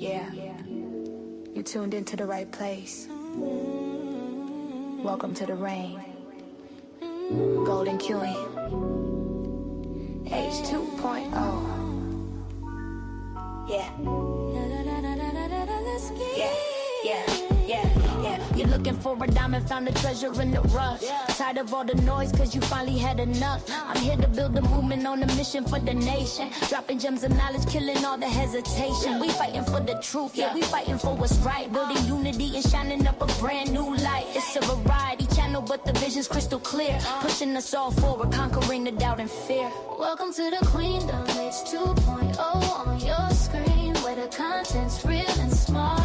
Yeah, you tuned into the right place. Welcome to the rain. Golden Cuey. H2.0. Yeah. You're looking for a diamond, found a treasure in the rough. Tired of all the noise, cause you finally had enough. I'm here to build a movement on a mission for the nation. Dropping gems of knowledge, killing all the hesitation. We fighting for the truth, yeah, we fighting for what's right. Building unity and shining up a brand new light. It's a variety channel, but the vision's crystal clear. Pushing us all forward, conquering the doubt and fear. Welcome to the Queendom, it's 2.0 on your screen, where the content's real and smart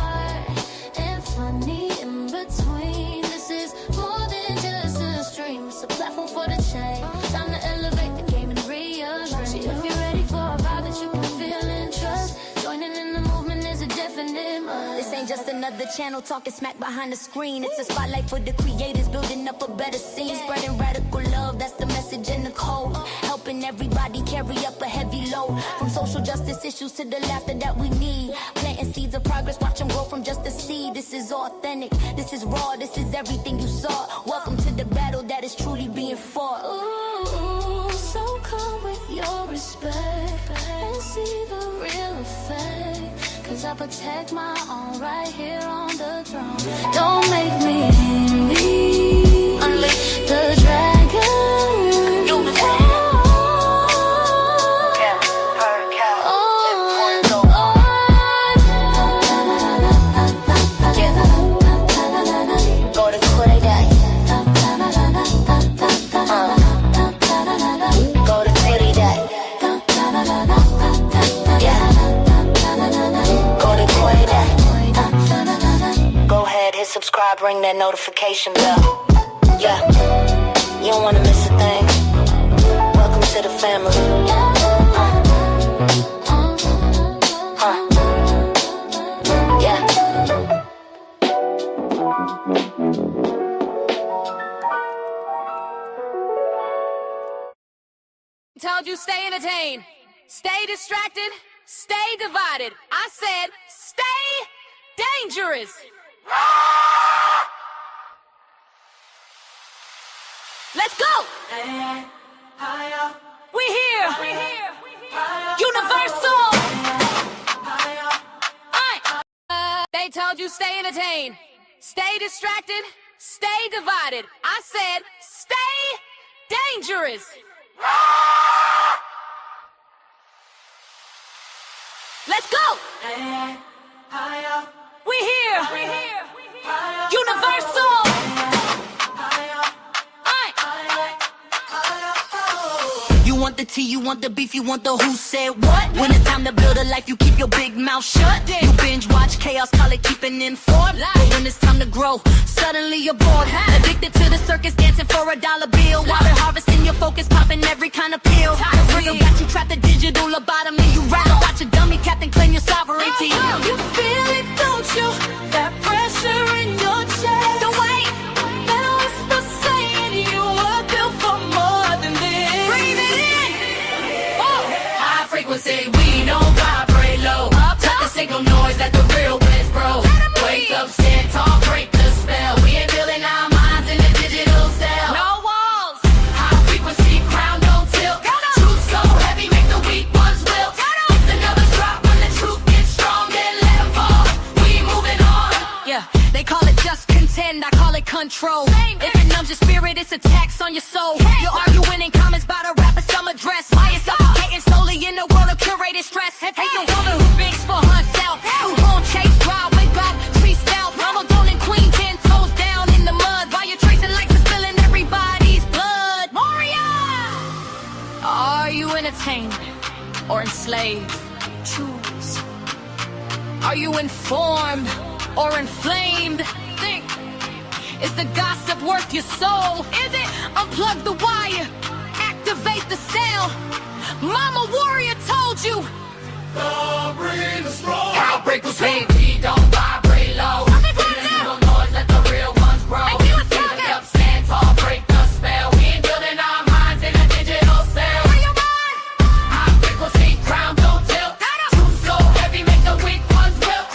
and funny in between. This is more than just a stream, it's a platform for the change. Time to elevate the game and rearrange. If you're ready for a vibe that you can feel and trust, joining in the movement is a definite must. This ain't just another channel talking smack behind the screen. It's a spotlight for the creators, building up a better scene. Spreading radical love, that's the message in the code. Helping everybody carry up a heavy load. From social justice issues to the laughter that we need. Planting seeds of progress, watch them grow from just a seed. This is authentic, this is raw, this is everything you saw. Welcome to the battle that is truly being fought. Ooh, so come with your respect and see the real effect. Cause I protect my own right here on the throne. Don't make me envy. Unleash the dragon. Subscribe, ring that notification bell. Yeah, you don't wanna miss a thing. Welcome to the family. Yeah. Told you stay entertained, stay distracted, stay divided. I said stay dangerous. Let's go! We here! Universal! They told you stay entertained, stay distracted, stay divided. I said stay dangerous. Let's go! We here! Universal! You want the tea, you want the beef, you want the who said what? When it's time to build a life, you keep your big mouth shut. You binge watch chaos, call it keeping informed. But when it's time to grow, suddenly you're bored. Addicted to the circus, dancing for $1 bill. While they're harvesting your focus, popping every kind of pill. Real got you trapped, the digital lobotomy. You rather watch a dummy captain claim your sovereignty. You feel it, don't you? That pressure in your chest. Don't wait. That whisper saying you were built for more than this. Breathe it in. Oh. High frequency, we don't vibrate low. Touch the signal noise, let the real waves grow. Wake up, stand tall, break the spell. We ain't building our minds in a digital cell. No walls. High frequency, crown don't tilt. Truth so heavy, make the weak ones wilt. If the numbers drop, when the truth gets strong, then let them fall. We moving on. Yeah, they call it just contend, I call it control. If it numbs your spirit, it's a tax on your soul. You're arguing in comments about a rapper summer dress. Why you suffocating slowly in a world of curated stress? Hey, your woman who thinks for herself, who won't chase, drive, wake up, tree stealth. Mama golden queen, 10 toes down in the mud. While you're tracing like you're spilling everybody's blood. Moria! Are you entertained or enslaved? Choose. Are you informed or inflamed? Think. Is the gossip worth your soul? Is it? Unplug the wire. Activate the cell. Mama warrior told you. High frequency, we don't vibrate low. Digital noise, let the real ones grow. Wake up, stand tall, break the spell. We ain't building our minds in a digital cell. High frequency, crown don't tilt. Truth so heavy, make the weak ones wilt.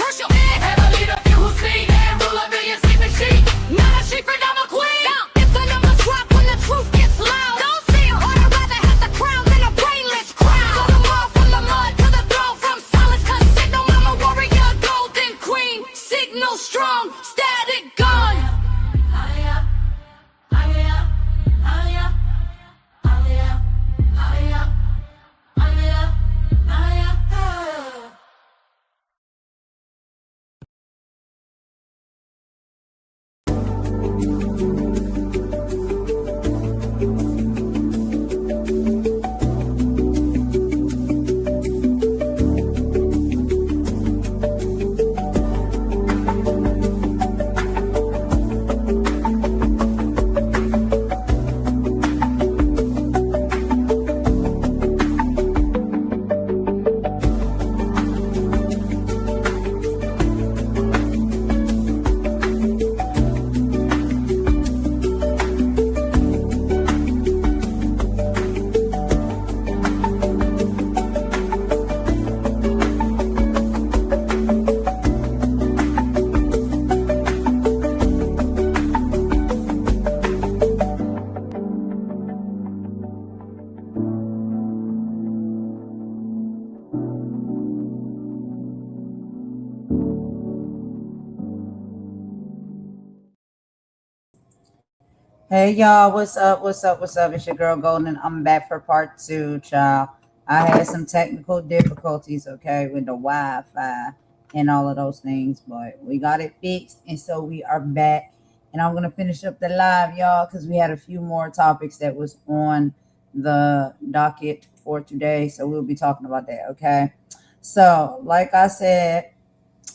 Hey y'all, what's up? What's up? What's up? It's your girl Golden. I'm back for part two, child. I had some technical difficulties, okay, with the Wi-Fi and all of those things, but we got it fixed, and so we are back. And I'm gonna finish up the live, y'all, because we had a few more topics that was on the docket for today, so we'll be talking about that, okay? So, like I said,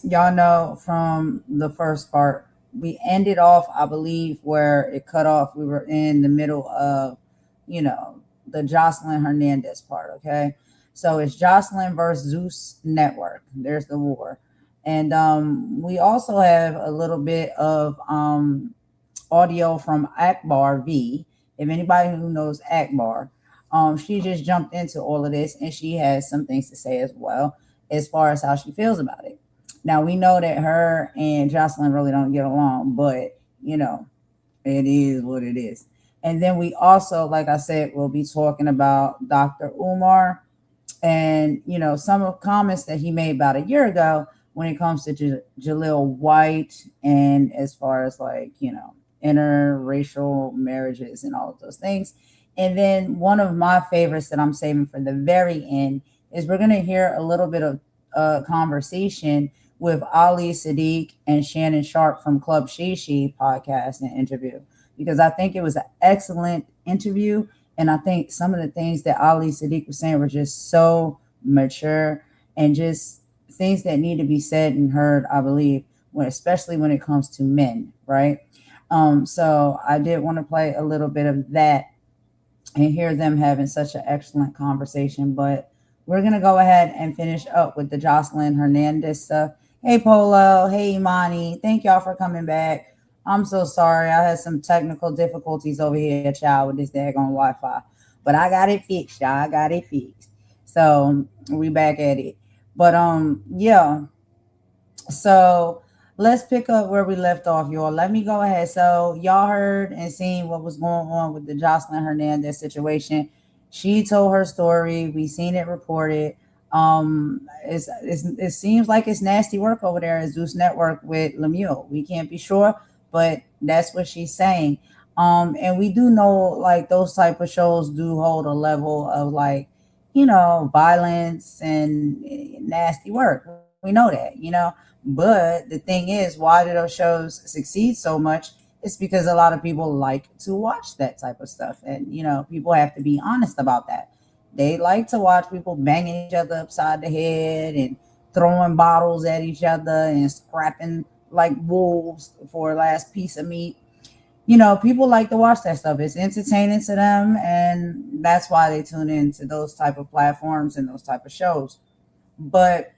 y'all know from the first part, we ended off, I believe, where it cut off. We were in the middle of, the Joseline Hernandez part. Okay. So it's Joseline versus Zeus Network. There's the war. And we also have a little bit of audio from Akbar V. If anybody who knows Akbar, she just jumped into all of this and she has some things to say as well as far as how she feels about it. Now we know that her and Joseline really don't get along, but it is what it is. And then we also, like I said, we'll be talking about Dr. Umar and some of the comments that he made about a year ago when it comes to Jaleel White and as far as interracial marriages and all of those things. And then one of my favorites that I'm saving for the very end is we're going to hear a little bit of conversation with Ali Siddiq and Shannon Sharpe from Club Shishi podcast and interview, because I think it was an excellent interview. And I think some of the things that Ali Siddiq was saying were just so mature and just things that need to be said and heard, I believe, especially when it comes to men, right? So I did want to play a little bit of that and hear them having such an excellent conversation. But we're going to go ahead and finish up with the Joseline Hernandez stuff. Hey, Polo. Hey, Imani. Thank y'all for coming back. I'm so sorry. I had some technical difficulties over here, child, with this daggone Wi-Fi. But I got it fixed, y'all. I got it fixed. So we back at it. But, yeah. So let's pick up where we left off, y'all. Let me go ahead. So y'all heard and seen what was going on with the Joseline Hernandez situation. She told her story. We seen it reported. It seems like it's nasty work over there at Zeus Network with Lemieux. We can't be sure, but that's what she's saying. And we do know like those type of shows do hold a level of violence and nasty work. We know that, but the thing is, why do those shows succeed so much? It's because a lot of people like to watch that type of stuff. And, people have to be honest about that. They like to watch people banging each other upside the head and throwing bottles at each other and scrapping like wolves for a last piece of meat. People like to watch that stuff. It's entertaining to them. And that's why they tune into those type of platforms and those type of shows. But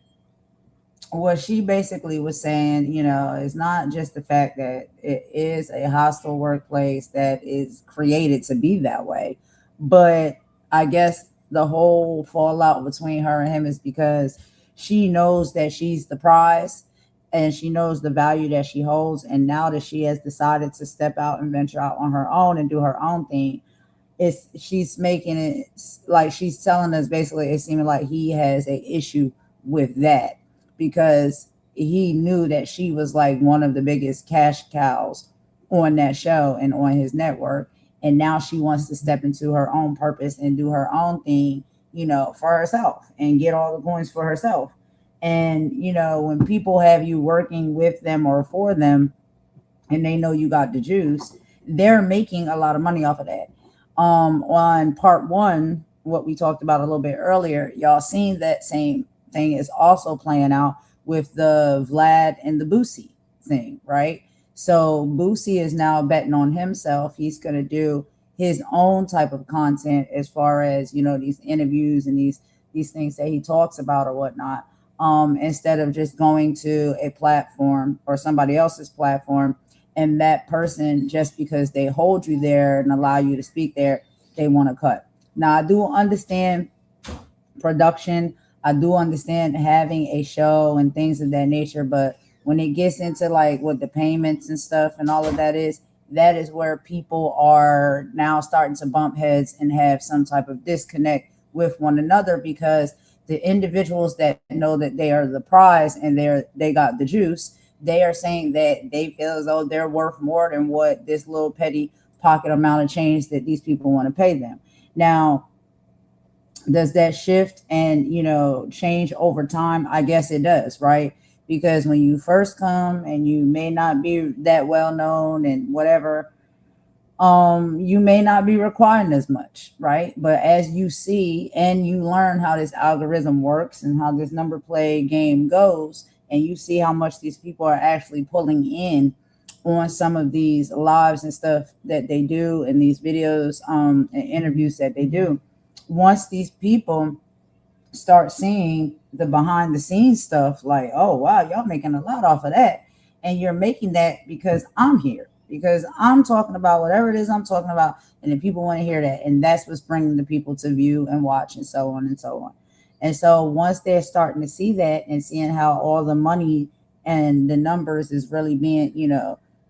what she basically was saying, is not just the fact that it is a hostile workplace that is created to be that way, but I guess the whole fallout between her and him is because she knows that she's the prize and she knows the value that she holds. And now that she has decided to step out and venture out on her own and do her own thing, she's making it like she's telling us basically it seeming like he has an issue with that, because he knew that she was like one of the biggest cash cows on that show and on his network. And now she wants to step into her own purpose and do her own thing, for herself and get all the coins for herself. And, when people have you working with them or for them and they know you got the juice, they're making a lot of money off of that. On part one, what we talked about a little bit earlier, y'all seen that same thing is also playing out with the Vlad and the Boosie thing, right? So Boosie is now betting on himself. He's going to do his own type of content as far as, these interviews and these things that he talks about or whatnot, instead of just going to a platform or somebody else's platform and that person, just because they hold you there and allow you to speak there, they want to cut. Now, I do understand production. I do understand having a show and things of that nature, but when it gets into like what the payments and stuff and all of that is where people are now starting to bump heads and have some type of disconnect with one another, because the individuals that know that they are the prize and they got the juice, they are saying that they feel as though they're worth more than what this little petty pocket amount of change that these people want to pay them. Now, does that shift and change over time? I guess it does, right? Because when you first come and you may not be that well known and whatever, you may not be requiring as much, right? But as you see and you learn how this algorithm works and how this number play game goes, and you see how much these people are actually pulling in on some of these lives and stuff that they do, and these videos and interviews that they do, once these people start seeing the behind the scenes stuff, like, oh wow, y'all making a lot off of that, and you're making that because I'm here, because I'm talking about whatever it is I'm talking about, and then people want to hear that, and that's what's bringing the people to view and watch, and so on and so on. And so once they're starting to see that and seeing how all the money and the numbers is really being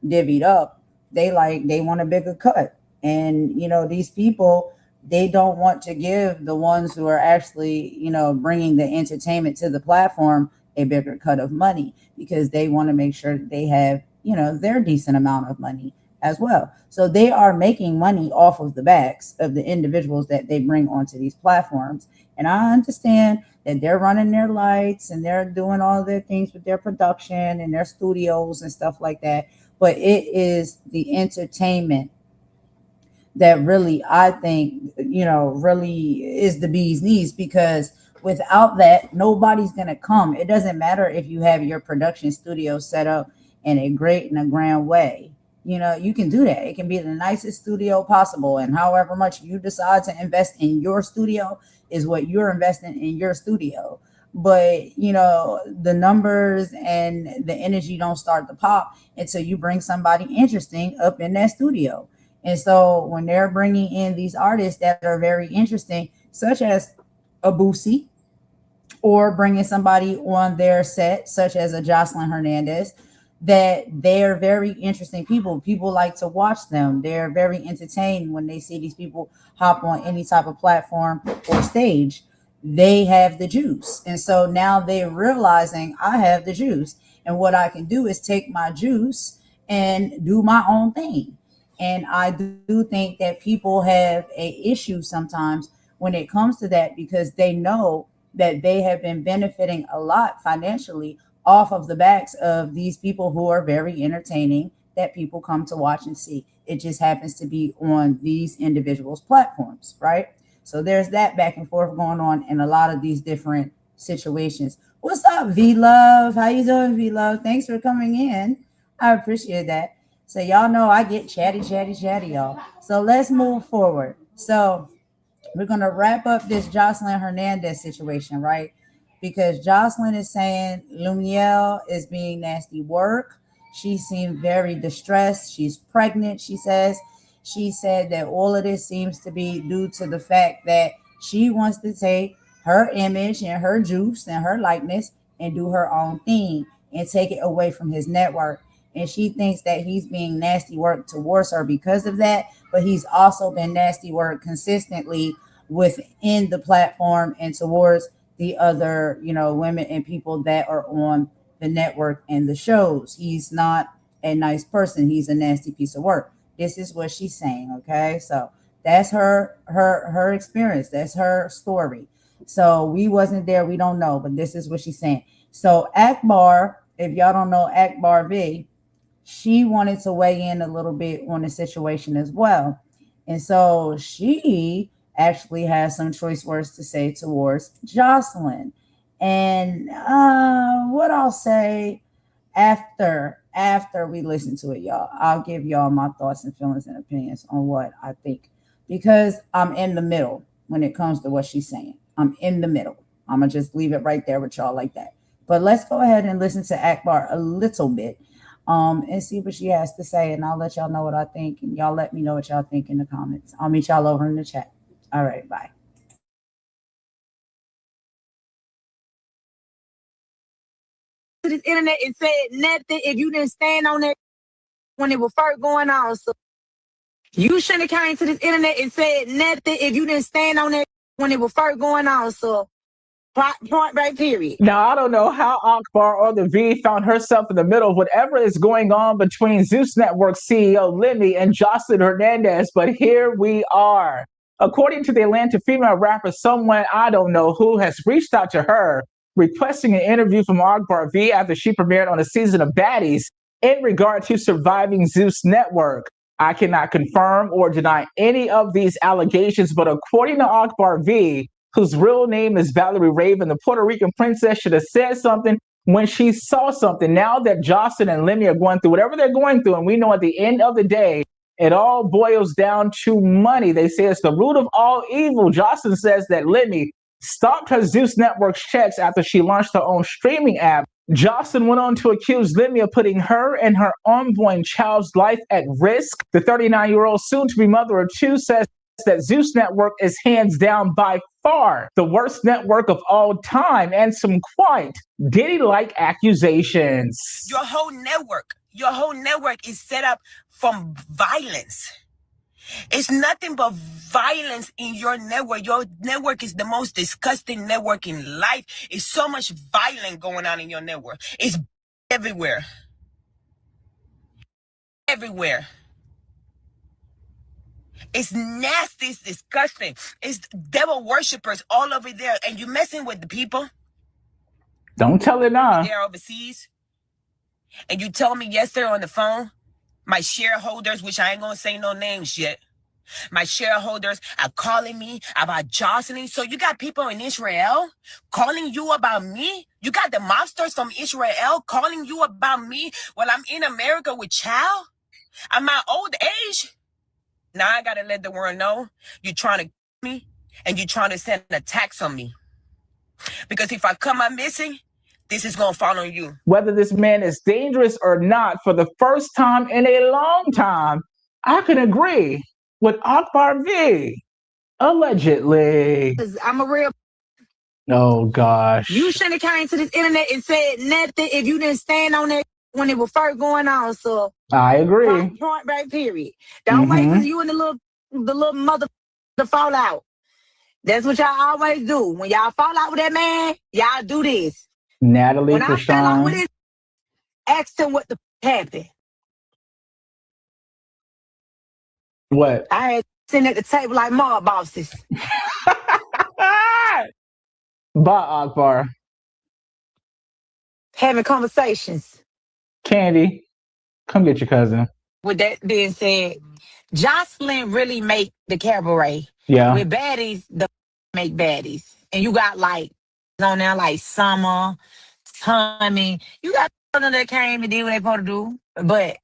divvied up, they want a bigger cut. And these people, they don't want to give the ones who are actually bringing the entertainment to the platform a bigger cut of money, because they want to make sure that they have their decent amount of money as well. So they are making money off of the backs of the individuals that they bring onto these platforms. And I understand that they're running their lights and they're doing all their things with their production and their studios and stuff like that. But it is the entertainment that really, I think, really is the bee's knees, because without that, nobody's going to come. It doesn't matter if you have your production studio set up in a great and a grand way. You can do that. It can be the nicest studio possible. And however much you decide to invest in your studio is what you're investing in your studio. But, the numbers and the energy don't start to pop until you bring somebody interesting up in that studio. And so when they're bringing in these artists that are very interesting, such as a Boosie, or bringing somebody on their set, such as a Joseline Hernandez, that they're very interesting people. People like to watch them. They're very entertained when they see these people hop on any type of platform or stage. They have the juice. And so now they're realizing, I have the juice. And what I can do is take my juice and do my own thing. And I do think that people have an issue sometimes when it comes to that, because they know that they have been benefiting a lot financially off of the backs of these people who are very entertaining, that people come to watch and see. It just happens to be on these individuals' platforms, right? So there's that back and forth going on in a lot of these different situations. What's up, V-Love? How you doing, V-Love? Thanks for coming in. I appreciate that. So y'all know I get chatty, y'all. So let's move forward. So we're going to wrap up this Joseline Hernandez situation, right? Because Joseline is saying Lumiere is being nasty work. She seemed very distressed. She's pregnant, she says. She said that all of this seems to be due to the fact that she wants to take her image and her juice and her likeness and do her own thing and take it away from his network. And she thinks that he's being nasty work towards her because of that. But he's also been nasty work consistently within the platform and towards the other, women and people that are on the network and the shows. He's not a nice person. He's a nasty piece of work. This is what she's saying. Okay. So that's her experience. That's her story. So we wasn't there. We don't know, but this is what she's saying. So Akbar, if y'all don't know Akbar V, she wanted to weigh in a little bit on the situation as well. And so she actually has some choice words to say towards Joseline. And what I'll say after we listen to it, y'all, I'll give y'all my thoughts and feelings and opinions on what I think, because I'm in the middle when it comes to what she's saying. I'm in the middle. I'm going to just leave it right there with y'all like that. But let's go ahead and listen to Akbar a little bit and see what she has to say. And I'll let y'all know what I think. And y'all let me know what y'all think in the comments. I'll meet y'all over in the chat. All right, bye. To this internet and said nothing if you didn't stand on it when it was first going on. So you shouldn't have came to this internet and said nothing if you didn't stand on it when it was first going on. So Point blank, period. Now, I don't know how Akbar or the V found herself in the middle of whatever is going on between Zeus Network CEO Lemmy and Joseline Hernandez, but here we are. According to the Atlanta female rapper, someone I don't know who has reached out to her requesting an interview from Akbar V after she premiered on a season of Baddies in regard to surviving Zeus Network. I cannot confirm or deny any of these allegations, but according to Akbar V, whose real name is Valerie Raven, the Puerto Rican princess should have said something when she saw something. Now that Joseline and Lemmy are going through whatever they're going through, and we know at the end of the day, it all boils down to money. They say it's the root of all evil. Joseline says that Lemmy stopped her Zeus Network's checks after she launched her own streaming app. Joseline went on to accuse Lemmy of putting her and her unborn child's life at risk. The 39-year-old soon-to-be mother of two says that Zeus Network is hands down by far the worst network of all time, and some quite Diddy-like accusations. Your whole network is set up from violence. It's nothing but violence in your network. Your network is the most disgusting network in life. It's so much violence going on in your network. It's everywhere. Everywhere. It's nasty, it's disgusting. It's devil worshippers all over there. And you messing with the people. Don't tell it now. They're overseas. And you told me yesterday on the phone, my shareholders, which I ain't gonna say no names yet, my shareholders are calling me about Joseline. So you got people in Israel calling you about me? You got the mobsters from Israel calling you about me while I'm in America with child? At my old age? Now I gotta let the world know you're trying to kill me and you're trying to send attacks on me. Because if I come out missing, this is gonna fall on you. Whether this man is dangerous or not, for the first time in a long time, I can agree with Akbar V. Allegedly. I'm a real. Oh gosh. You shouldn't have came to this internet and said nothing if you didn't stand on that when it was first going on. So I agree. Point blank, period. Don't wait for you and the little mother to fall out. That's what y'all always do. When y'all fall out with that man, y'all do this. Natalie, when I fell out with it, asked him what the happened. What? I had sitting at the table like mob bosses. Bye, Akbar. Having conversations. Candy, come get your cousin. With that being said, Joseline really make the cabaret. Yeah. With baddies, the make baddies. And you got like on there like Summer, Tommy. You got something that came and did what they supposed to do. But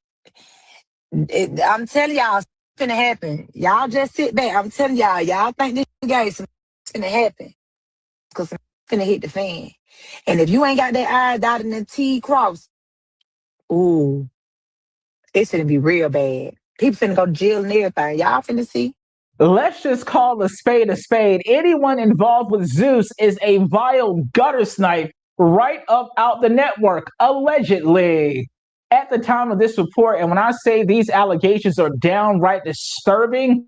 I'm telling y'all, it's finna happen. Y'all just sit back. I'm telling y'all think this guy's finna happen. Because it's finna hit the fan. And if you ain't got that I dotted and the T cross, ooh, it's finna be real bad. People finna go to jail and everything. Y'all finna see. Let's just call a spade a spade. Anyone involved with Zeus is a vile gutter snipe right up out the network, allegedly. At the time of this report, and when I say these allegations are downright disturbing,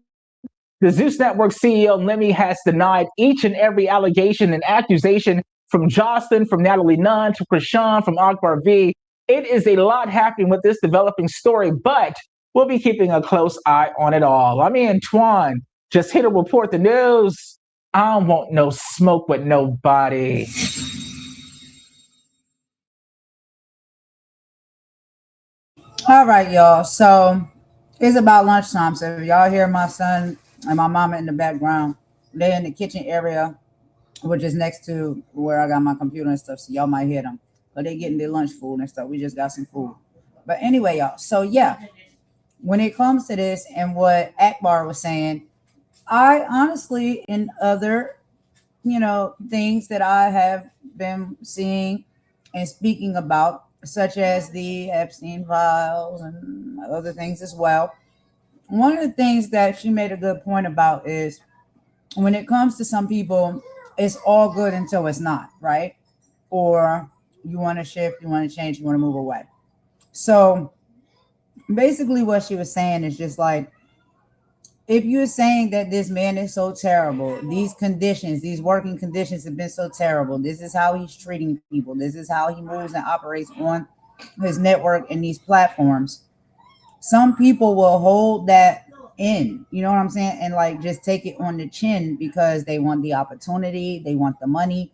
the Zeus Network CEO Lemmy has denied each and every allegation and accusation from Joseline, from Natalie Nunn, to Krishan, from Akbar V. It is a lot happening with this developing story, but we'll be keeping a close eye on it all. I'm Antoine. Just here to report the news. I don't want no smoke with nobody. All right, y'all. So it's about lunchtime. So if y'all hear my son and my mama in the background, they're in the kitchen area, which is next to where I got my computer and stuff. So y'all might hear them. But they getting their lunch food and stuff. We just got some food. But anyway, y'all. So yeah, when it comes to this and what Akbar was saying, I honestly, in other, things that I have been seeing and speaking about, such as the Epstein files and other things as well. One of the things that she made a good point about is when it comes to some people, it's all good until it's not, right? Or you want to shift, you want to change, you want to move away. So basically what she was saying is just like, if you're saying that this man is so terrible, these conditions, these working conditions have been so terrible, this is how he's treating people, this is how he moves and operates on his network and these platforms, some people will hold that in, you know what I'm saying? And like just take it on the chin because they want the opportunity, they want the money,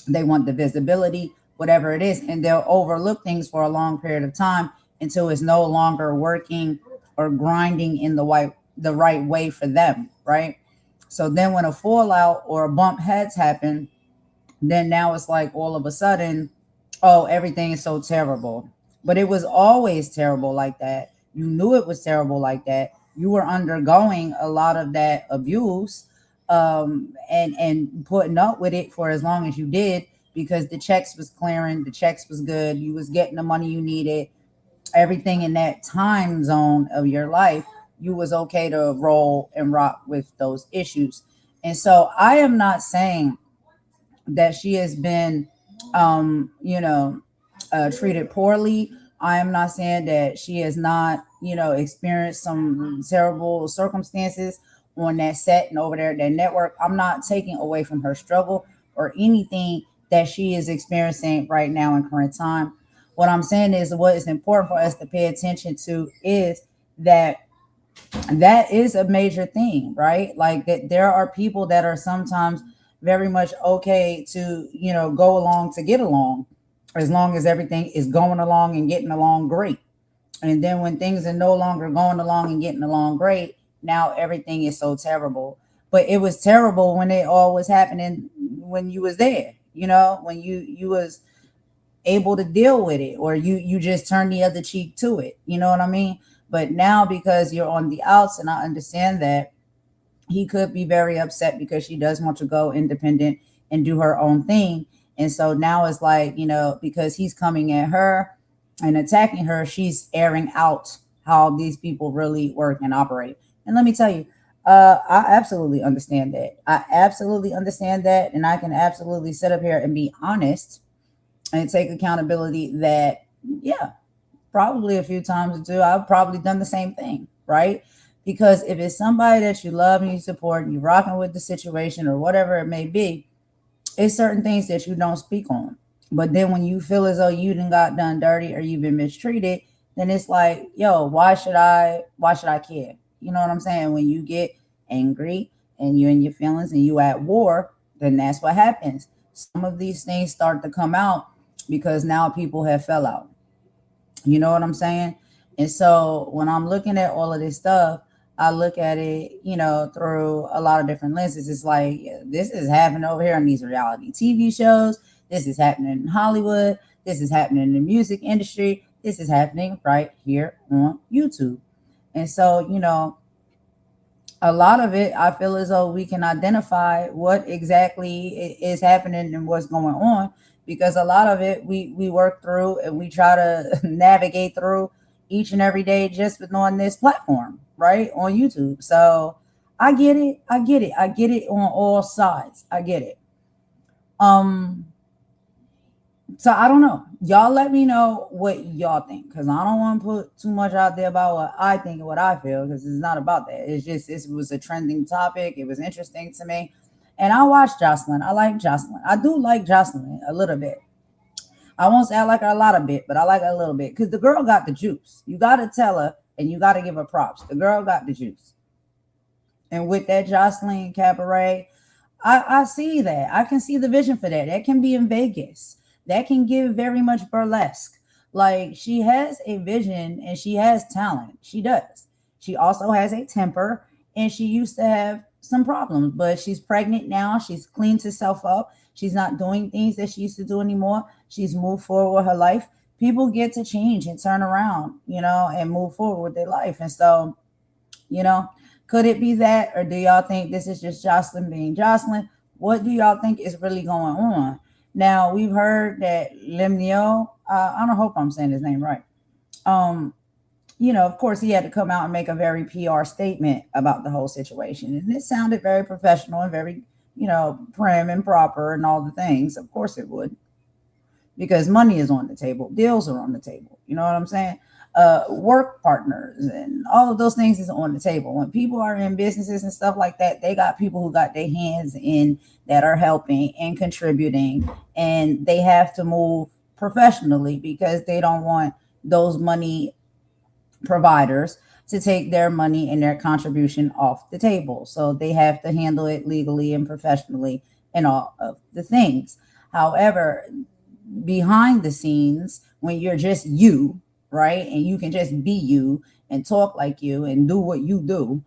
they want the visibility, whatever it is, and they'll overlook things for a long period of time until it's no longer working or grinding in the right way for them, right? So then when a fallout or a bump heads happen, then now it's like all of a sudden, oh, everything is so terrible. But it was always terrible like that. You knew it was terrible like that. You were undergoing a lot of that abuse, and putting up with it for as long as you did because the checks was clearing, the checks was good, you was getting the money you needed, everything in that time zone of your life, you was okay to roll and rock with those issues. And so I am not saying that she has been, you know, treated poorly. I am not saying that she has not, you know, experienced some terrible circumstances on that set and over there at that network. I'm not taking away from her struggle or anything that she is experiencing right now in current time. What I'm saying is what is important for us to pay attention to is that that is a major thing, right? Like that there are people that are sometimes very much okay to, you know, go along to get along as long as everything is going along and getting along great. And then when things are no longer going along and getting along great, now everything is so terrible. But it was terrible when it all was happening when you was there, you know, when you was able to deal with it, or you just turn the other cheek to it, you know what I mean? But now because you're on the outs, and I understand that he could be very upset because she does want to go independent and do her own thing. And so now it's like, you know, because he's coming at her and attacking her, she's airing out how these people really work and operate. And let me tell you, I absolutely understand that. I absolutely understand that. And I can absolutely sit up here and be honest and take accountability that, yeah, probably a few times too, I've probably done the same thing, right? Because if it's somebody that you love and you support and you're rocking with the situation or whatever it may be, it's certain things that you don't speak on. But then when you feel as though you done got done dirty or you've been mistreated, then it's like, yo, why should I care? You know what I'm saying? When you get angry and you're in your feelings and you at war, then that's what happens. Some of these things start to come out because now people have fell out. You know what I'm saying? And so when I'm looking at all of this stuff, I look at it, you know, through a lot of different lenses. It's like, this is happening over here on these reality TV shows. This is happening in Hollywood. This is happening in the music industry. This is happening right here on YouTube. And so, you know, a lot of it, I feel as though we can identify what exactly is happening and what's going on, because a lot of it we work through and we try to navigate through each and every day just with on this platform, right, on YouTube. So I get it. I get it on all sides. I get it. So I don't know. Y'all let me know what y'all think, because I don't want to put too much out there about what I think and what I feel, because it's not about that. It's just, it was a trending topic. It was interesting to me. And I watched Joseline. I like Joseline. I do like Joseline a little bit. I won't say I like her a lot of bit, but I like her a little bit because the girl got the juice. You got to tell her and you got to give her props. The girl got the juice. And with that Joseline Cabaret, I see that. I can see the vision for that. That can be in Vegas. That can give very much burlesque. Like, she has a vision and she has talent. She does. She also has a temper, and she used to have some problems, but she's pregnant now. She's cleaned herself up. She's not doing things that she used to do anymore. She's moved forward with her life. People get to change and turn around, you know, and move forward with their life. And so, you know, could it be that, or do y'all think this is just Joseline being Joseline? What do y'all think is really going on? Now, we've heard that Limnio, I don't hope I'm saying his name right. You know, of course, he had to come out and make a very PR statement about the whole situation. And it sounded very professional and very, you know, prim and proper and all the things. Of course it would. Because money is on the table. Deals are on the table. You know what I'm saying? work partners, and all of those things is on the table. When people are in businesses and stuff like that, they got people who got their hands in that are helping and contributing, and they have to move professionally because they don't want those money providers to take their money and their contribution off the table. So they have to handle it legally and professionally and all of the things. However, behind the scenes, when you're just you, right, and you can just be you and talk like you and do what you do,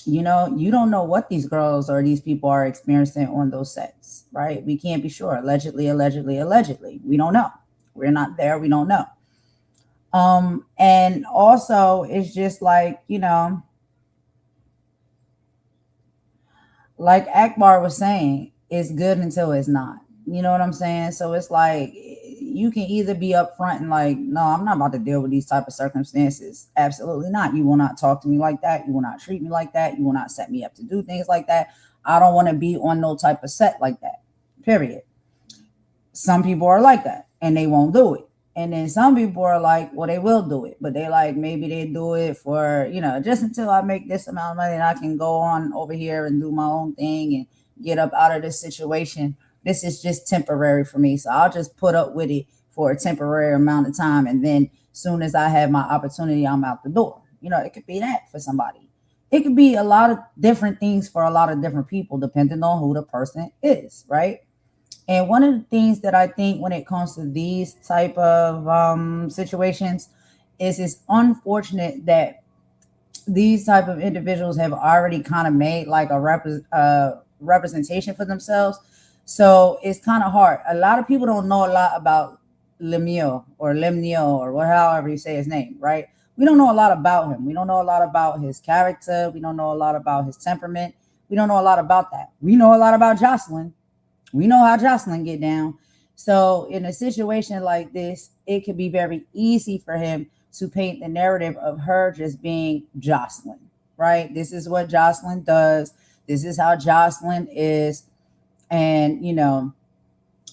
you don't know what these girls or these people are experiencing on those sets, right? We can't be sure. Allegedly. We don't know. We're not there. We don't know. And also it's just like, like Akbar was saying, it's good until it's not. You know what I'm saying? So it's like, you can either be upfront and like, no, I'm not about to deal with these type of circumstances. Absolutely not. You will not talk to me like that. You will not treat me like that. You will not set me up to do things like that. I don't want to be on no type of set like that, period. Some people are like that and they won't do it. And then some people are like, well, they will do it, but they like, maybe they do it for, just until I make this amount of money and I can go on over here and do my own thing and get up out of this situation. This is just temporary for me. So I'll just put up with it for a temporary amount of time. And then soon as I have my opportunity, I'm out the door. It could be that for somebody. It could be a lot of different things for a lot of different people, depending on who the person is, right? And one of the things that I think when it comes to these type of situations is it's unfortunate that these type of individuals have already kind of made like a representation for themselves. So it's kind of hard. A lot of people don't know a lot about Lemuel or however you say his name, right? We don't know a lot about him. We don't know a lot about his character. We don't know a lot about his temperament. We don't know a lot about that. We know a lot about Joseline. We know how Joseline get down. So in a situation like this, it could be very easy for him to paint the narrative of her just being Joseline, right? This is what Joseline does. This is how Joseline is. And,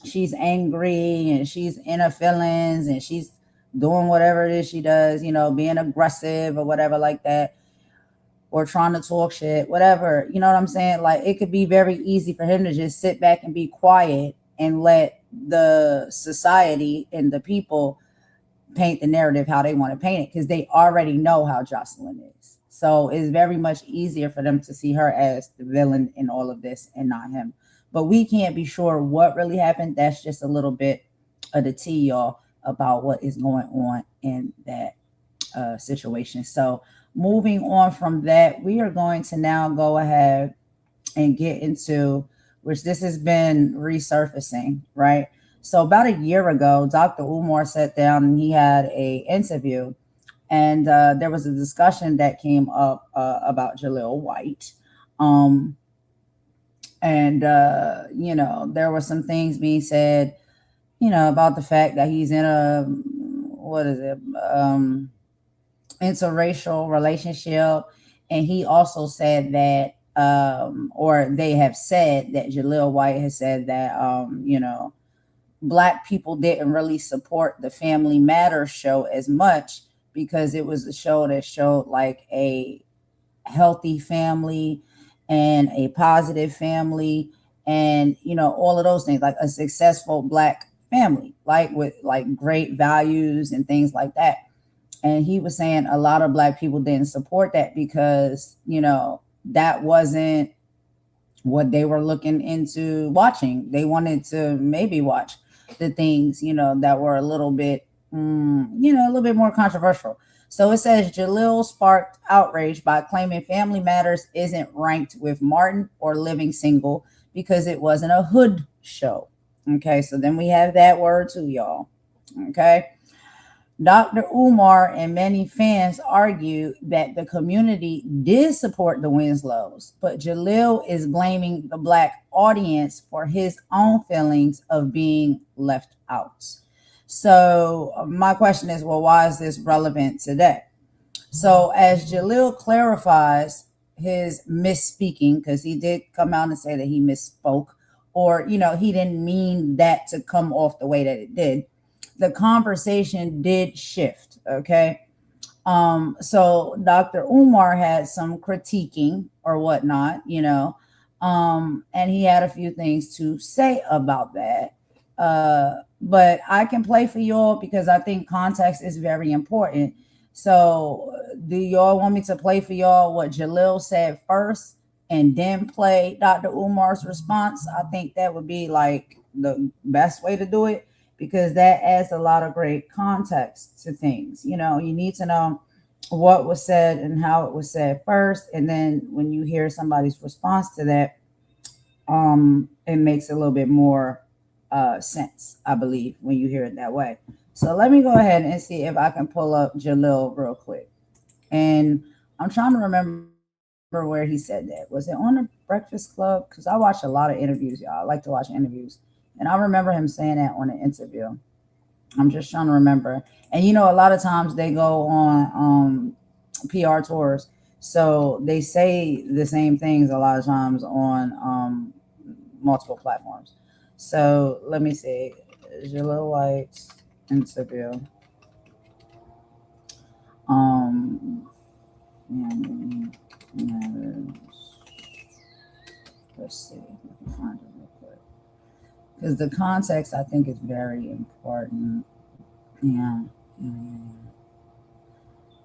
she's angry and she's in her feelings and she's doing whatever it is she does, being aggressive or whatever like that, or trying to talk shit, whatever. You know what I'm saying? Like, it could be very easy for him to just sit back and be quiet and let the society and the people paint the narrative how they want to paint it, because they already know how Joseline is. So it's very much easier for them to see her as the villain in all of this and not him. But we can't be sure what really happened. That's just a little bit of the tea, y'all, about what is going on in that situation. So moving on from that, we are going to now go ahead and get into, which this has been resurfacing, right? So about a year ago, Dr. Umar sat down and he had a interview, and there was a discussion that came up about Jaleel White. And there were some things being said, about the fact that he's in a, interracial relationship. And he also said that, or they have said that Jaleel White has said that, Black people didn't really support the Family Matters show as much because it was a show that showed like a healthy family and a positive family, and all of those things, like a successful Black family, like with like great values and things like that. And he was saying a lot of Black people didn't support that because that wasn't what they were looking into watching. They wanted to maybe watch the things that were a little bit a little bit more controversial. So it says Jaleel sparked outrage by claiming Family Matters isn't ranked with Martin or Living Single because it wasn't a hood show. Okay, so then we have that word too, y'all. Okay. Dr. Umar and many fans argue that the community did support the Winslows, but Jaleel is blaming the Black audience for his own feelings of being left out. So my question is, well, why is this relevant today? So as Jaleel clarifies his misspeaking, because he did come out and say that he misspoke, or, he didn't mean that to come off the way that it did. The conversation did shift, Okay. So Dr. Umar had some critiquing or whatnot, and he had a few things to say about that. But I can play for y'all because I think context is very important. So, do y'all want me to play for y'all what Jaleel said first and then play Dr. Umar's response? I think that would be like the best way to do it because that adds a lot of great context to things. You need to know what was said and how it was said first, and then when you hear somebody's response to that, it makes a little bit more sense, I believe, when you hear it that way. So let me go ahead and see if I can pull up Jaleel real quick. And I'm trying to remember where he said that. Was it on the Breakfast Club? Because I watch a lot of interviews, y'all. I like to watch interviews. And I remember him saying that on an interview. I'm just trying to remember. And a lot of times they go on PR tours. So they say the same things a lot of times on multiple platforms. So let me see. Jaleel White's interview. Let's see. Let me find it real quick. Because the context, I think, is very important. Yeah.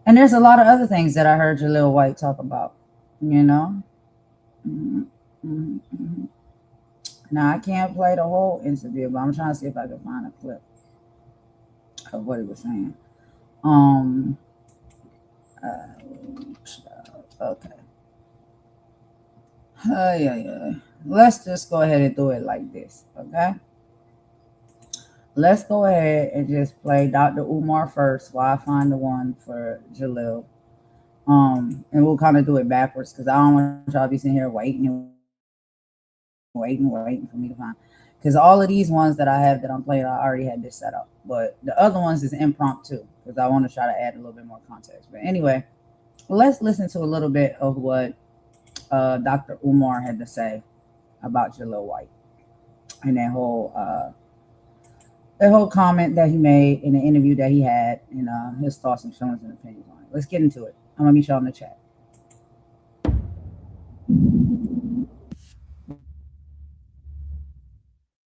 And there's a lot of other things that I heard Jaleel White talk about, Mm-hmm. Now, I can't play the whole interview, but I'm trying to see if I can find a clip of what he was saying. Okay. Yeah. Let's just go ahead and do it like this, okay? Let's go ahead and just play Dr. Umar first while I find the one for Jaleel. And we'll kind of do it backwards because I don't want y'all to be sitting here waiting for me to find. Because all of these ones that I have that I'm playing, I already had this set up. But the other ones is impromptu because I want to try to add a little bit more context. But anyway, let's listen to a little bit of what Dr. Umar had to say about Jaleel White and that whole comment that he made in the interview that he had and his thoughts and feelings and opinions on it. Let's get into it. I'm going to meet y'all in the chat.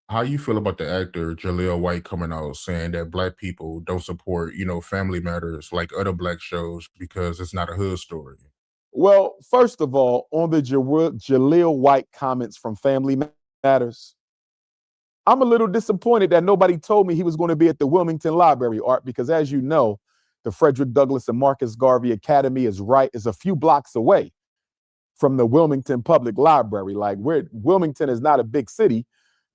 How you feel about the actor Jaleel White coming out saying that Black people don't support, Family Matters like other Black shows because it's not a hood story? Well, first of all, on the Jaleel White comments from Family Matters, I'm a little disappointed that nobody told me he was going to be at the Wilmington Library, Art, because as you know, the Frederick Douglass and Marcus Garvey Academy is a few blocks away from the Wilmington Public Library. Like Wilmington is not a big city,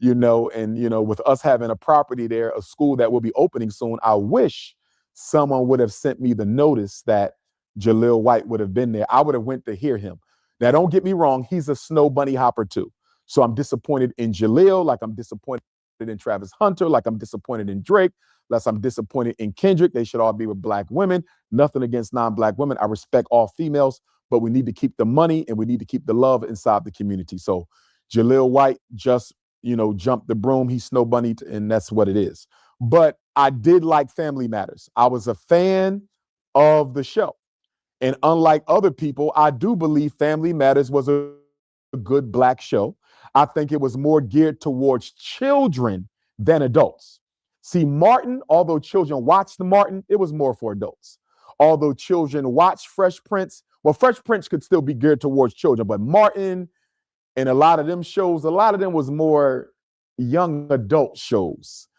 and with us having a property there, a school that will be opening soon, I wish someone would have sent me the notice that Jaleel White would have been there. I would have went to hear him. Now, don't get me wrong. He's a snow bunny hopper too. So I'm disappointed in Jaleel, like I'm disappointed in Travis Hunter, like I'm disappointed in Drake, like I'm disappointed in Kendrick. They should all be with Black women. Nothing against non-Black women. I respect all females, but we need to keep the money and we need to keep the love inside the community. So Jaleel White just, jumped the broom. He snow bunnied, and that's what it is. But I did like Family Matters. I was a fan of the show. And unlike other people, I do believe Family Matters was a good Black show. I think it was more geared towards children than adults. See, Martin, although children watched Martin, it was more for adults. Although children watched Fresh Prince, well, Fresh Prince could still be geared towards children, but Martin and a lot of them shows, a lot of them was more young adult shows.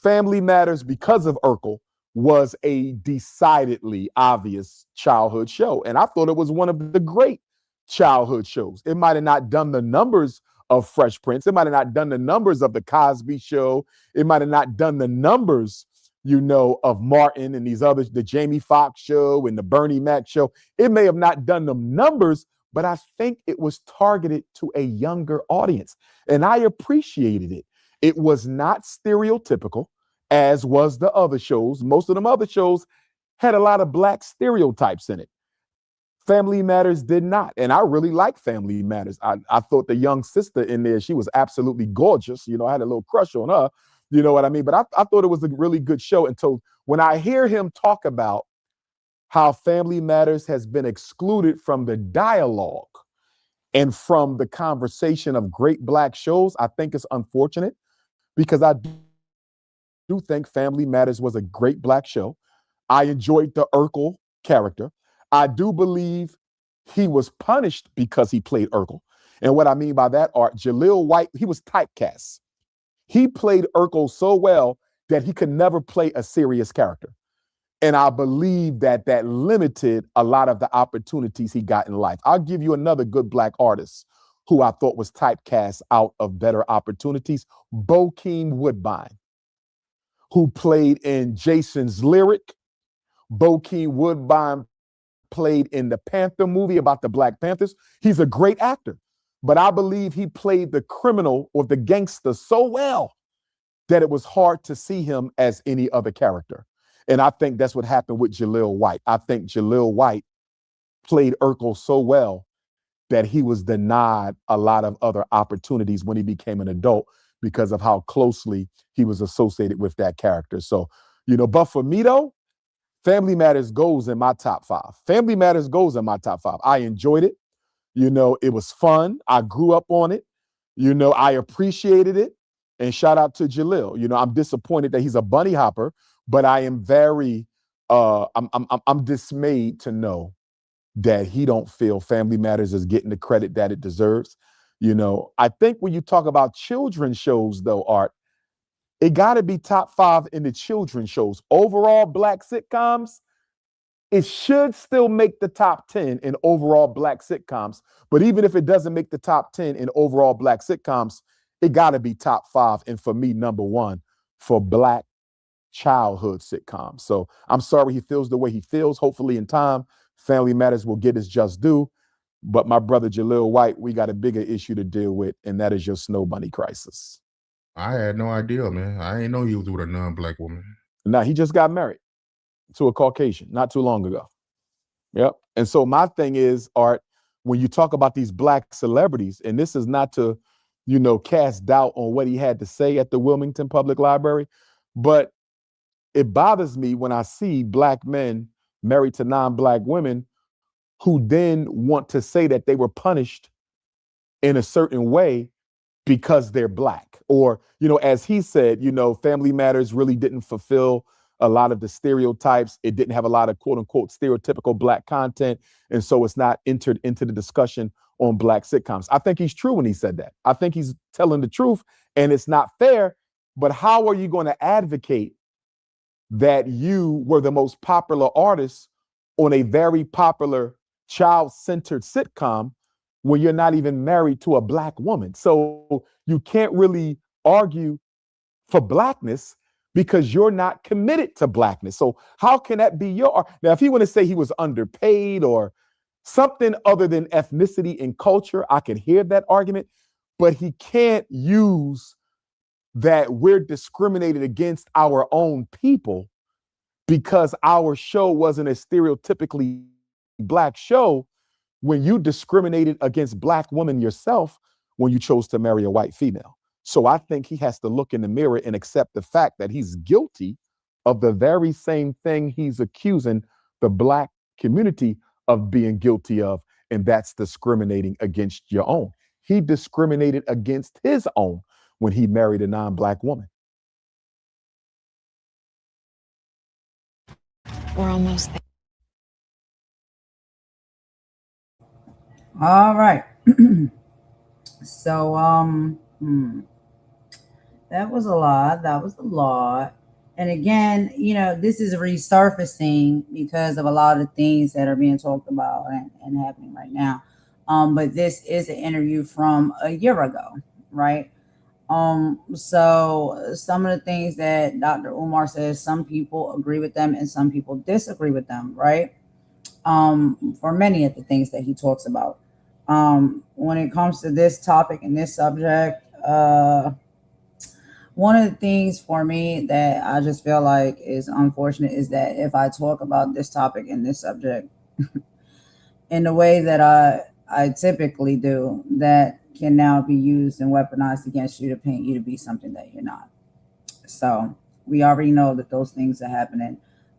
Family Matters, because of Urkel, was a decidedly obvious childhood show. And I thought it was one of the great childhood shows. It might have not done the numbers of Fresh Prince. It might have not done the numbers of the Cosby Show. It might have not done the numbers, of Martin and these others, the Jamie Foxx Show and the Bernie Mac Show. It may have not done them numbers, but I think it was targeted to a younger audience. And I appreciated it. It was not stereotypical, as was the other shows. Most of them other shows had a lot of Black stereotypes in it. Family Matters did not. And I really like Family Matters. I thought the young sister in there, she was absolutely gorgeous. I had a little crush on her. You know what I mean? But I thought it was a really good show. And so when I hear him talk about how Family Matters has been excluded from the dialogue and from the conversation of great Black shows, I think it's unfortunate, because I do think Family Matters was a great Black show. I enjoyed the Urkel character. I do believe he was punished because he played Urkel. And what I mean by that, Art, Jaleel White, he was typecast. He played Urkel so well that he could never play a serious character. And I believe that that limited a lot of the opportunities he got in life. I'll give you another good Black artist who I thought was typecast out of better opportunities, Bokeem Woodbine, who played in Jason's Lyric. Bokeem Woodbine played in the Panther movie about the Black Panthers. He's a great actor, but I believe he played the criminal or the gangster so well that it was hard to see him as any other character. And I think that's what happened with Jaleel White. I think Jaleel White played Urkel so well that he was denied a lot of other opportunities when he became an adult because of how closely he was associated with that character. So, you know, but for me though, Family Matters goes in my top 5. Family Matters goes in my top 5. I enjoyed it. You know, it was fun. I grew up on it. You know, I appreciated it. And shout out to Jaleel. You know, I'm disappointed that he's a bunny hopper, but I am very, I'm dismayed to know that he don't feel Family Matters is getting the credit that it deserves. You know, I think when you talk about children's shows though, Art, it got to be top 5 in the children's shows. Overall Black sitcoms, it should still make the top 10 in overall Black sitcoms. But even if it doesn't make the top 10 in overall Black sitcoms, it got to be top 5. And for me, number 1 for Black childhood sitcoms. So I'm sorry he feels the way he feels. Hopefully in time, Family Matters will get its just due. But my brother Jaleel White, we got a bigger issue to deal with, and that is your Snow Bunny crisis. I had no idea, man. I didn't know he was with a non-Black woman. Now, he just got married to a Caucasian not too long ago. Yep. And so my thing is, Art, when you talk about these Black celebrities, and this is not to, you know, cast doubt on what he had to say at the Wilmington Public Library, but it bothers me when I see Black men married to non-Black women who then want to say that they were punished in a certain way because they're Black. Or, you know, as he said, you know, Family Matters really didn't fulfill a lot of the stereotypes. It didn't have a lot of quote unquote stereotypical Black content. And so it's not entered into the discussion on Black sitcoms. I think he's true when he said that. I think he's telling the truth, and it's not fair. But how are you going to advocate that you were the most popular artist on a very popular child-centered sitcom when you're not even married to a Black woman? So you can't really argue for Blackness because you're not committed to Blackness. So how can that be your... Now, if he want to say he was underpaid or something other than ethnicity and culture, I can hear that argument, but he can't use that we're discriminated against our own people because our show wasn't a stereotypically Black show when you discriminated against Black women yourself when you chose to marry a white female. So I think he has to look in the mirror and accept the fact that he's guilty of the very same thing he's accusing the Black community of being guilty of, and that's discriminating against your own. He discriminated against his own when he married a non-Black woman. We're almost there. All right. So, that was a lot. That was a lot. And again, you know, this is resurfacing because of a lot of things that are being talked about and happening right now. But this is an interview from a year ago, right? So some of the things that Dr. Umar says, some people agree with them and some people disagree with them, right? For many of the things that he talks about. When it comes to this topic and this subject, one of the things for me that I just feel like is unfortunate is that if I talk about this topic and this subject in the way that I typically do, that can now be used and weaponized against you to paint you to be something that you're not. So we already know that those things are happening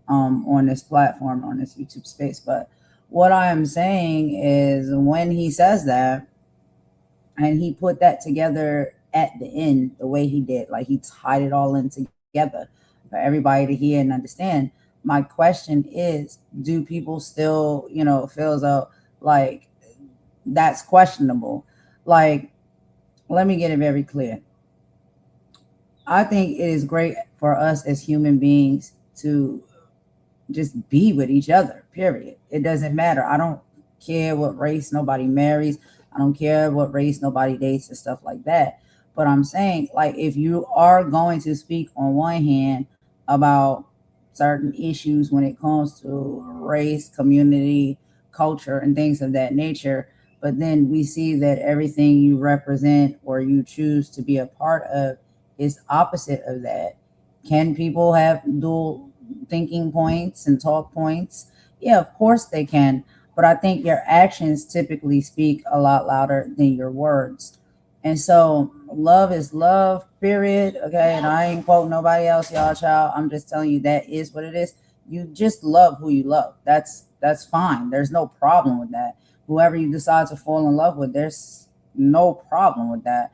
on this platform, on this YouTube space. But what I am saying is when he says that and he put that together at the end the way he did, like he tied it all in together for everybody to hear and understand. My question is, do people still, feel as though like that's questionable? Like, let me get it very clear. I think it is great for us as human beings to just be with each other, period. It doesn't matter. I don't care what race nobody marries. I don't care what race nobody dates and stuff like that. But I'm saying, like, if you are going to speak on one hand about certain issues when it comes to race, community, culture, and things of that nature, but then we see that everything you represent or you choose to be a part of is opposite of that. Can people have dual thinking points and talk points? Yeah, of course they can. But I think your actions typically speak a lot louder than your words. And so love is love, period. Okay. And I ain't quoting nobody else, y'all, child. I'm just telling you that is what it is. You just love who you love. That's fine. There's no problem with that. Whoever you decide to fall in love with, there's no problem with that.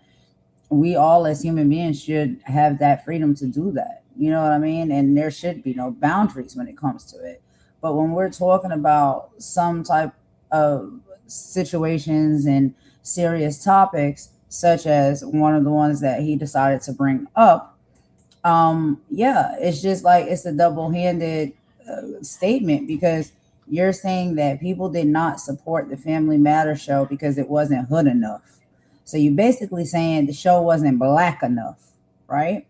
We all as human beings should have that freedom to do that. You know what I mean? And there should be no boundaries when it comes to it. But when we're talking about some type of situations and serious topics, such as one of the ones that he decided to bring up, yeah, it's just like it's a double-handed statement, because you're saying that people did not support the Family Matters show because it wasn't hood enough. So you're basically saying the show wasn't black enough, right?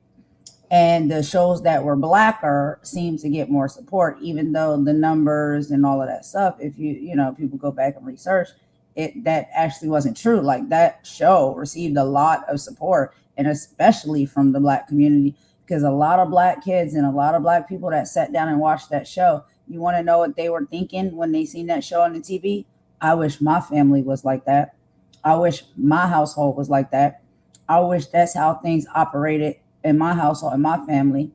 And the shows that were blacker seem to get more support, even though the numbers and all of that stuff, if people go back and research it, that actually wasn't true. Like, that show received a lot of support, and especially from the black community, because a lot of black kids and a lot of black people that sat down and watched that show, you want to know what they were thinking when they seen that show on the TV? I wish my family was like that. I wish my household was like that. I wish that's how things operated in my household and my family.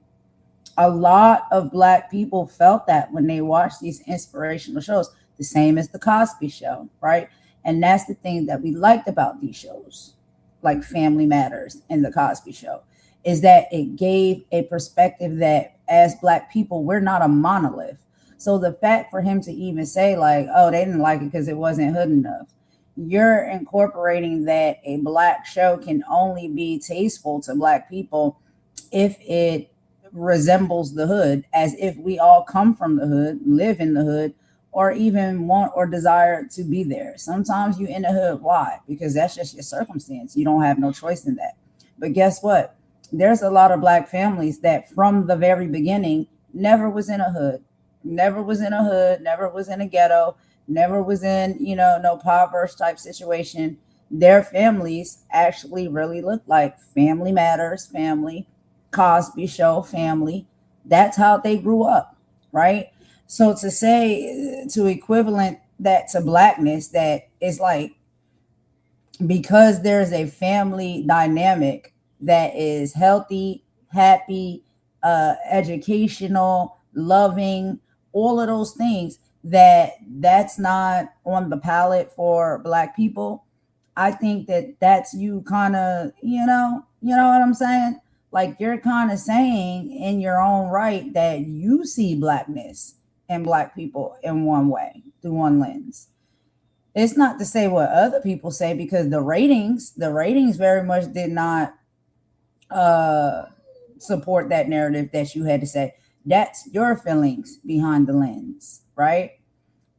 A lot of black people felt that when they watched these inspirational shows, the same as the Cosby Show, right? And that's the thing that we liked about these shows, like Family Matters and the Cosby Show, is that it gave a perspective that as black people, we're not a monolith. So the fact for him to even say like, oh, they didn't like it because it wasn't hood enough, you're incorporating that a black show can only be tasteful to black people if it resembles the hood, as if we all come from the hood, live in the hood, or even want or desire to be there. Sometimes you in the hood. Why? Because that's just your circumstance. You don't have no choice in that. But guess what? There's a lot of black families that from the very beginning never was in a hood, never was in a hood, never was in a ghetto, never was in, no impoverished type situation. Their families actually really look like Family Matters family, Cosby Show family. That's how they grew up, right? So to say, to equivalent that to blackness, that it's like, because there's a family dynamic that is healthy, happy, educational, loving, all of those things, that's not on the palette for black people. I think that's you kind of, you know what I'm saying? Like, you're kind of saying in your own right that you see blackness and black people in one way, through one lens. It's not to say what other people say, because the ratings very much did not support that narrative that you had to say. That's your feelings behind the lens, right?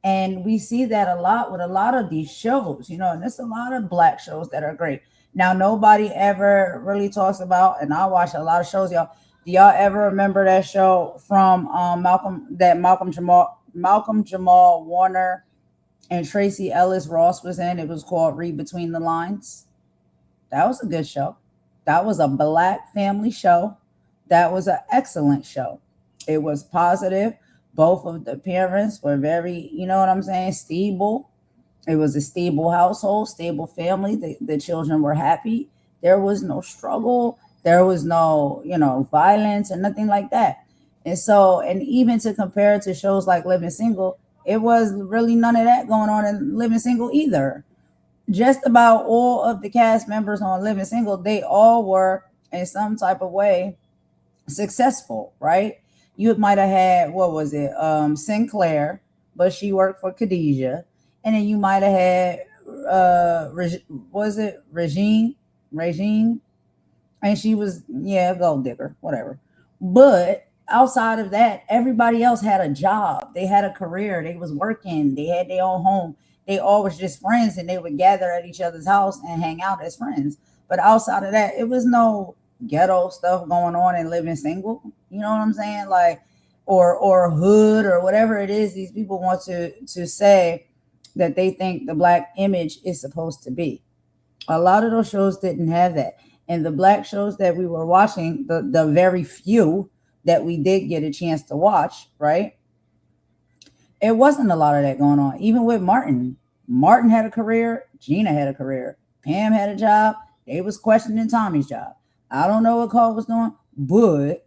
And we see that a lot with a lot of these shows, and there's a lot of black shows that are great. Now, nobody ever really talks about, and I watch a lot of shows, y'all. Do y'all ever remember that show from Malcolm Jamal Warner and Tracy Ellis Ross was in? It was called Read Between the Lines. That was a good show. That was a black family show. That was an excellent show. It was positive. Both of the parents were very, stable. It was a stable household, stable family. The children were happy. There was no struggle. There was no, violence or nothing like that. And so, and even to compare it to shows like Living Single, it was really none of that going on in Living Single either. Just about all of the cast members on Living Single, they all were in some type of way successful, right? You might have had, what was it, Sinclair, but she worked for Khadijah. And then you might have had, was it Regine? And she was, yeah, a gold digger, whatever. But outside of that, everybody else had a job. They had a career. They was working. They had their own home. They all was just friends, and they would gather at each other's house and hang out as friends. But outside of that, it was no ghetto stuff going on in Living Single. You know what I'm saying? Like, or hood or whatever it is these people want to say that they think the black image is supposed to be. A lot of those shows didn't have that. And the black shows that we were watching, the very few that we did get a chance to watch, right? It wasn't a lot of that going on. Even with Martin. Martin had a career. Gina had a career. Pam had a job. They was questioning Tommy's job. I don't know what Cole was doing, but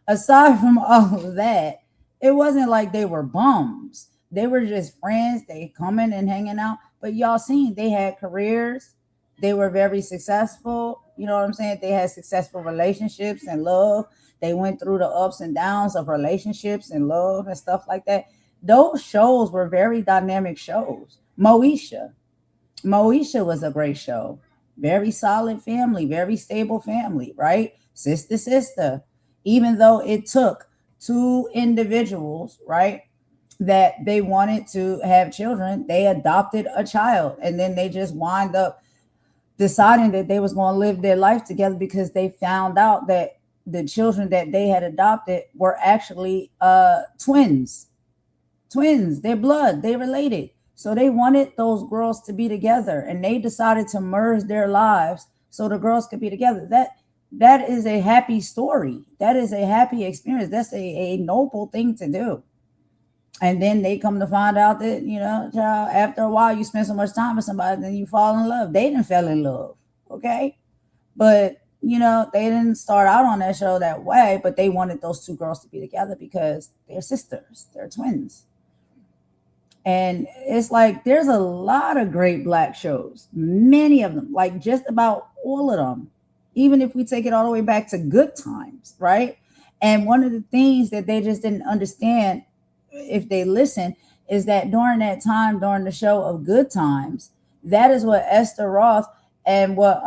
aside from all of that, it wasn't like they were bums. They were just friends. They coming and hanging out. But y'all seen they had careers. They were very successful. You know what I'm saying? They had successful relationships and love. They went through the ups and downs of relationships and love and stuff like that. Those shows were very dynamic shows. Moesha was a great show. Very solid family, very stable family, right? Sister. Even though it took two individuals, right, that they wanted to have children, they adopted a child, and then they just wind up deciding that they was going to live their life together because they found out that the children that they had adopted were actually twins. They're blood, they related. So they wanted those girls to be together, and they decided to merge their lives so the girls could be together. That is a happy story. That is a happy experience. That's a noble thing to do. And then they come to find out that, child, after a while, you spend so much time with somebody, then you fall in love. They didn't fall in love, okay? But, they didn't start out on that show that way, but they wanted those two girls to be together because they're sisters. They're twins. And it's like there's a lot of great black shows, many of them, like just about all of them, even if we take it all the way back to Good Times, right? And one of the things that they just didn't understand if they listen is that during that time, during the show of Good Times, that is what Esther Roth and what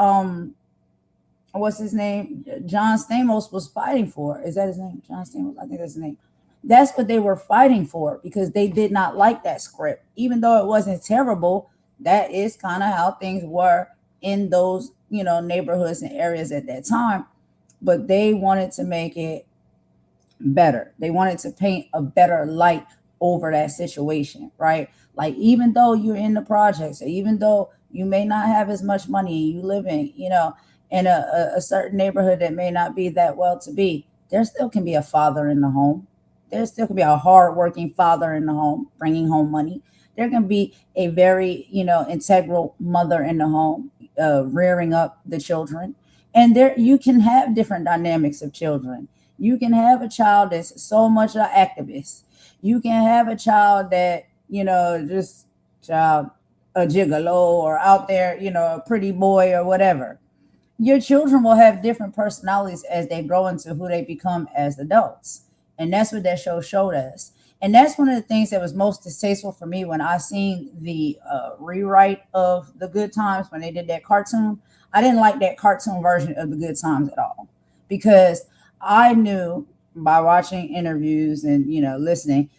what's his name, John Stamos was fighting for. Is that his name? John Stamos? I think that's his name. That's what they were fighting for because they did not like that script. Even though it wasn't terrible, that is kind of how things were in those, neighborhoods and areas at that time. But they wanted to make it better. They wanted to paint a better light over that situation, right? Like, even though you're in the projects, or even though you may not have as much money, you live in, in a certain neighborhood that may not be that well to be, there still can be a father in the home. There still can be a hardworking father in the home, bringing home money. There can be a very, integral mother in the home, rearing up the children. And there, you can have different dynamics of children. You can have a child that's so much an activist. You can have a child that, just child, a gigolo or out there, a pretty boy or whatever. Your children will have different personalities as they grow into who they become as adults. And that's what that show showed us. And that's one of the things that was most distasteful for me when I seen the rewrite of The Good Times when they did that cartoon. I didn't like that cartoon version of The Good Times at all because I knew by watching interviews and, listening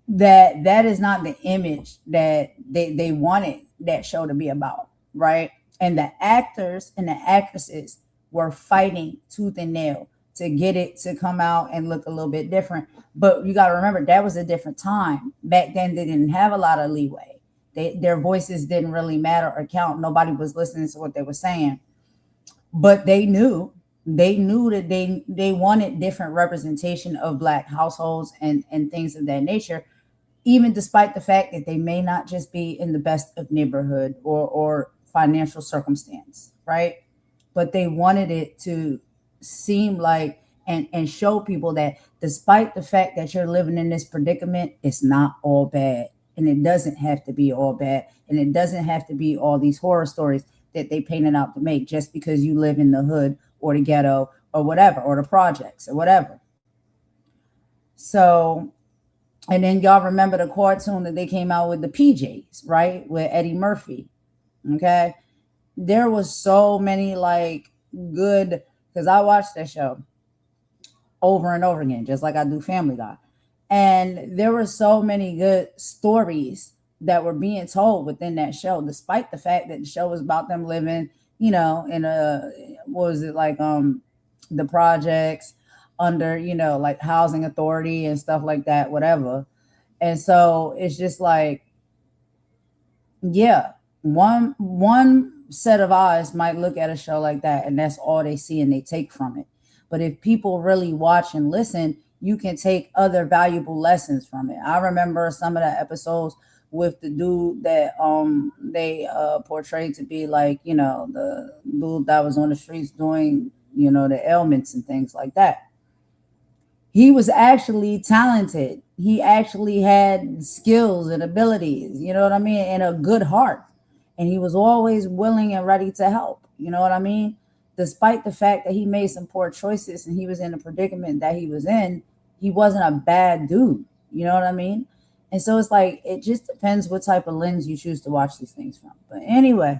that is not the image that they wanted that show to be about, right? And the actors and the actresses were fighting tooth and nail to get it to come out and look a little bit different. But you got to remember, that was a different time. Back then, they didn't have a lot of leeway. Their voices didn't really matter or count. Nobody was listening to what they were saying. But they knew that they wanted different representation of Black households and things of that nature, even despite the fact that they may not just be in the best of neighborhood or financial circumstance, right? But they wanted it to seem like and show people that despite the fact that you're living in this predicament, it's not all bad. And it doesn't have to be all bad. And it doesn't have to be all these horror stories that they painted out to make just because you live in the hood or the ghetto or whatever, or the projects or whatever. So, and then y'all remember the cartoon that they came out with, the PJs, right? With Eddie Murphy. Okay. There was so many like good, because I watched that show over and over again, just like I do Family Guy. And there were so many good stories that were being told within that show, despite the fact that the show was about them living, you know, in a, what was it, like the projects under, you know, like housing authority and stuff like that, whatever. And so it's just like, yeah, one set of eyes might look at a show like that and that's all they see and they take from it. But if people really watch and listen, you can take other valuable lessons from it. I remember some of the episodes with the dude that they portrayed to be like, you know, the dude that was on the streets doing, you know, the ailments and things like that. He was actually talented. He actually had skills and abilities, you know what I mean, and a good heart. And he was always willing and ready to help, you know what I mean? Despite the fact that he made some poor choices and he was in the predicament that he was in, he wasn't a bad dude, you know what I mean? And so it's like, it just depends what type of lens you choose to watch these things from. But anyway,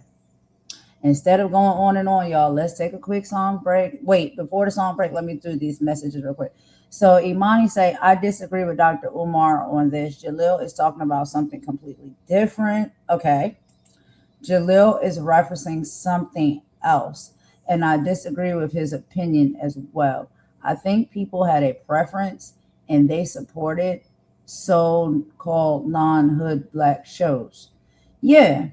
instead of going on and on, y'all, let's take a quick song break. Wait, before the song break, let me do these messages real quick. So Imani say, I disagree with Dr. Umar on this. Jaleel is talking about something completely different. Okay. Jaleel is referencing something else, and I disagree with his opinion as well. I think people had a preference and they supported so-called non-hood black shows. Yeah.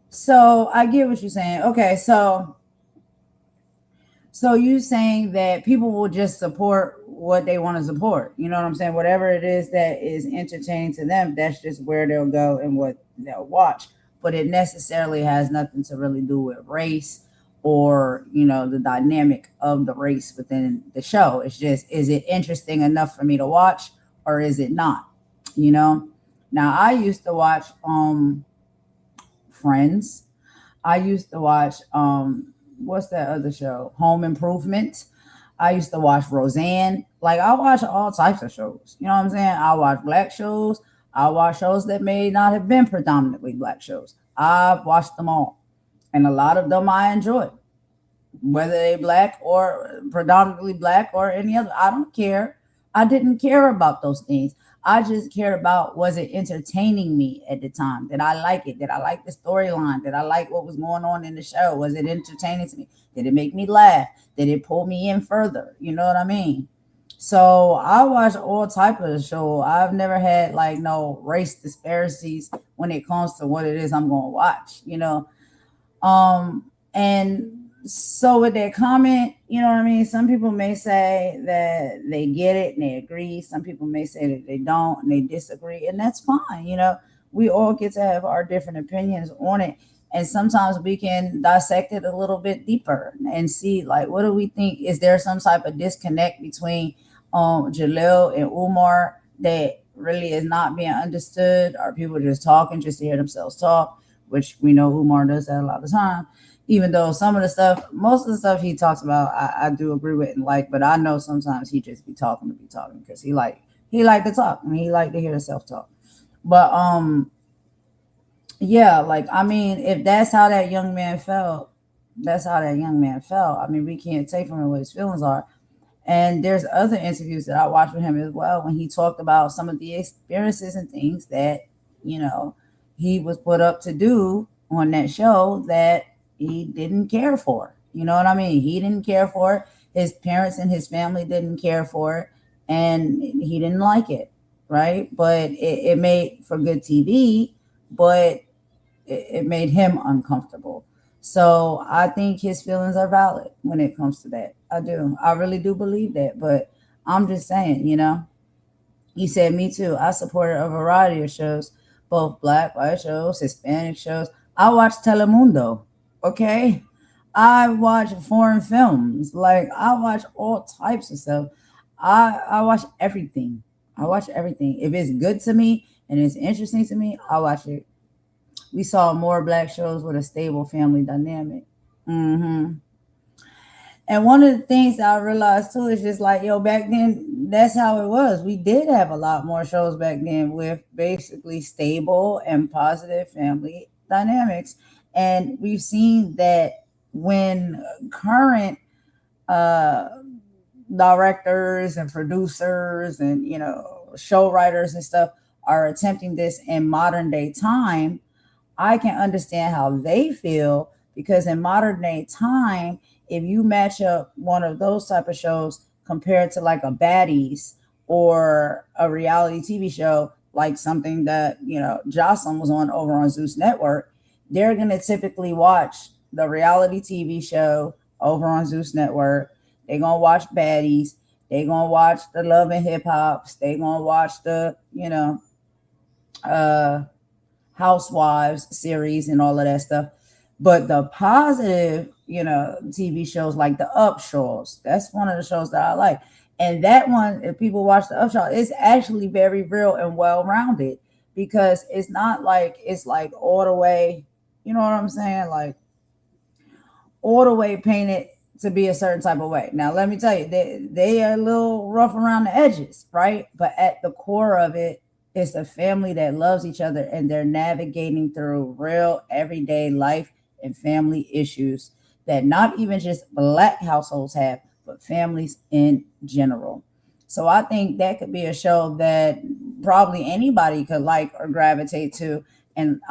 So I get what you're saying. Okay, so you saying that people will just support what they want to support. You know what I'm saying? Whatever it is that is entertaining to them, that's just where they'll go and what they'll watch. But it necessarily has nothing to really do with race or, you know, the dynamic of the race within the show. It's just, is it interesting enough for me to watch or is it not? You know? Now, I used to watch Friends. I used to watch what's that other show? Home Improvement. I used to watch Roseanne. Like, I watch all types of shows. You know what I'm saying? I watch black shows. I watch shows that may not have been predominantly black shows. I've watched them all. And a lot of them I enjoy. Whether they black or predominantly black or any other. I don't care. I didn't care about those things. I just cared about, was it entertaining me at the time? Did I like it? Did I like the storyline? Did I like what was going on in the show? Was it entertaining to me? Did it make me laugh? Did it pull me in further? You know what I mean? So I watch all type of show. I've never had like no race disparities when it comes to what it is I'm going to watch, you know? And so with that comment, you know what I mean? Some people may say that they get it and they agree. Some people may say that they don't and they disagree, and that's fine. You know, we all get to have our different opinions on it. And sometimes we can dissect it a little bit deeper and see, like, what do we think? Is there some type of disconnect between Jaleel and Umar that really is not being understood? Are people just talking just to hear themselves talk, which we know Umar does that a lot of the time? Even though some of the stuff, most of the stuff he talks about, I do agree with and like, but I know sometimes he just be talking to be talking because he like to talk and he like to hear himself talk. But yeah, like, I mean, if that's how that young man felt, that's how that young man felt. I mean, we can't take from him what his feelings are. And there's other interviews that I watched with him as well when he talked about some of the experiences and things that, you know, he was put up to do on that show that he didn't care for. You know what I mean? He didn't care for it. His parents and his family didn't care for it. And he didn't like it, right? But it made for good TV, but it made him uncomfortable. So I think his feelings are valid when it comes to that. I do. I really do believe that. But I'm just saying, you know, he said, me too. I supported a variety of shows, both black, white shows, Hispanic shows. I watch Telemundo. Okay. I watch foreign films. Like I watch all types of stuff. I watch everything. I watch everything. If it's good to me and it's interesting to me, I watch it. We saw more black shows with a stable family dynamic. Hmm. And one of the things that I realized too is just like, yo, back then, that's how it was. We did have a lot more shows back then with basically stable and positive family dynamics. And we've seen that when current uh, directors and producers and, show writers and stuff are attempting this in modern day time, I can understand how they feel because in modern day time, if you match up one of those type of shows compared to like a baddies or a reality TV show, like something that, Jocelyn was on over on Zeus Network, they're gonna typically watch the reality TV show over on Zeus Network. They're gonna watch baddies, they're gonna watch the Love and Hip Hops, they're gonna watch the, uh Housewives series and all of that stuff. But the positive, TV shows like the Upshaws, that's one of the shows that I like. And that one, if people watch the Upshaw, it's actually very real and well rounded because it's not like it's like all the way, you know what I'm saying? Like all the way painted to be a certain type of way. Now, let me tell you, they are a little rough around the edges, right? But at the core of it, it's a family that loves each other and they're navigating through real everyday life and family issues that not even just black households have, but families in general. So I think that could be a show that probably anybody could like or gravitate to and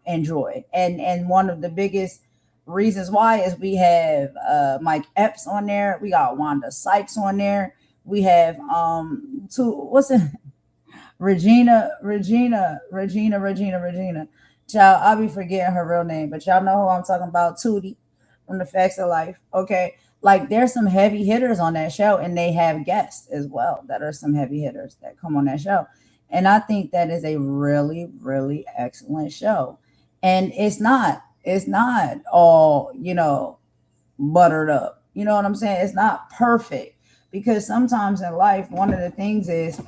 enjoy. And one of the biggest reasons why is we have Mike Epps on there, we got Wanda Sykes on there, we have what's it? Regina. Child, I'll be forgetting her real name, but y'all know who I'm talking about, Tootie from The Facts of Life. Okay. Like there's some heavy hitters on that show, and they have guests as well that are some heavy hitters that come on that show. And I think that is a really, really excellent show. And it's not all, buttered up. You know what I'm saying? It's not perfect because sometimes in life, one of the things is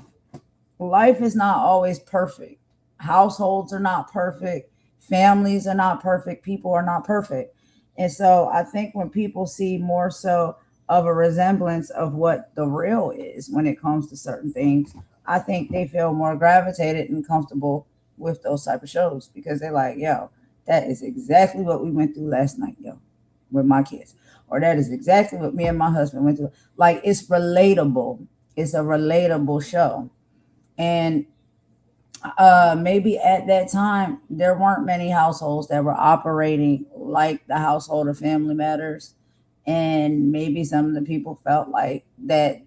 life is not always perfect. Households are not perfect. Families are not perfect. People are not perfect. And so I think when people see more so of a resemblance of what the real is when it comes to certain things, I think they feel more gravitated and comfortable with those type of shows because they're like, yo, that is exactly what we went through last night, yo, with my kids. Or that is exactly what me and my husband went through. Like it's relatable. It's a relatable show. And maybe at that time there weren't many households that were operating like the household of Family Matters, and maybe some of the people felt like that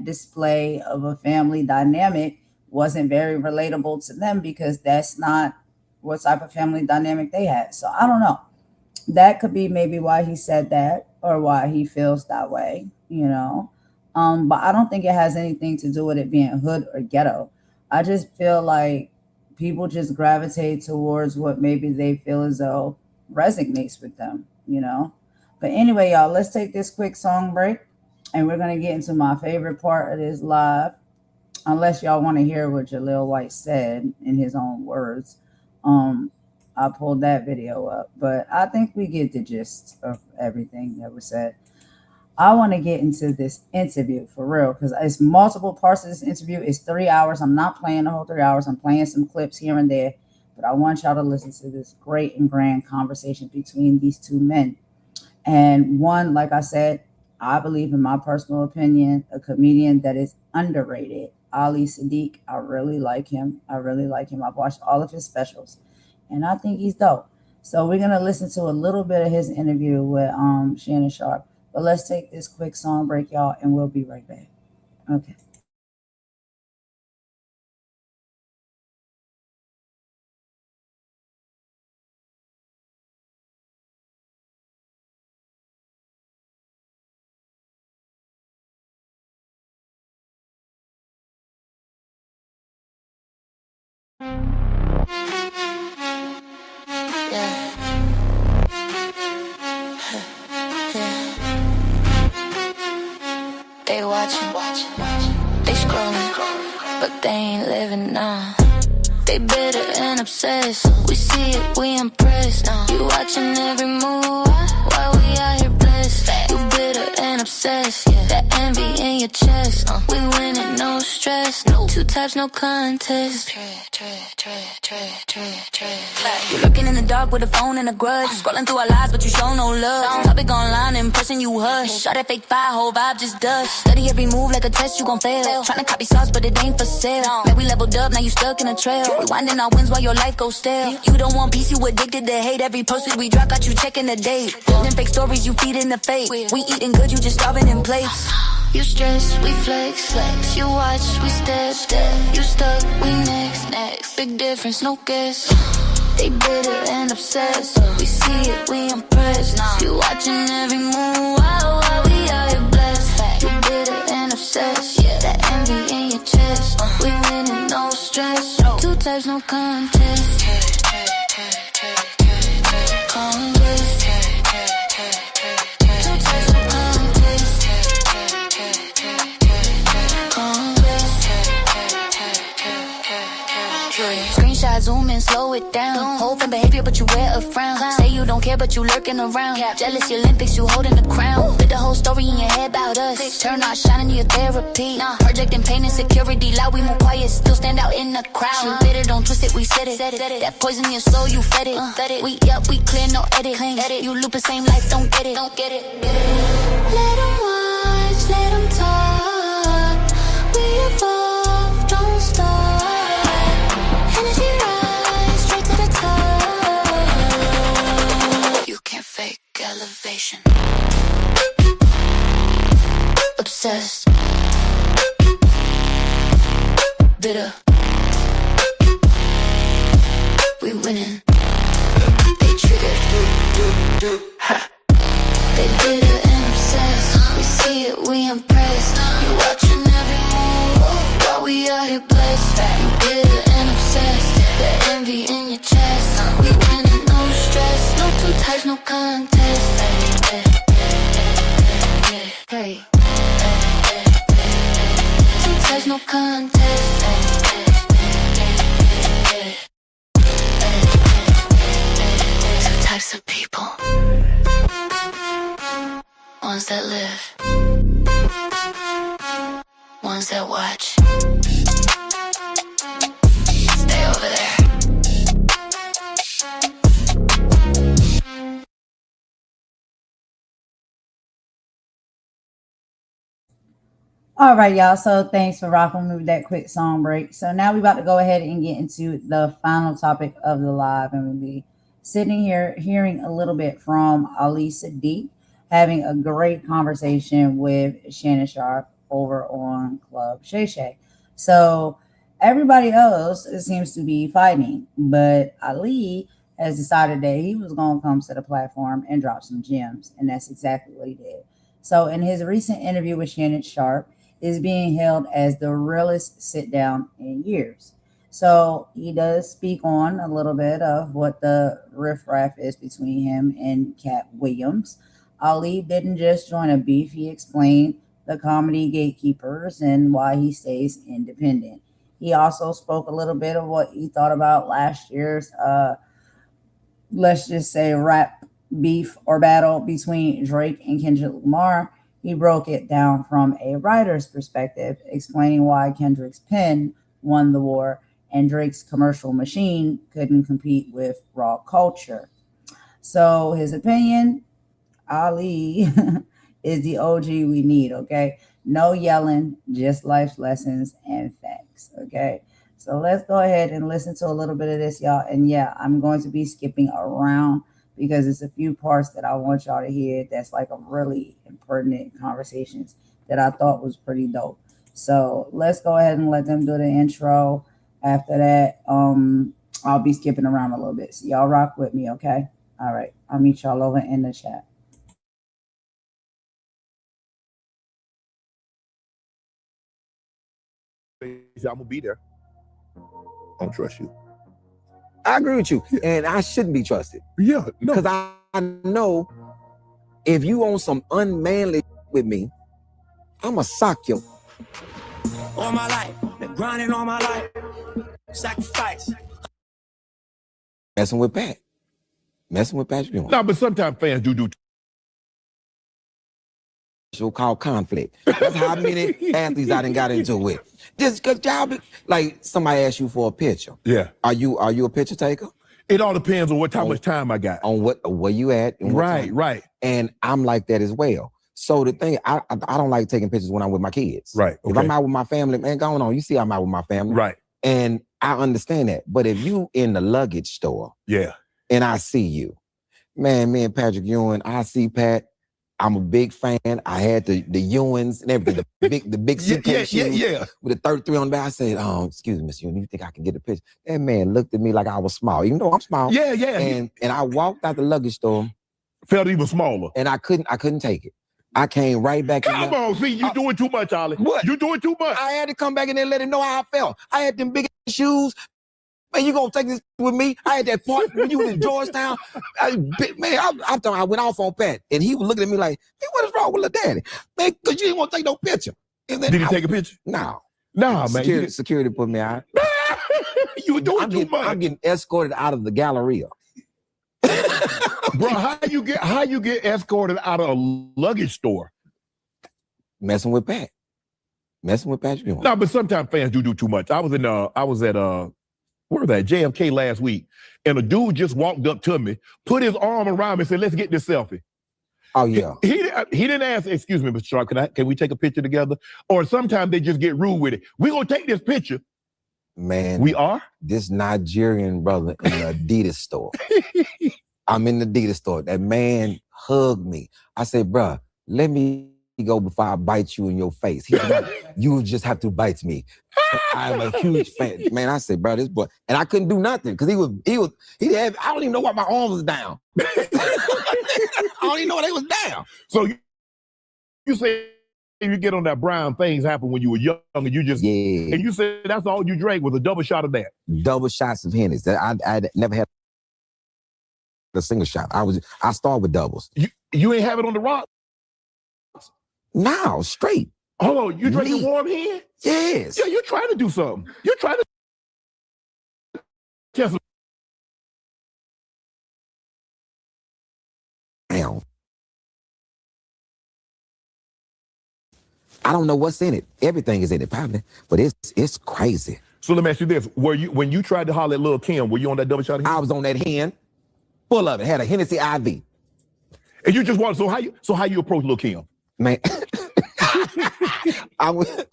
display of a family dynamic wasn't very relatable to them because that's not what type of family dynamic they had. So I don't know. That could be maybe why he said that or why he feels that way. But I don't think it has anything to do with it being hood or ghetto. I just feel like people just gravitate towards what maybe they feel as though resonates with them. But anyway, y'all, let's take this quick song break and we're going to get into my favorite part of this live. Unless y'all want to hear what Jaleel White said in his own words. I pulled that video up, but I think we get the gist of everything that was said. I want to get into this interview for real because it's multiple parts of this interview. It's 3 hours. I'm not playing the whole 3 hours. I'm playing some clips here and there, but I want y'all to listen to this great and grand conversation between these two men. And one, like I said, I believe in my personal opinion, a comedian that is underrated, Ali Siddiq. I really like him. I've watched all of his specials and I think he's dope. So we're going to listen to a little bit of his interview with Shannon Sharpe. But let's take this quick song break, y'all, and we'll be right back. Okay. watching. They scrolling, but they ain't living now. They bitter and obsessed. We see it, we impressed. You watching every move while we out here blessed. You bitter and obsessed. That envy in your chest. We winning, no stress. Two types, no contest. You're lurking in the dark with a phone and a grudge. Scrolling through our lives, but you show no love. Topic online, in person you hush. Shot that fake fire, whole vibe just dust. Study every move like a test, you gon' fail. Tryna copy sauce, but it ain't for sale. Man, we leveled up, now you stuck in a trail. Rewinding our wins while your life goes stale. You don't want peace, you addicted to hate. Every post we drop got you checking the date. Them fake stories you feed in the fake. We eating good, you just starving in plates. You stress, we flex. You watch, we step. You stuck, we next. Big difference, no guess. They bitter and obsessed. We see it, we impressed. You watching every move while we out here blessed. You bitter and obsessed. That envy in your chest. We winning, no stress. Two types, no contest. Congress. Two types, no contest. Screenshot, zoom in, slow it down. Whole fan behavior, but you wear a frown. Say you don't care, but you lurking around. Jealous Olympics, you holding the crown. With the whole story in your head about us. Turn on shining your therapy. Projecting pain and security. Loud, we move quiet, still stand out in the crowd. You bitter, don't twist it, we said it. That poison your soul, you fed it. We clear, no edit. You loop the same life, don't get it. Let them watch, let them talk. We evolve, don't stop. Energy rise straight to the top. You can't fake elevation. Obsessed. Bitter. We winning. They triggered. Ha. They bitter and obsessed. We see it, we impressed. You watching every move while we out here blessed. You bitter and obsessed. The envy in your chest. We winning, no stress. No two types, no contest. Hey. Two types, no contest. Two types of people. Ones that live. Ones that watch. Stay over there. All right, y'all. So thanks for rocking with that quick song break. So now we're about to go ahead and get into the final topic of the live, and we'll be sitting here hearing a little bit from Ali Siddiq, having a great conversation with Shannon Sharpe over on Club Shay Shay. So everybody else seems to be fighting, but Ali has decided that he was going to come to the platform and drop some gems, and that's exactly what he did. So in his recent interview with Shannon Sharpe, is being hailed as the realest sit down in years. So he does speak on a little bit of what the riffraff is between him and Cat Williams. Ali didn't just join a beef. He explained the comedy gatekeepers and why he stays independent. He also spoke a little bit of what he thought about last year's, let's just say, rap beef or battle between Drake and Kendrick Lamar. He broke it down from a writer's perspective, explaining why Kendrick's pen won the war and Drake's commercial machine couldn't compete with raw culture. So his opinion, Ali is the OG we need, okay? No yelling, just life lessons and facts, okay? So let's go ahead and listen to a little bit of this, y'all. And yeah, I'm going to be skipping around because it's a few parts that I want y'all to hear that's like a really pertinent conversations that I thought was pretty dope. So let's go ahead and let them do the intro. After that, I'll be skipping around a little bit. So y'all rock with me, okay? All right. I'll meet y'all over in the chat. I'm gonna be there. I don't trust you. I agree with you, and I shouldn't be trusted. Yeah, no. Because I know if you on some unmanly with me, I'ma sock you. All my life, been grinding all my life. Sacrifice. Messing with Pat. Messing with Patrick Ewing. No, but sometimes fans do. So called conflict. That's how many athletes I done got into it with. Just cause y'all be, like somebody asked you for a picture. Yeah. Are you a picture taker? It all depends on how much time I got. On where you at. And Right. And I'm like that as well. So the thing, I don't like taking pictures when I'm with my kids. Right. Okay. If I'm out with my family, man, going on. You see I'm out with my family. Right. And I understand that. But if you in the luggage store, yeah, and I see you, man, me and Patrick Ewing, I see Pat. I'm a big fan. I had the Ewings and everything, the big suitcase shoes with the 33 on the back. I said, excuse me, Mr. Ewing, you think I can get a picture? That man looked at me like I was small, even though I'm small. Yeah. And I walked out the luggage store. Felt even smaller. And I couldn't take it. I came right back. Come on, see, you doing too much, Ali. What? You doing too much. I had to come back in there and let him know how I felt. I had them big shoes. Man, you gonna take this with me? I had that part when you was in Georgetown. I thought I went off on Pat, and he was looking at me like, hey, what is wrong with little daddy? Man, because you didn't want to take no picture. And then Did he take a picture? No. Nah, man. Security put me out. You were doing too much. I'm getting escorted out of the Galleria. Bro, how you get escorted out of a luggage store? Messing with Pat. Messing with Patrick Ewing. No, but sometimes fans do too much. I was at where was that? JFK last week, and a dude just walked up to me, put his arm around me, and said, "Let's get this selfie." Oh yeah. He didn't ask, "Excuse me, Mr. Sharpe, can we take a picture together?" Or sometimes they just get rude with it. We gonna take this picture. Man, we are this Nigerian brother in the Adidas store. I'm in the Adidas store. That man hugged me. I said, "Bruh, let me go before I bite you in your face." He said, "You just have to bite me." I'm a huge fan. Man, I said, "Bro, this boy," and I couldn't do nothing because he had, I don't even know why my arms was down. I don't even know why they was down. So you say you get on that brown, things happen when you were young, and you just and you said that's all you drank was a double shot of that. Double shots of Hennessy. I never had a single shot. I started with doubles. You ain't have it on the rocks? No, straight. Hold on, you drinking warm hand? Yes. Yeah, you're trying to do something. You're trying to test some. Damn. I don't know what's in it. Everything is in it, probably, but it's crazy. So let me ask you this: when you tried to holler at Lil Kim, were you on that double shot? I was on that hand, full of it. Had a Hennessy IV. And you just want so how you approach Lil Kim? Man, I'm with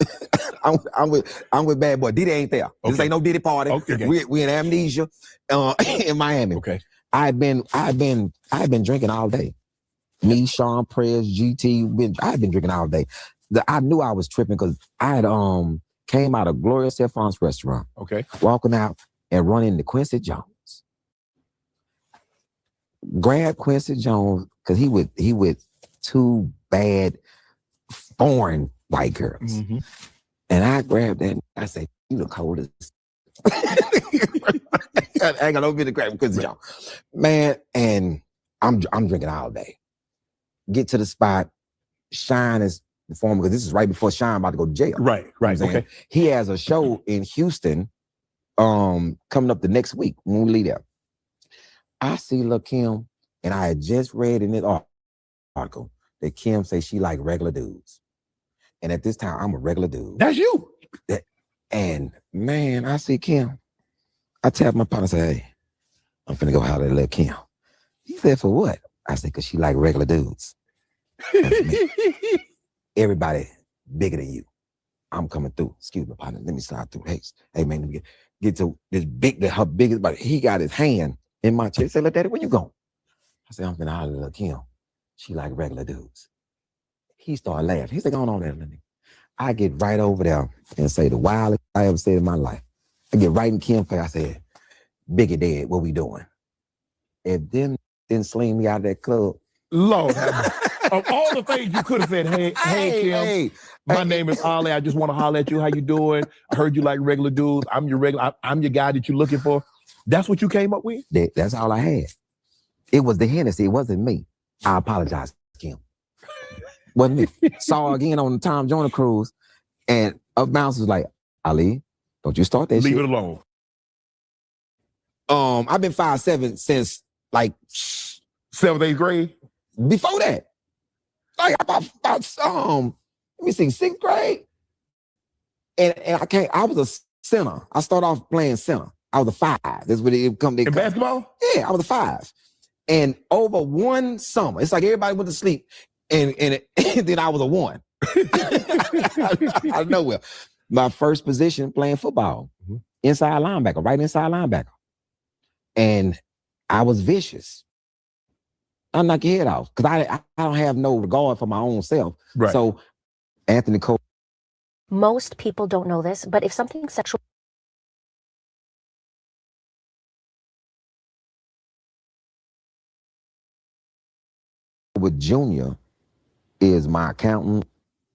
Bad Boy. Diddy ain't there. Okay. This ain't no Diddy party. Okay. We in Amnesia, in Miami. Okay. I've been drinking all day. Me, Sean, Prez, GT. I've been drinking all day. I knew I was tripping because I had came out of Gloria Stefan's restaurant. Okay. Walking out and running into Quincy Jones. Grabbed Quincy Jones because he with two bad foreign white girls. Mm-hmm. And I grabbed that and I said, "You the coldest." I ain't got no bit to grab Quincy Jones. Man, and I'm drinking all day. Get to the spot. Shine is performing because this is right before Shine about to go to jail. Right. Okay. He has a show in Houston coming up the next week when we leave there. I see Lil' Kim, and I had just read in this article that Kim say she like regular dudes. And at this time, I'm a regular dude. That's you. And man, I see Kim. I tap my partner and say, "Hey, I'm finna go holler at Lil' Kim." He said, "For what?" I said, "Cause she like regular dudes." Everybody bigger than you. I'm coming through. Excuse me, partner. Let me slide through. Hey man, let me get to this her biggest, but he got his hand in my chest. He said, "Look, Daddy, where you going?" I said, "I'm finna holler at Lil' Kim. She like regular dudes." He started laughing. He said, "Go on there, Lenny." I get right over there and say the wildest I ever said in my life. I get right in Kim's face. I said, "Biggie dead, what we doing?" If them didn't sling me out of that club. Lord, of all the things you could have said, hey, Kim, my name is Ali. I just want to holler at you. How you doing? I heard you like regular dudes. I'm your guy that you're looking for. That's what you came up with? That's all I had. It was the Hennessy. It wasn't me. I apologize, Kim. Wasn't me. Saw her again on the Tom Joyner cruise, and up bounce was like, Ali, don't you start that shit. Leave it alone. I've been 5'7" since like 7th, 8th grade. Before that, like about let me see, 6th grade, and I was a center. I started off playing center. I was a 5. That's what it come. In basketball? Yeah, I was a 5. And over one summer, it's like everybody went to sleep, and then I was a 1. Out of nowhere. My first position playing football, inside linebacker, right inside linebacker. And I was vicious. I knock your head off because I don't have no regard for my own self. Right. So Anthony Cole. Most people don't know this, but if something sexual with Junior is my accountant,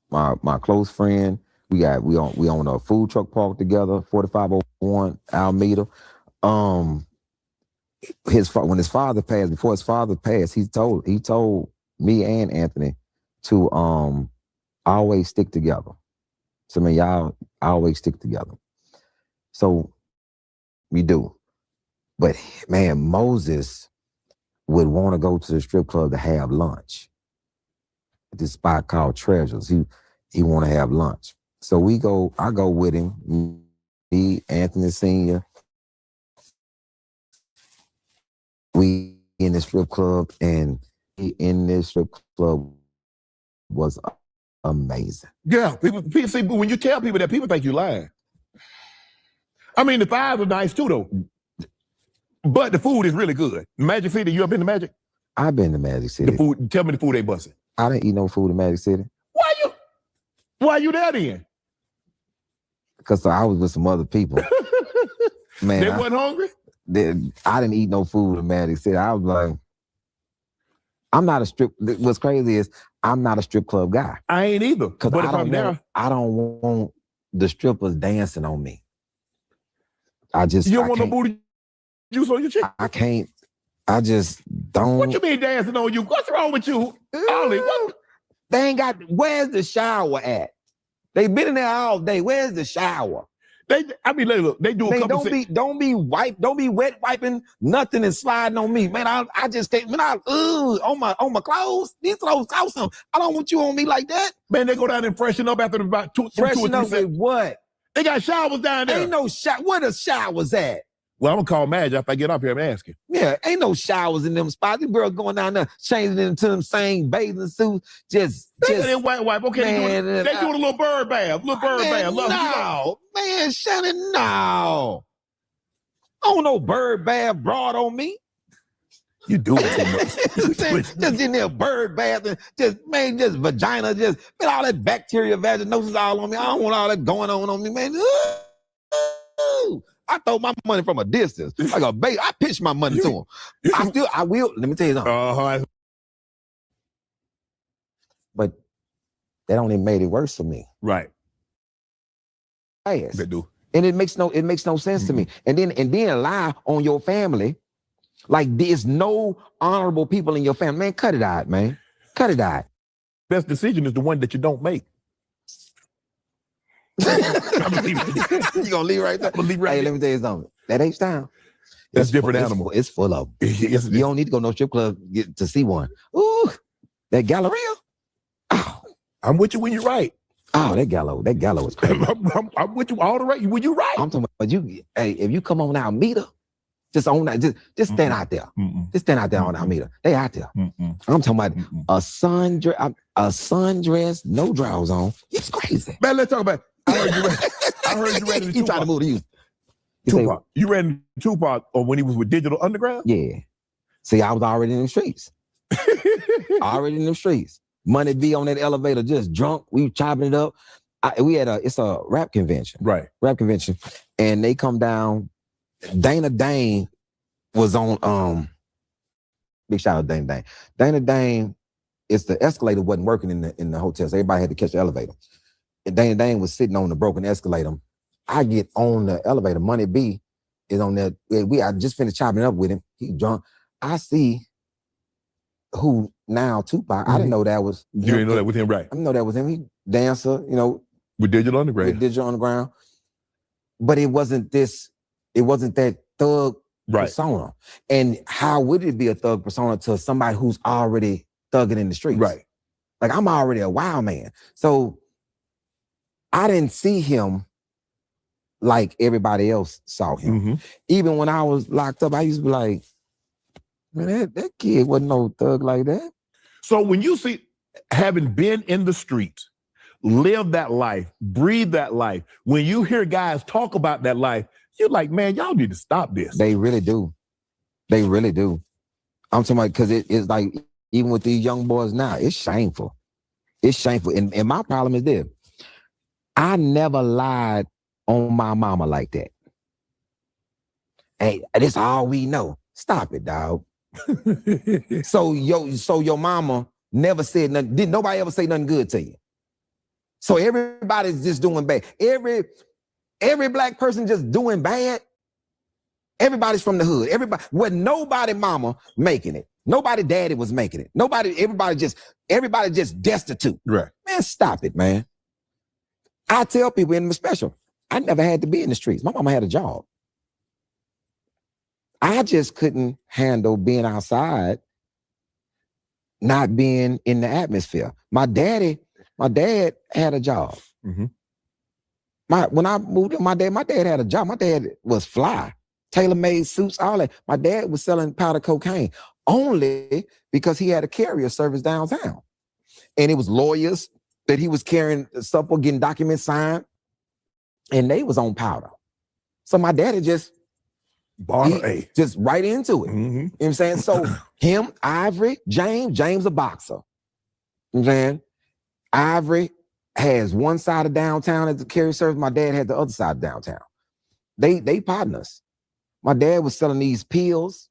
my close friend. We own a food truck park together, 4501 Alameda. When his father passed, before his father passed, he told me and Anthony to always stick together. So man, y'all always stick together. So we do. But man, Moses would want to go to the strip club to have lunch. At this spot called Treasures. He want to have lunch. So I go with him, me, Anthony Sr. We in the strip club, and he in this strip club was amazing. Yeah, people see, when you tell people that, people think you lying. I mean, the 5s are nice too, though. But the food is really good. Magic City, you ever been to Magic? I've been to Magic City. The food, tell me the food they busting. I didn't eat no food in Magic City. Why you there then? Because I was with some other people. Man, they wasn't hungry? I didn't eat no food in Magic City. I was like, I'm not a strip. What's crazy is I'm not a strip club guy. I ain't either. But if I'm there, I don't want the strippers dancing on me. You don't want no booty juice on your chick? I can't. I just don't. What you mean dancing on you? What's wrong with you, Ollie? What? They ain't got. Where's the shower at? They been in there all day. Where's the shower? Look, they do a couple. Don't be wet wiping nothing and sliding on me, man. I just can't. Man, on my clothes. These clothes awesome. I don't want you on me like that. Man, they go down and freshen up after about two or 3 with what? They got showers down there. Ain't no shower. Where the showers at? Well, I'm gonna call Madge after I get up here and ask him. Yeah, ain't no showers in them spots. These girls going down there changing into them same bathing suits. Just white wipe. Okay, man, they doing a little bird bath. Man, Shannon, no. I don't know bird bath broad on me. You doing too much. Just in there bird bath and just vagina, man, all that bacteria, vaginosis all on me. I don't want all that going on me, man. Ooh. I throw my money from a distance. Like a bait. I pitch my money to him. I will. Let me tell you something. But that only made it worse for me. Right. Yes. They do. And it makes no sense to me. And then lie on your family. Like there's no honorable people in your family. Man, cut it out, man. Cut it out. Best decision is the one that you don't make. You gonna leave right there? I'm gonna leave right there. Let me tell you something. That H-Town. That's a different animal. It's full of them. Yes, you don't need to go no strip club to see one. Ooh, that Galleria. Oh, I'm with you when you're right. Oh, that gallo is crazy. I'm with you all the right when you're right. I'm talking about you. Hey, if you come on out, meet her. Just on that. Just stand out there. Just stand out there on Alameda. They out there. I'm talking about a sundress, no drawers on. It's crazy. Man, let's talk about it. I heard you read in He trying to move to you. Tupac. You read in Tupac or when he was with Digital Underground? Yeah. See, I was already in the streets. Money be on that elevator, just drunk. We chopping it up. It's a rap convention. Right. Rap convention. And they come down. Dana Dane was on, big shout out to Dana Dane. Dana Dane, the escalator wasn't working in the hotel, so everybody had to catch the elevator. And Dana Dane was sitting on the broken escalator. I get on the elevator. Money B is on there. I just finished chopping up with him. He drunk. I see who now Tupac, I didn't know that was You didn't know that was him, right? I didn't know that was him. He dancer, you know. With Digital Underground. With Digital Underground. But it wasn't that thug persona. And how would it be a thug persona to somebody who's already thugging in the streets? Right. Like, I'm already a wild man. So I didn't see him like everybody else saw him. Even when I was locked up, I used to be like, man, that kid wasn't no thug like that. So when you see, having been in the streets, live that life, breathe that life, when you hear guys talk about that life, you're like, man, y'all need to stop this. They really do. They really do. I'm talking about, because it's like, even with these young boys now, it's shameful. It's shameful. And my problem is this. I never lied on my mama like that. Hey, that's all we know. Stop it, dog. So your mama never said nothing. Didn't nobody ever say nothing good to you? So everybody's just doing bad. Every black person just doing bad. Everybody's from the hood. Nobody mama making it. Nobody daddy was making it. Everybody just destitute. Right. Man, stop it, man. I tell people in the special, I never had to be in the streets. My mama had a job. I just couldn't handle being outside, not being in the atmosphere. My dad had a job. When I moved in, my dad had a job. My dad was fly, tailor-made suits, all that. My dad was selling powder cocaine only because he had a carrier service downtown. And it was lawyers that he was carrying stuff for, getting documents signed, and they was on powder. So my daddy just just right into it. You know what I'm saying? So him, Ivory, James a boxer. You know what I'm saying? Ivory has one side of downtown as the carrier service. My dad had the other side of downtown. They partners. My dad was selling these pills.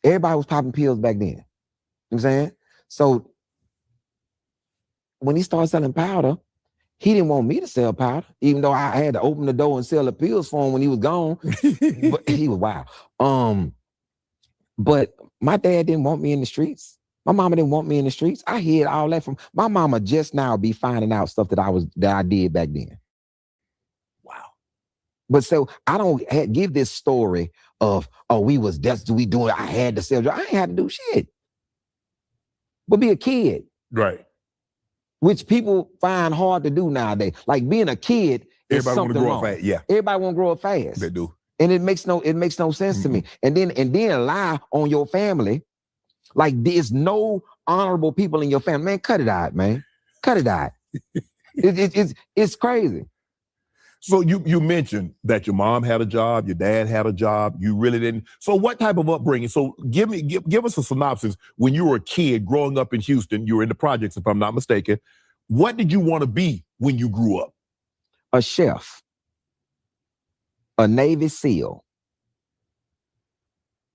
Everybody was popping pills back then. You know what I'm saying? So when he started selling powder, he didn't want me to sell powder, even though I had to open the door and sell the pills for him when he was gone. But he was wild. But my dad didn't want me in the streets. My mama didn't want me in the streets. I hid all that from my mama. Just now be finding out stuff that I did back then. Wow. But so I don't give this story of, oh, we doing, I had to sell. I ain't had to do shit. But be a kid. Right. Which people find hard to do nowadays. Like being a kid is Everybody something want to grow wrong. up fast. Yeah. Everybody want to grow up fast. They do. And it makes no sense to me. And then lie on your family. Like there's no honorable people in your family. Man, cut it out, man. Cut it out. It's crazy. So you mentioned that your mom had a job, your dad had a job, you really didn't. So what type of upbringing? So give us a synopsis. When you were a kid growing up in Houston, you were in the projects, if I'm not mistaken. What did you want to be when you grew up? A chef. A Navy SEAL.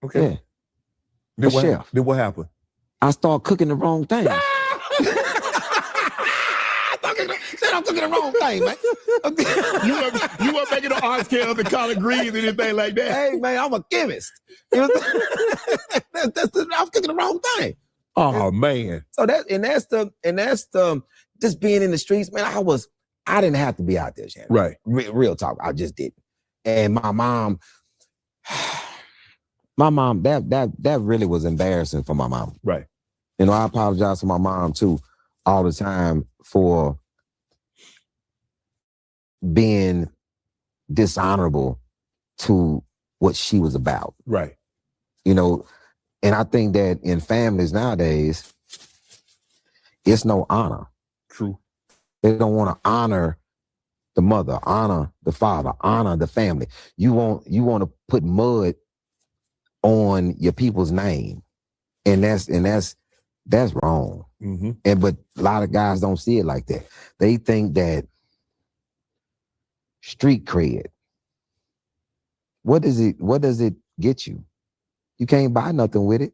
Okay. Yeah. Chef. Then what happened? I started cooking the wrong thing. I'm cooking the wrong thing, man. you weren't making the orange kale, the collard greens, anything like that. Hey, man, I'm a chemist. I was cooking the wrong thing. Oh man. So that's the just being in the streets, man. I didn't have to be out there, Shannon. Right. Real talk. I just didn't. And my mom, that really was embarrassing for my mom. Right. You know, I apologize to my mom too all the time for being dishonorable to what she was about. Right. You know, and I think that in families nowadays, it's no honor. True. They don't want to honor the mother, honor the father, honor the family. You want to put mud on your people's name. And that's wrong. But a lot of guys don't see it like that. They think that street cred, what does it get you? You can't buy nothing with it.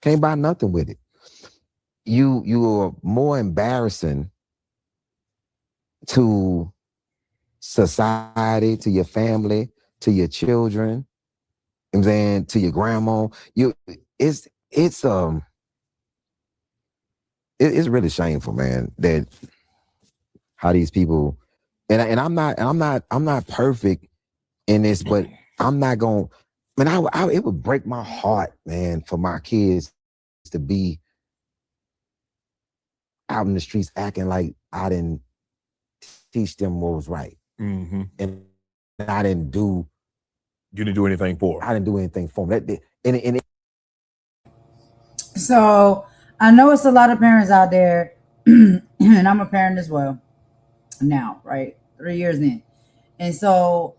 Can't buy nothing with it. You are more embarrassing to society, to your family, to your children, and then to your grandma. It's it's really shameful, man, that how these people, and I'm not perfect in this, but I'm not gonna, man, it would break my heart, man, for my kids to be out in the streets acting like I didn't teach them what was right. Mm-hmm. And I didn't do. You didn't do anything for them. I didn't do anything for them. So I know it's a lot of parents out there, and I'm a parent as well now, right? 3 years in. And so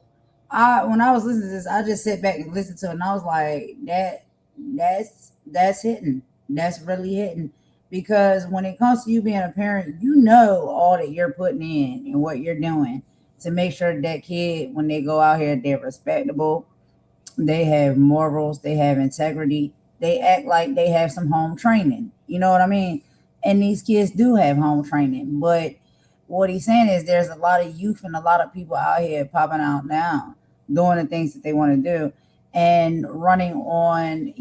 when I was listening to this, I just sit back and listen to it, and I was like, that's hitting. That's really hitting. Because when it comes to you being a parent, you know all that you're putting in and what you're doing to make sure that kid, when they go out here, they're respectable, they have morals, they have integrity, they act like they have some home training. You know what I mean? And these kids do have home training. But what he's saying is there's a lot of youth and a lot of people out here popping out now doing the things that they want to do and running on,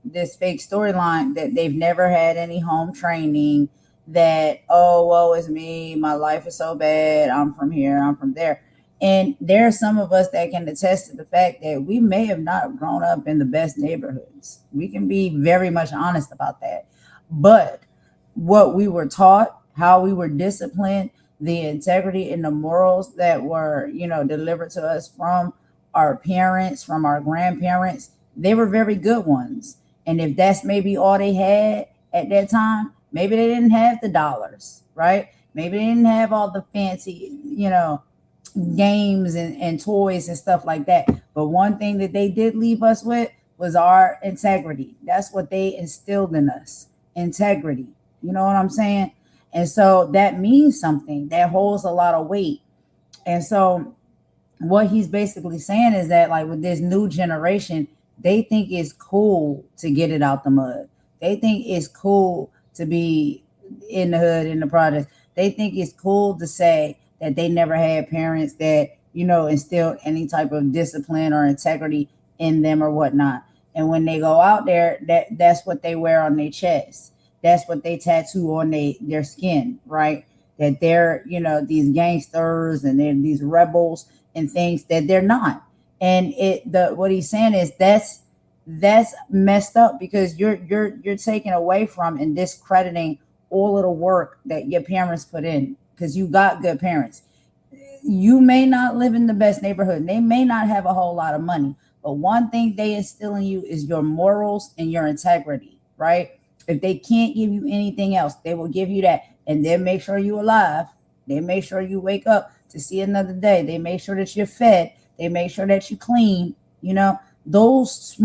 this fake storyline that they've never had any home training, that, oh, woe is me, my life is so bad, I'm from here, I'm from there. And there are some of us that can attest to the fact that we may have not grown up in the best neighborhoods. We can be very much honest about that. But what we were taught, how we were disciplined, the integrity and the morals that were, delivered to us from our parents, from our grandparents, they were very good ones. And if that's maybe all they had at that time, maybe they didn't have the dollars, right? Maybe they didn't have all the fancy, games and toys and stuff like that. But one thing that they did leave us with was our integrity. That's what they instilled in us, integrity. You know what I'm saying? And so that means something. That holds a lot of weight. And so what he's basically saying is that, like, with this new generation, they think it's cool to get it out the mud. They think it's cool to be in the hood, in the projects. They think it's cool to say that they never had parents that, instilled any type of discipline or integrity in them or whatnot. And when they go out there, that's what they wear on their chest. That's what they tattoo on their skin, right? That they're, these gangsters and they're these rebels and things that they're not. And what he's saying is that's messed up, because you're taking away from and discrediting all of the work that your parents put in, because you got good parents. You may not live in the best neighborhood. They may not have a whole lot of money, but one thing they instill in you is your morals and your integrity, right? If they can't give you anything else, they will give you that. And they'll make sure you're alive. They make sure you wake up to see another day. They make sure that you're fed. They make sure that you clean. Those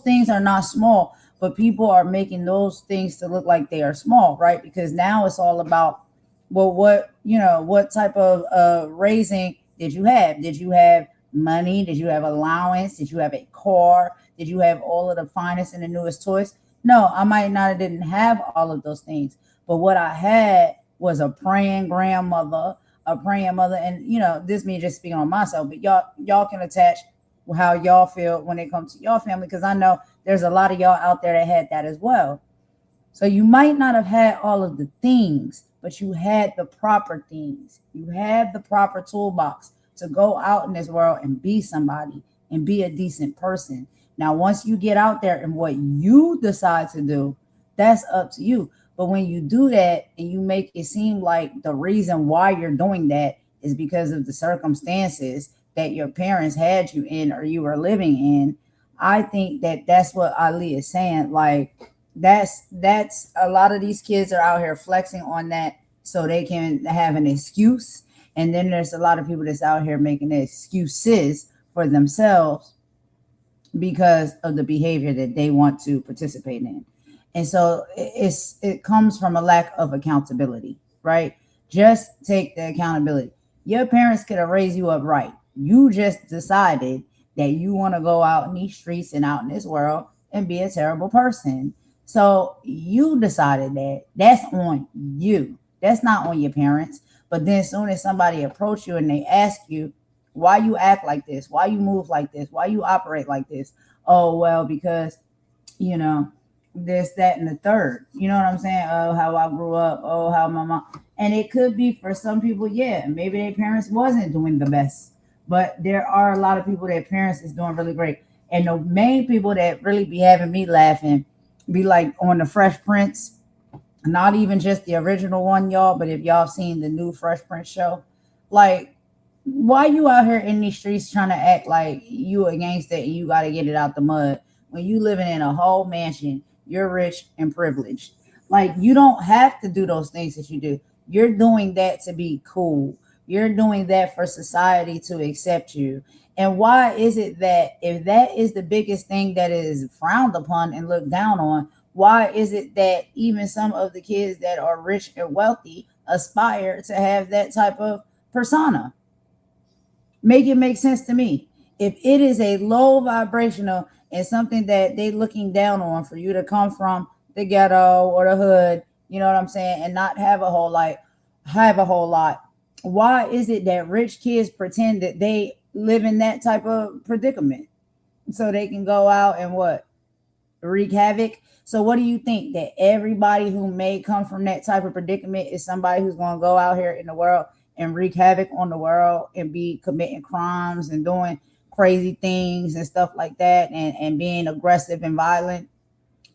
things are not small, but people are making those things to look like they are small, right? Because now it's all about, well, what type of raising did you have? Did you have money? Did you have allowance? Did you have a car? Did you have all of the finest and the newest toys? No, I might not have didn't have all of those things, but what I had was a praying grandmother, and this me just speaking on myself, but y'all can attach how y'all feel when it comes to your family, because I know there's a lot of y'all out there that had that as well. So you might not have had all of the things, but you had the proper things. You had the proper toolbox to go out in this world and be somebody and be a decent person. Now, once you get out there and what you decide to do, that's up to you. But when you do that and you make it seem like the reason why you're doing that is because of the circumstances that your parents had you in or you were living in, I think that that's what Ali is saying. Like, that's a lot of these kids are out here flexing on that so they can have an excuse. And then there's a lot of people that's out here making excuses for themselves because of the behavior that they want to participate in. And so it comes from a lack of accountability, right? Just take the accountability. Your parents could have raised you up right. You just decided that you want to go out in these streets and out in this world and be a terrible person. So you decided that. That's on you. That's not on your parents. But then as soon as somebody approach you and they ask you, why you act like this? Why you move like this? Why you operate like this? Oh, well, because, this, that, and the third. You know what I'm saying? Oh, how I grew up. Oh, how my mom. And it could be for some people, yeah, maybe their parents wasn't doing the best. But there are a lot of people that parents is doing really great. And the main people that really be having me laughing be like on the Fresh Prince, not even just the original one, y'all, but if y'all seen the new Fresh Prince show, like, why you out here in these streets trying to act like you a gangster and you got to get it out the mud when you living in a whole mansion, you're rich and privileged. Like, you don't have to do those things that you do. You're doing that to be cool. You're doing that for society to accept you. And why is it that if that is the biggest thing that is frowned upon and looked down on, why is it that even some of the kids that are rich and wealthy aspire to have that type of persona? Make it make sense to me. If it is a low vibrational and something that they looking down on for you to come from the ghetto or the hood, you know what I'm saying, and not have a whole lot, why is it that rich kids pretend that they live in that type of predicament so they can go out and what, wreak havoc? So what do you think, that everybody who may come from that type of predicament is somebody who's going to go out here in the world and wreak havoc on the world and be committing crimes and doing crazy things and stuff like that, and being aggressive and violent?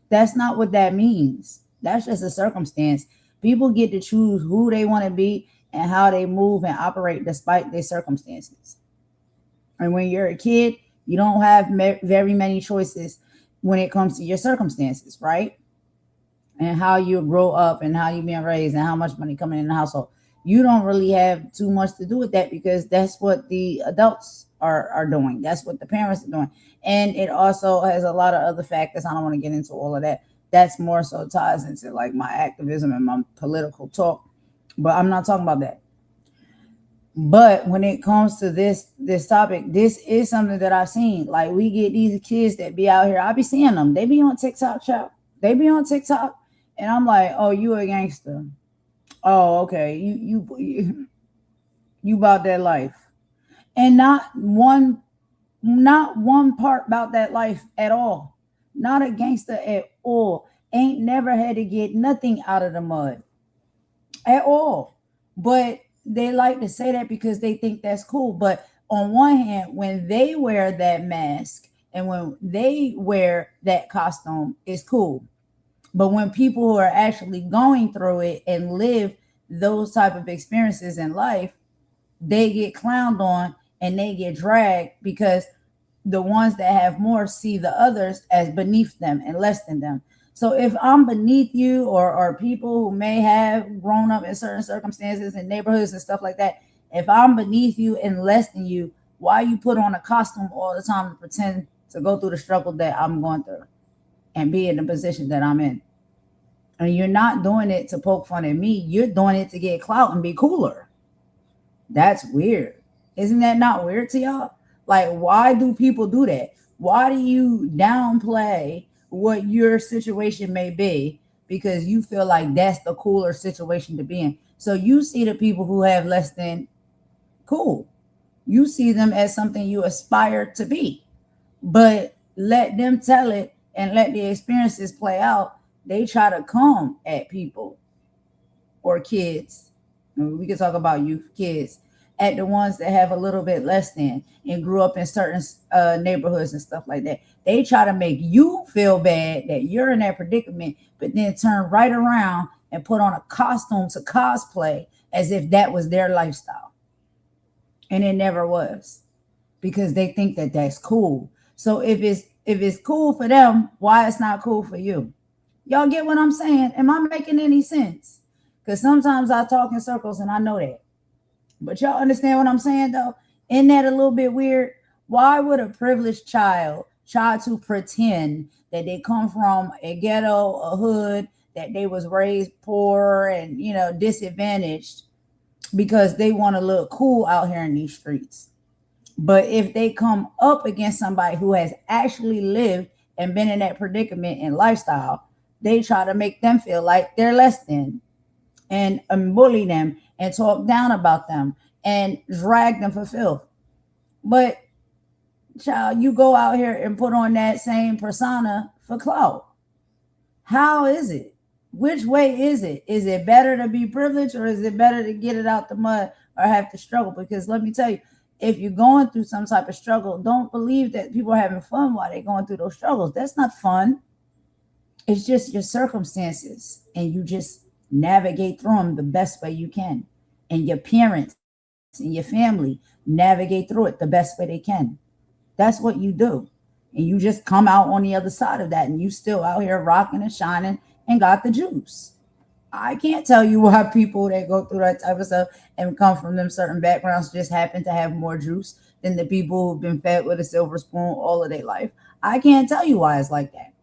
That's not what that means. That's just a circumstance. People get to choose who they want to be and how they move and operate despite their circumstances. And when you're a kid, you don't have very many choices when it comes to your circumstances, right? And how you grow up and how you're being raised and how much money coming in the household. You don't really have too much to do with that because that's what the adults are doing. That's what the parents are doing. And it also has a lot of other factors. I don't want to get into all of that. That's more so ties into like my activism and my political talk. But I'm not talking about that. But when it comes to this topic, this is something that I've seen. Like, we get these kids that be out here. I be seeing them. They be on TikTok, child. They be on TikTok. And I'm like, oh, you a gangster. Oh, okay. You about that life. And not one part about that life at all. Not a gangster at all. Ain't never had to get nothing out of the mud at all. But they like to say that because they think that's cool. But on one hand, when they wear that mask and when they wear that costume, it's cool. But when people who are actually going through it and live those type of experiences in life, they get clowned on and they get dragged because the ones that have more see the others as beneath them and less than them. So if I'm beneath you, or people who may have grown up in certain circumstances and neighborhoods and stuff like that, if I'm beneath you and less than you, why you put on a costume all the time to pretend to go through the struggle that I'm going through and be in the position that I'm in? And you're not doing it to poke fun at me. You're doing it to get clout and be cooler. That's weird. Isn't that not weird to y'all? Like, why do people do that? Why do you downplay what your situation may be because you feel like that's the cooler situation to be in? So you see the people who have less than cool. You see them as something you aspire to be. But let them tell it and let the experiences play out. They try to come at people or kids. We can talk about youth, kids, at the ones that have a little bit less than and grew up in certain neighborhoods and stuff like that. They try to make you feel bad that you're in that predicament, but then turn right around and put on a costume to cosplay as if that was their lifestyle. And it never was, because they think that that's cool. So if it's cool for them, why it's not cool for you? Y'all get what I'm saying? Am I making any sense? Because sometimes I talk in circles and I know that. But y'all understand what I'm saying, though? Isn't that a little bit weird? Why would a privileged child try to pretend that they come from a ghetto, a hood, that they was raised poor and, disadvantaged because they want to look cool out here in these streets? But if they come up against somebody who has actually lived and been in that predicament and lifestyle, they try to make them feel like they're less than and bully them and talk down about them and drag them for filth. But child, you go out here and put on that same persona for clout. How is it? Which way is it? Is it better to be privileged, or is it better to get it out the mud or have to struggle? Because let me tell you, if you're going through some type of struggle, don't believe that people are having fun while they're going through those struggles. That's not fun. It's just your circumstances, and you just navigate through them the best way you can. And your parents and your family navigate through it the best way they can. That's what you do. And you just come out on the other side of that, and you still out here rocking and shining and got the juice. I can't tell you why people that go through that type of stuff and come from them certain backgrounds just happen to have more juice than the people who've been fed with a silver spoon all of their life. I can't tell you why it's like that.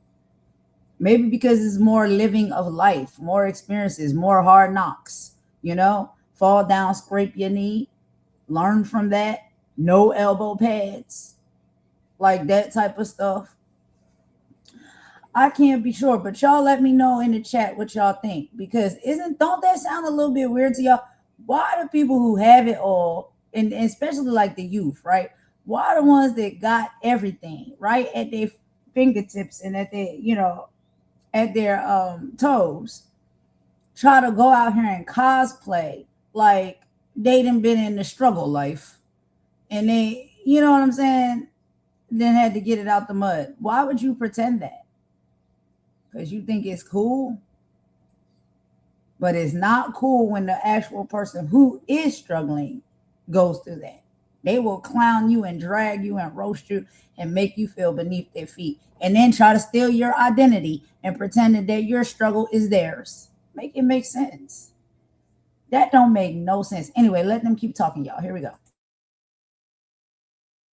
Maybe because it's more living of life, more experiences, more hard knocks, fall down, scrape your knee, learn from that, no elbow pads, like that type of stuff. I can't be sure, but y'all let me know in the chat what y'all think, because don't that sound a little bit weird to y'all? Why are the people who have it all, and especially like the youth, right? Why are the ones that got everything right at their fingertips and at their, at their toes, try to go out here and cosplay like they done been in the struggle life, and they, you know what I'm saying, then had to get it out the mud? Why would you pretend that? Because you think it's cool? But it's not cool when the actual person who is struggling goes through that. They will clown you and drag you and roast you and make you feel beneath their feet, and then try to steal your identity and pretend that your struggle is theirs. Make it make sense. That don't make no sense. Anyway, let them keep talking, y'all. Here we go.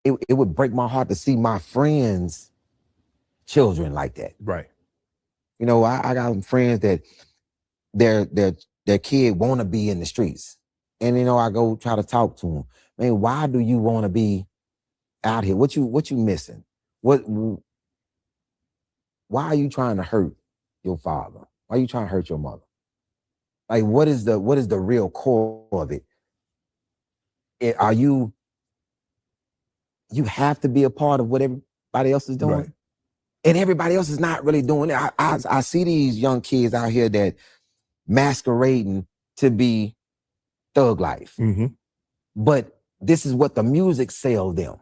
It would break my heart to see my friends' children like that. Right. I got some friends that their kid want to be in the streets. And, I go try to talk to them. Man, why do you want to be out here? What you missing? Why are you trying to hurt your father? Why are you trying to hurt your mother? Like, what is the real core of it? You have to be a part of what everybody else is doing. Right. And everybody else is not really doing it. I see these young kids out here that masquerading to be thug life. Mm-hmm. But this is what the music sells them.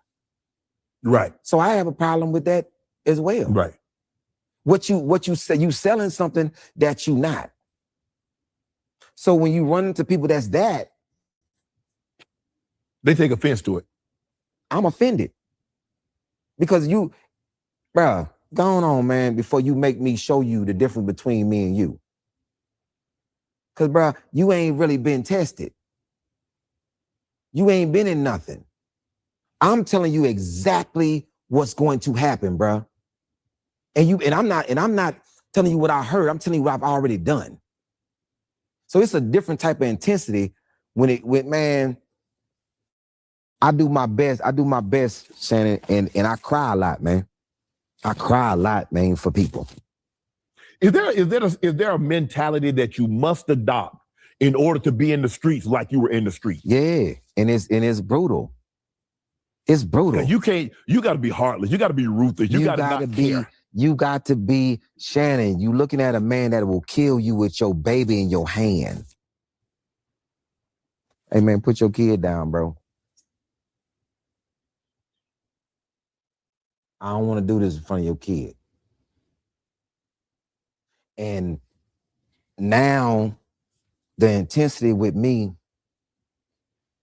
Right. So I have a problem with that as well. Right. What you say, you selling something that you not. So when you run into people that, they take offense to it. I'm offended. Because bruh, go on, man, before you make me show you the difference between me and you. Because, bruh, you ain't really been tested. You ain't been in nothing. I'm telling you exactly what's going to happen, bruh. And I'm not telling you what I heard. I'm telling you what I've already done. So it's a different type of intensity man, I do my best, Shannon, and I cry a lot, man. I cry a lot, man, for people. Is there a mentality that you must adopt in order to be in the streets like you were in the streets? Yeah, and it's brutal. It's brutal. You got to be heartless. You got to be ruthless. You got to not care. You got to be, Shannon, you looking at a man that will kill you with your baby in your hand. Hey, man, put your kid down, bro. I don't want to do this in front of your kid. And now the intensity with me,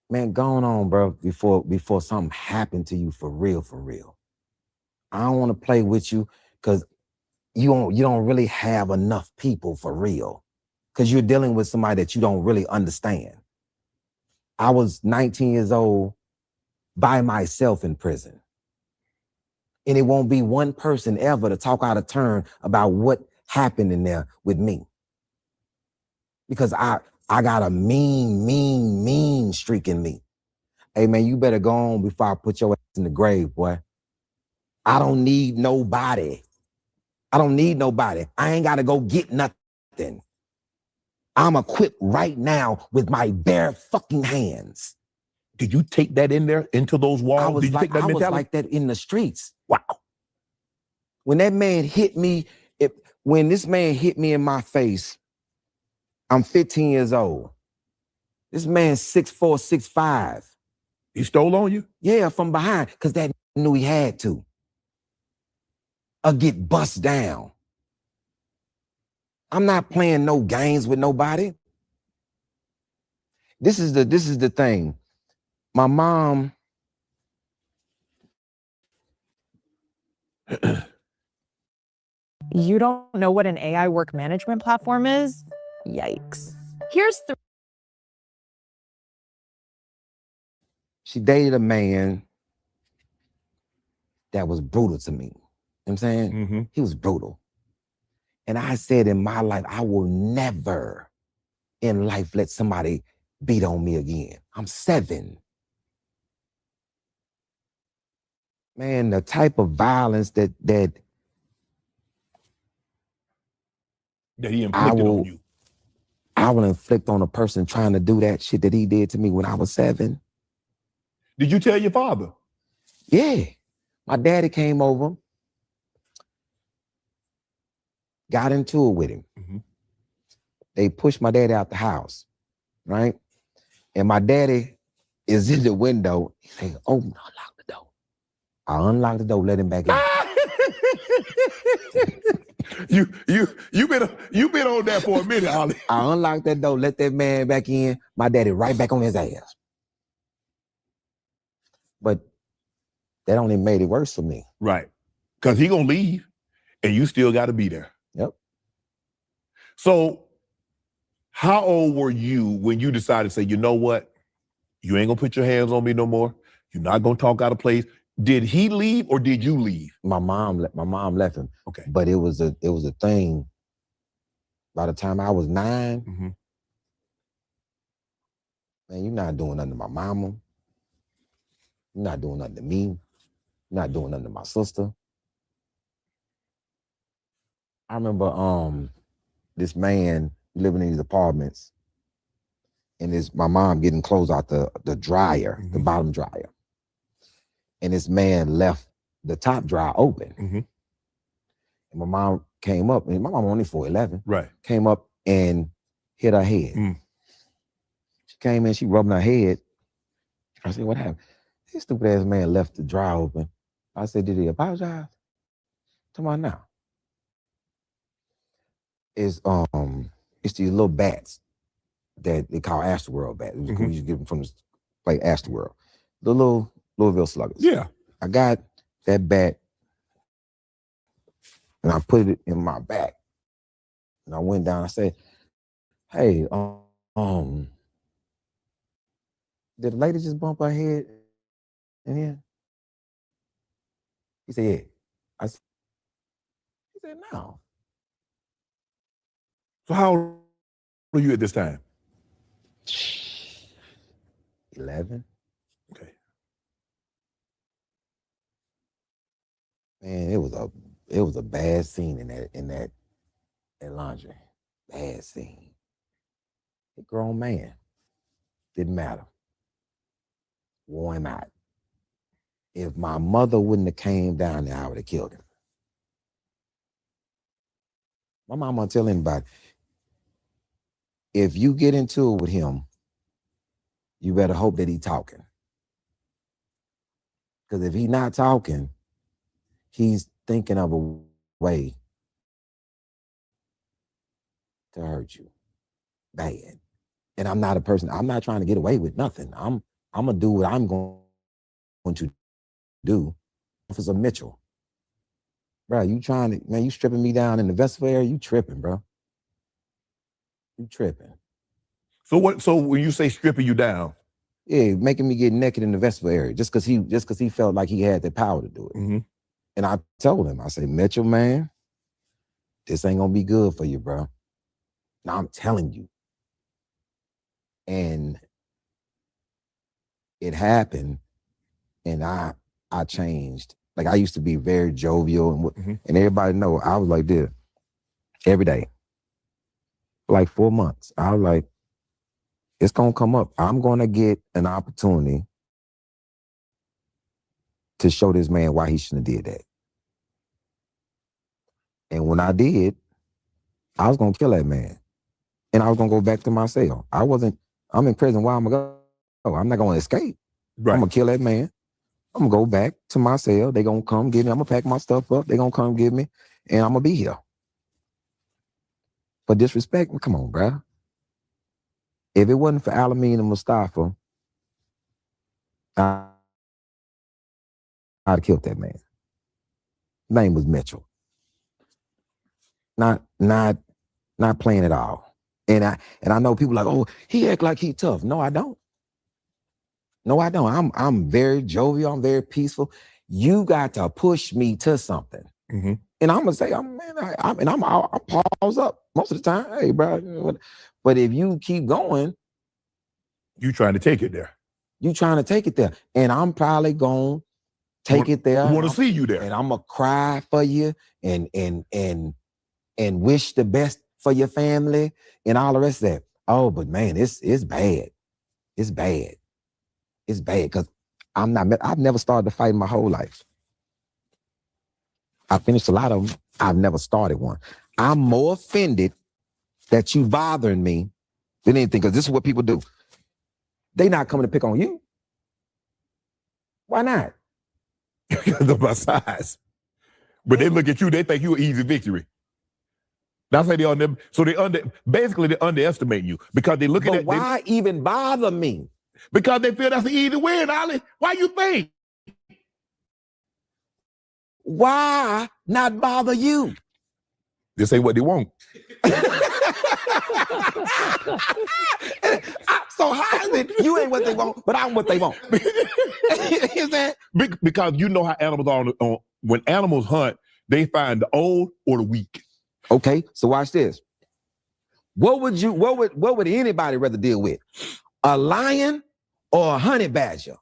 man, going on, bro, before something happened to you for real. I don't want to play with you because you don't really have enough people for real, because you're dealing with somebody that you don't really understand. I was 19 years old by myself in prison. And it won't be one person ever to talk out of turn about what happened in there with me. Because I got a mean streak in me. Hey, man, you better go on before I put your ass in the grave, boy. I don't need nobody. I ain't got to go get nothing. I'm equipped right now with my bare fucking hands. Did you take that in there into those walls? I was like that in the streets. Wow. When that man hit me, When this man hit me in my face, I'm 15 years old. This man's 6'4", 6'5". He stole on you? Yeah, from behind, because that knew he had to. Or get bust down. I'm not playing no games with nobody. This is the thing. My mom. You don't know what an AI work management platform is? Yikes. Here's the. She dated a man that was brutal to me. You know what I'm saying? Mm-hmm. He was brutal. And I said in my life, I will never in life let somebody beat on me again. I'm 7. Man, the type of violence that he inflicted on you. I will inflict on a person trying to do that shit that he did to me when I was 7. Did you tell your father? Yeah. My daddy came over, got into it with him. Mm-hmm. They pushed my daddy out the house, right? And my daddy is in the window. He said, "Oh, unlock the door." I unlocked the door, let him back in. You been on that for a minute, Ali. I unlocked that door, let that man back in. My daddy right back on his ass. But that only made it worse for me. Right. Because he gonna leave and you still gotta be there. Yep. So how old were you when you decided to say, you know what? You ain't gonna put your hands on me no more. You're not gonna talk out of place. Did he leave or did you leave? My mom left him. Okay. But it was a thing. By the time I was 9, mm-hmm. Man, you're not doing nothing to my mama. You're not doing nothing to me. You're not doing nothing to my sister. I remember this man living in these apartments, and my mom getting clothes out the dryer, mm-hmm. the bottom dryer. And this man left the top dryer open. Mm-hmm. And my mom came up, and my mom only 4'11". Right. Came up and hit her head. Mm. She came in, she rubbing her head. I said, "What happened?" This stupid ass man left the dryer open. I said, "Did he apologize?" Come on now. It's these little bats that they call Astroworld bats. Mm-hmm. We used to get them from the play Astroworld. The little Louisville Sluggers. Yeah. I got that bat and I put it in my back. And I went down. I said, "Hey, did the lady just bump her head in here?" He said, "Yeah." He said, "No." So how old were you at this time? 11. Okay. Man, it was a bad scene in that laundry. Bad scene. A grown man. Didn't matter. Wore him out. If my mother wouldn't have came down there, I would have killed him. My mom won't tell anybody. If you get into it with him, you better hope that he's talking. Because if he's not talking, he's thinking of a way to hurt you. Bad. And I'm not a person, I'm not trying to get away with nothing. I'm gonna do what I'm going to do. Officer Mitchell. Bro, you stripping me down in the vestibule area, you tripping, bro. You tripping. So when you say stripping you down? Yeah, making me get naked in the vestibule area just because he felt like he had the power to do it. Mm-hmm. And I told him, I said, "Mitchell, man, this ain't gonna be good for you, bro. Now I'm telling you." And it happened, and I changed. Like, I used to be very jovial, and everybody know I was like this every day. For like 4 months, I was like, it's gonna come up. I'm gonna get an opportunity to show this man why he shouldn't have did that. And when I did, I was gonna kill that man. And I was gonna go back to my cell. I'm in prison, why I'm gonna go? I'm not gonna escape. Right. I'm gonna kill that man. I'm gonna go back to my cell. They gonna come get me. I'm gonna pack my stuff up. They gonna come get me, and I'm gonna be here. For disrespect, come on, bro. If it wasn't for Alameen and Mustafa, I'd have killed that man. Name was Mitchell. Not playing at all. And I know people like, oh, he act like he tough. No, I don't. No, I don't. I'm very jovial. I'm very peaceful. You got to push me to something. Mm-hmm. And I'm gonna say, I'm pause up most of the time. Hey, bro. But if you keep going, you trying to take it there. You trying to take it there, and I'm probably gonna take it there. I want to see you there, and I'm gonna cry for you, and wish the best for your family, and all the rest of that. Oh, but man, it's bad. It's bad. It's bad because I've never started a fight in my whole life. I finished a lot of them. I've never started one. I'm more offended that you bothering me than anything, because this is what people do. They not coming to pick on you. Why not? Because of my size. But they look at you, they think you an easy victory. That's why basically they underestimate you because they look at it. Why even bother me? Because they feel that's an easy win, Ali. Why you think? Why not bother you? This ain't what they want. So how is it you ain't what they want, but I'm what they want? Is that? Because you know how animals are. When animals hunt, they find the old or the weak. Okay, so watch this. What would anybody rather deal with? A lion or a honey badger?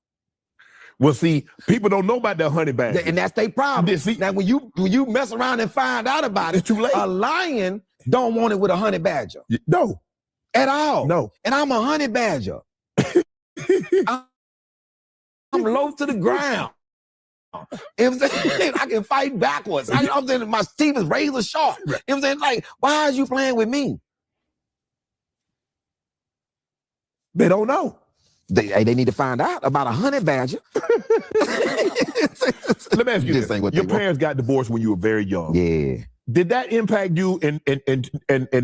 Well, see, people don't know about that honey badger. And that's their problem. Now, when you mess around and find out about it, it's too late. A lion don't want it with a honey badger. No. At all. No. And I'm a honey badger. I'm low to the ground. You know what I'm saying? I can fight backwards. I'm saying my teeth is razor sharp. You know what I'm saying? Like, why are you playing with me? They don't know. They need to find out about a honey badger. Let me ask you this. Your parents got divorced when you were very young. Yeah. Did that impact you and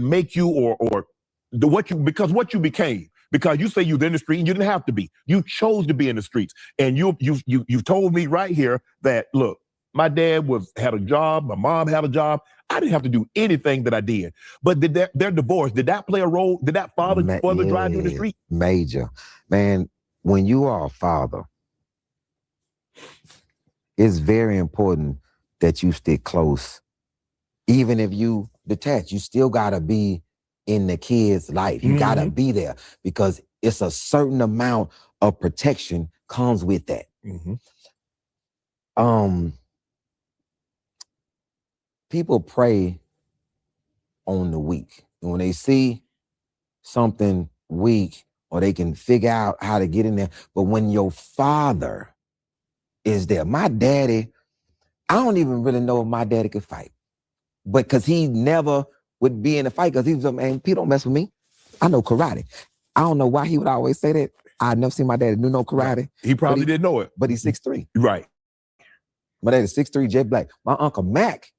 make you or because what you became? Because you say you were in the street and you didn't have to be. You chose to be in the streets. And you've told me right here that, look, my dad had a job, my mom had a job. I didn't have to do anything that I did. But their divorce, did that play a role? Did that father drive you in the street? Major. Man, when you are a father, it's very important that you stick close. Even if you detach, you still gotta be in the kid's life. You gotta be there because it's a certain amount of protection comes with that. People prey on the weak. And when they see something weak or they can figure out how to get in there, but when your father is there, my daddy, I don't even really know if my daddy could fight, but because he never would be in a fight because he was like, man, people don't mess with me. I know karate. I don't know why he would always say that. I'd never seen my daddy do no karate. He probably didn't know it. But he's 6'3". Right. My daddy's 6'3", jet black. My Uncle Mac,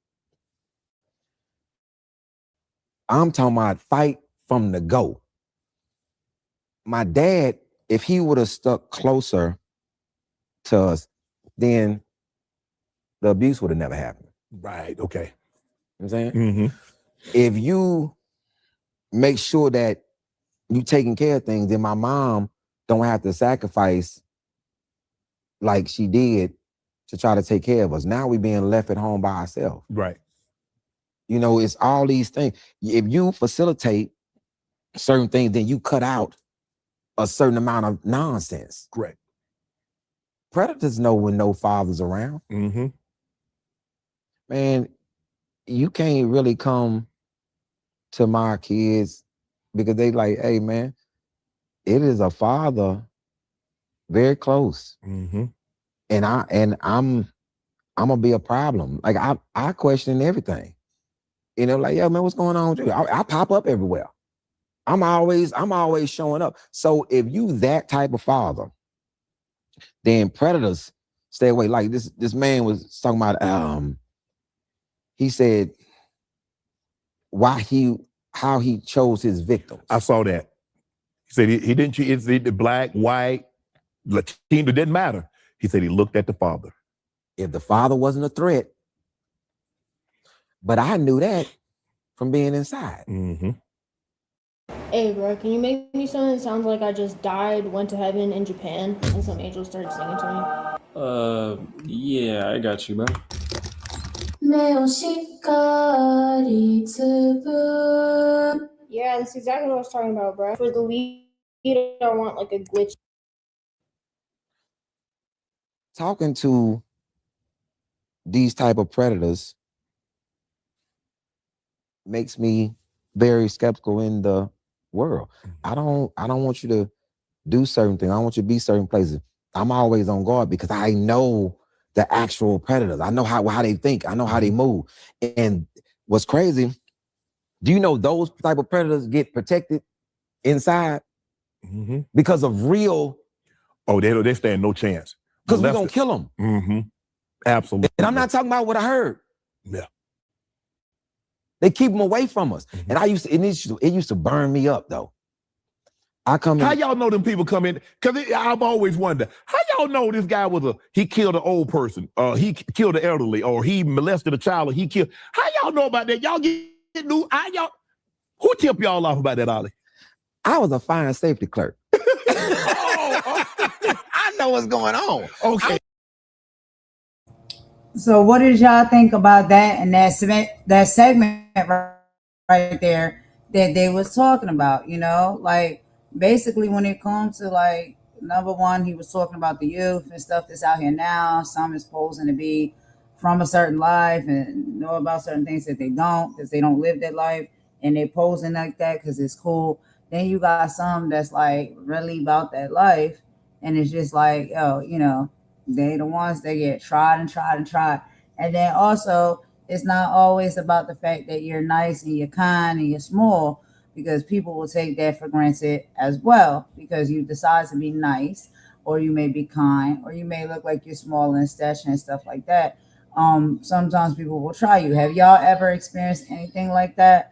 I'm talking about fight from the go. My dad, if he would have stuck closer to us, then the abuse would have never happened. Right, okay. You know what I'm saying? If you make sure that you taking care of things, then my mom don't have to sacrifice like she did to try to take care of us. Now we being left at home by ourselves. Right. You know, it's all these things. If you facilitate certain things, then you cut out a certain amount of nonsense. Correct. Predators know when no father's around. Man, you can't really come to my kids because they like, hey, man, it is a father very close. And I'm gonna be a problem. Like I question everything. You know, like, yo, man, what's going on with you? I pop up everywhere. I'm always showing up. So if you that type of father, then predators stay away. Like this man was talking about, he said how he chose his victims. I saw that. He said he didn't choose the black, white, Latino, it didn't matter. He said he looked at the father. If the father wasn't a threat, but I knew that from being inside. Mm-hmm. Hey, bro, can you make me something that sounds like I just died, went to heaven in Japan, and some angels started singing to me? Yeah, I got you, bro. Yeah, that's exactly what I was talking about, bro. For the lead, I want like a glitch. Talking to these type of predators makes me very skeptical in the world. I don't want you to do certain things. I don't want you to be certain places. I'm always on guard because I know the actual predators. I know how they think. I know how they move. And what's crazy, do you know those type of predators get protected inside because of real? Oh, they stand no chance. Because we're gonna kill them. Mm-hmm. Absolutely. And I'm not talking about what I heard. Yeah. They keep them away from us. And it used to burn me up though. How y'all know them people come in? Because I've always wondered, how y'all know this guy he killed an old person, he killed an elderly, or he molested a child, or he killed. How y'all know about that? Y'all get new. Who tipped y'all off about that, Ali? I was a fire safety clerk. I know what's going on. Okay. So what did y'all think about that and that segment right there that they was talking about? You know, like basically when it comes to like number one, he was talking about the youth and stuff that's out here now. Some is posing to be from a certain life and know about certain things that they don't because they don't live that life and they posing like that because it's cool. Then you got some that's like really about that life and it's just like, oh, you know, they the ones that get tried and tried and tried. And then also, it's not always about the fact that you're nice and you're kind and you're small, because people will take that for granted as well, because you decide to be nice, or you may be kind, or you may look like you're small in stature and stuff like that. Sometimes people will try you. Have y'all ever experienced anything like that?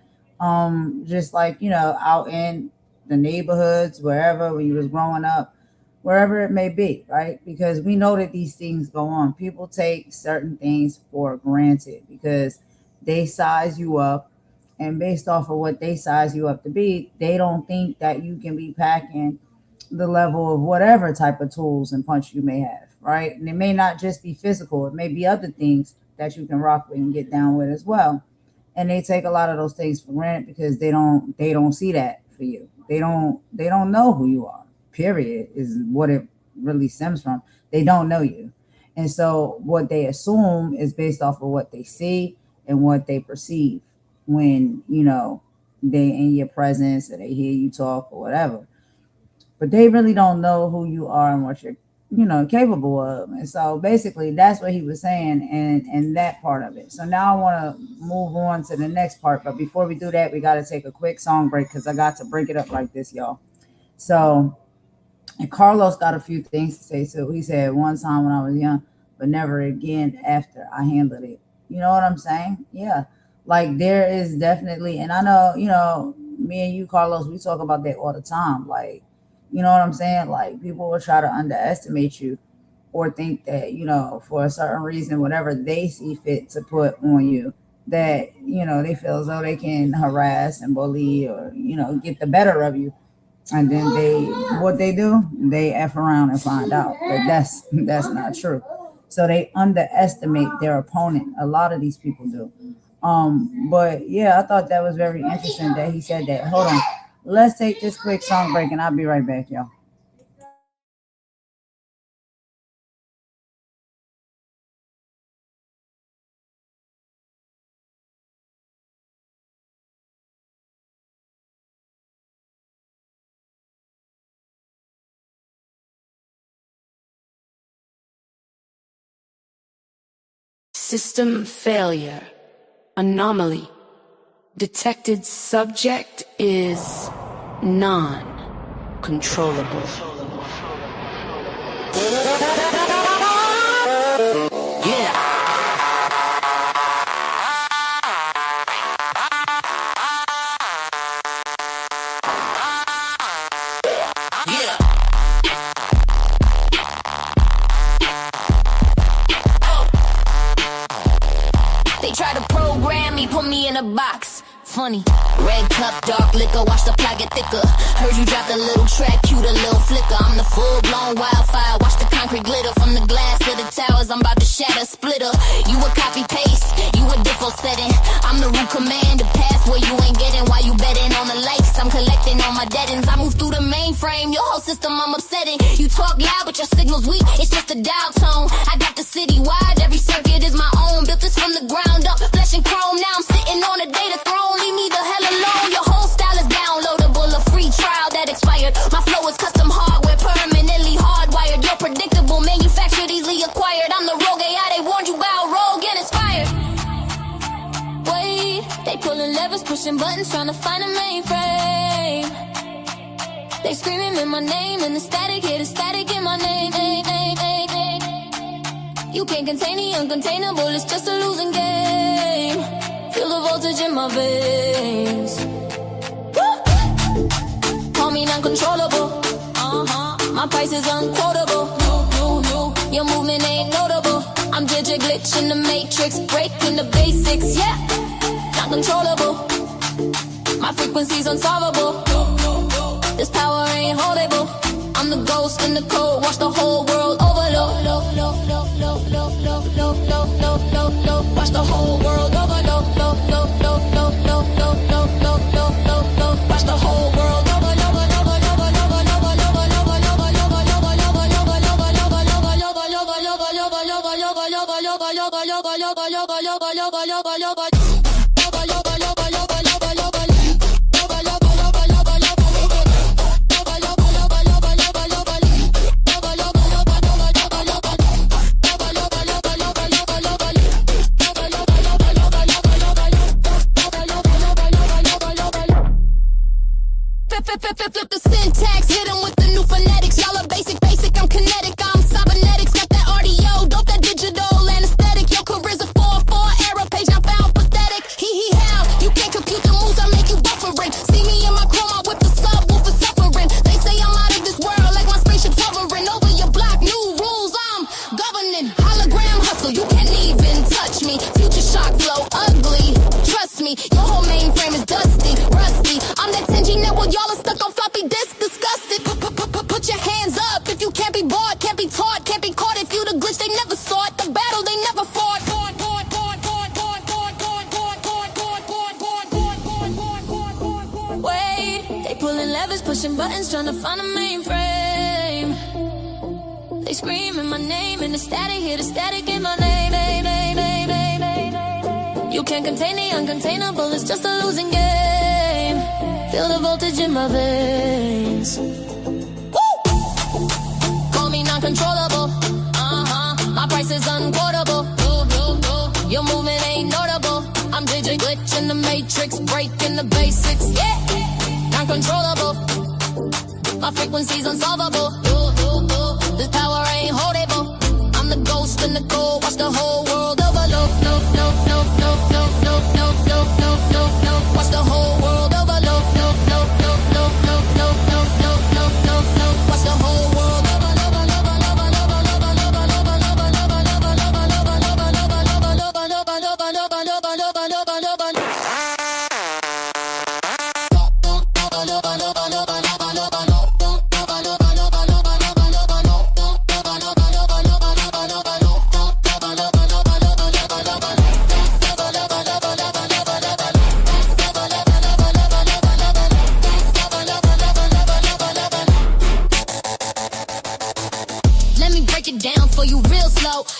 Just like, you know, out in the neighborhoods, wherever, when you was growing up, wherever it may be, right? Because we know that these things go on. People take certain things for granted because they size you up, and based off of what they size you up to be, they don't think that you can be packing the level of whatever type of tools and punch you may have, right? And it may not just be physical. It may be other things that you can rock with and get down with as well. And they take a lot of those things for granted because they don't see that for you. They don't know who you are. Period, is what it really stems from. They don't know you. And so what they assume is based off of what they see and what they perceive when, you know, they in your presence or they hear you talk or whatever. But they really don't know who you are and what you're, you know, capable of. And so basically that's what he was saying and that part of it. So now I want to move on to the next part. But before we do that, we got to take a quick song break because I got to break it up like this, y'all. So, and Carlos got a few things to say too. He said one time when I was young, but never again after I handled it. You know what I'm saying? Yeah. Like there is definitely, and I know, you know, me and you, Carlos, we talk about that all the time. Like, you know what I'm saying? Like people will try to underestimate you or think that, you know, for a certain reason, whatever they see fit to put on you, that, you know, they feel as though they can harass and bully or, you know, get the better of you. And then they F around and find out that that's not true. So they underestimate their opponent. A lot of these people do. But yeah, I thought that was very interesting that he said that. Hold on. Let's take this quick song break and I'll be right back, y'all. System failure. Anomaly. Detected subject is non-controllable. Yeah. They try to program me, put me in a box. Funny. Red cup, dark liquor, watch the plot get thicker. Heard you dropped a little track, cute a little flicker. I'm the full-blown wildfire, watch the concrete glitter. From the glass to the towers, I'm about to shatter, splitter. You a copy-paste, you a default setting. I'm the root command, the pass where you ain't getting. While you betting on the likes, I'm collecting on my dead-ends. I move through the mainframe, your whole system I'm upsetting. You talk loud, but your signal's weak, it's just a dial tone. I got the city wide, every circuit is my own. Built this from the ground up, flesh and chrome. Now I'm sitting on a data throne. Leave me the hell alone. Your whole style is downloadable, a free trial that expired. My flow is custom hardware, permanently hardwired. You're predictable, manufactured, easily acquired. I'm the rogue AI, they warned you about rogue and inspired. Wait, they pulling levers, pushing buttons, trying to find a mainframe. They screaming in my name, and the static, hear the static in my name. You can't contain the uncontainable, it's just a losing game. Feel the voltage in my veins. Woo! Call me non-controllable. My price is unquotable. Your movement ain't notable. I'm digit glitch in the matrix, breaking the basics. Yeah, not controllable. My frequency's unsolvable. This power ain't holdable. I'm the ghost in the code. Watch the whole world overload. Watch the whole world overload. Watch the whole world flip the syntax, hit them with the new phonetics. Y'all are basic, I'm kinetic, I'm cybernetics. Got that RDO, dope that digital anesthetic. Your career's a 4-4 error page, I found pathetic. How, you can't compute the moves, I make you buffering. See me in my chrome, I whip the subwoofer suffering. They say I'm out of this world, like my spaceship's hovering over your block. New rules, I'm governing. Hologram hustle, you can't even touch me. Future shock flow, ugly, trust me. Your whole mainframe is dusty, rusty. I'm that 10G network, y'all are stuck on floppy disk, disgusted. Put your hands up if you can't be bought, can't be taught, can't be caught. If you the glitch, they never saw it. The battle, they never fought. Wait, they pulling levers, pushing buttons, trying to find a mainframe. They screaming my name in the static, hear the static in my name. You can't contain the uncontainable, it's just a losing game. Feel the voltage in my veins. Woo! Call me non-controllable. My price is unquotable. Your movement ain't notable. I'm digit glitch in the matrix, breaking the basics. Yeah, non-controllable. My frequency's unsolvable. This power ain't holdable. I'm the ghost in the cold. Watch the whole world overload. Watch the whole world overload. Watch the whole world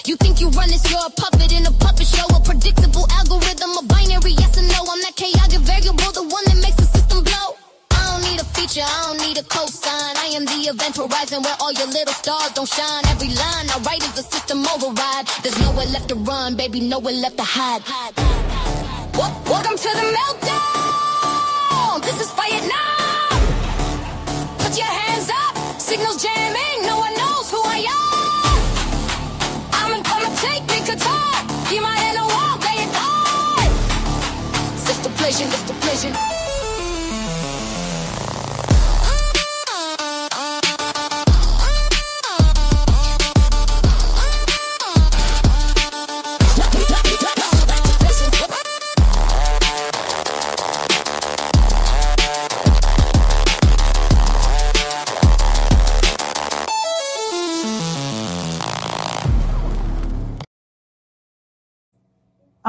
You think you run this, you're a puppet in a puppet show. A predictable algorithm, a binary yes or no. I'm that chaotic variable, the one that makes the system blow. I don't need a feature, I don't need a cosign. I am the event horizon where all your little stars don't shine. Every line I write is a system override. There's nowhere left to run, baby, nowhere left to hide. Welcome to the meltdown. This is Vietnam. Put your hands up. Signals jamming. No one knows who I am. I'm gonna take me guitar. Be my inner wall. Lay it on. Sister pleasure. Sister pleasure.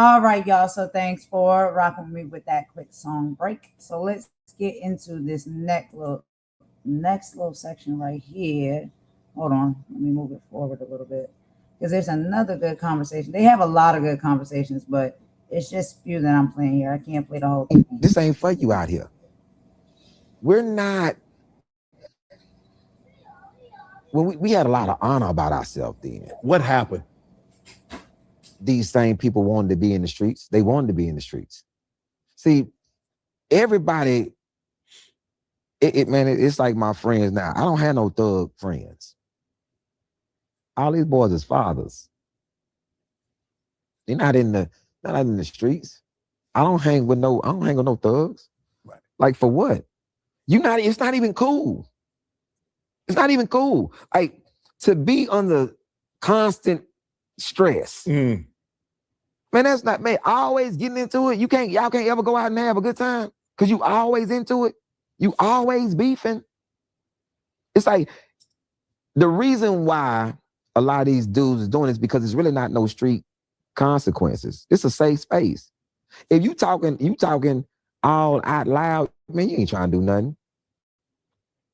All right, y'all. So thanks for rocking with me with that quick song break. So let's get into this next little section right here. Hold on, let me move it forward a little bit because there's another good conversation. They have a lot of good conversations, but it's just few that I'm playing here. I can't play the whole thing. This ain't for you out here. We're not. Well, we had a lot of honor about ourselves then. What happened? These same people wanted to be in the streets. They wanted to be in the streets. See, everybody, it's like my friends now. I don't have no thug friends. All these boys is fathers. They're not in the streets. I don't hang with no thugs. Right. Like for what? It's not even cool. It's not even cool. Like to be under constant stress. Man, that's not, man, always getting into it. Y'all can't ever go out and have a good time because you always into it. You always beefing. It's like the reason why a lot of these dudes is doing this because it's really not no street consequences. It's a safe space. If you talking all out loud, man, you ain't trying to do nothing.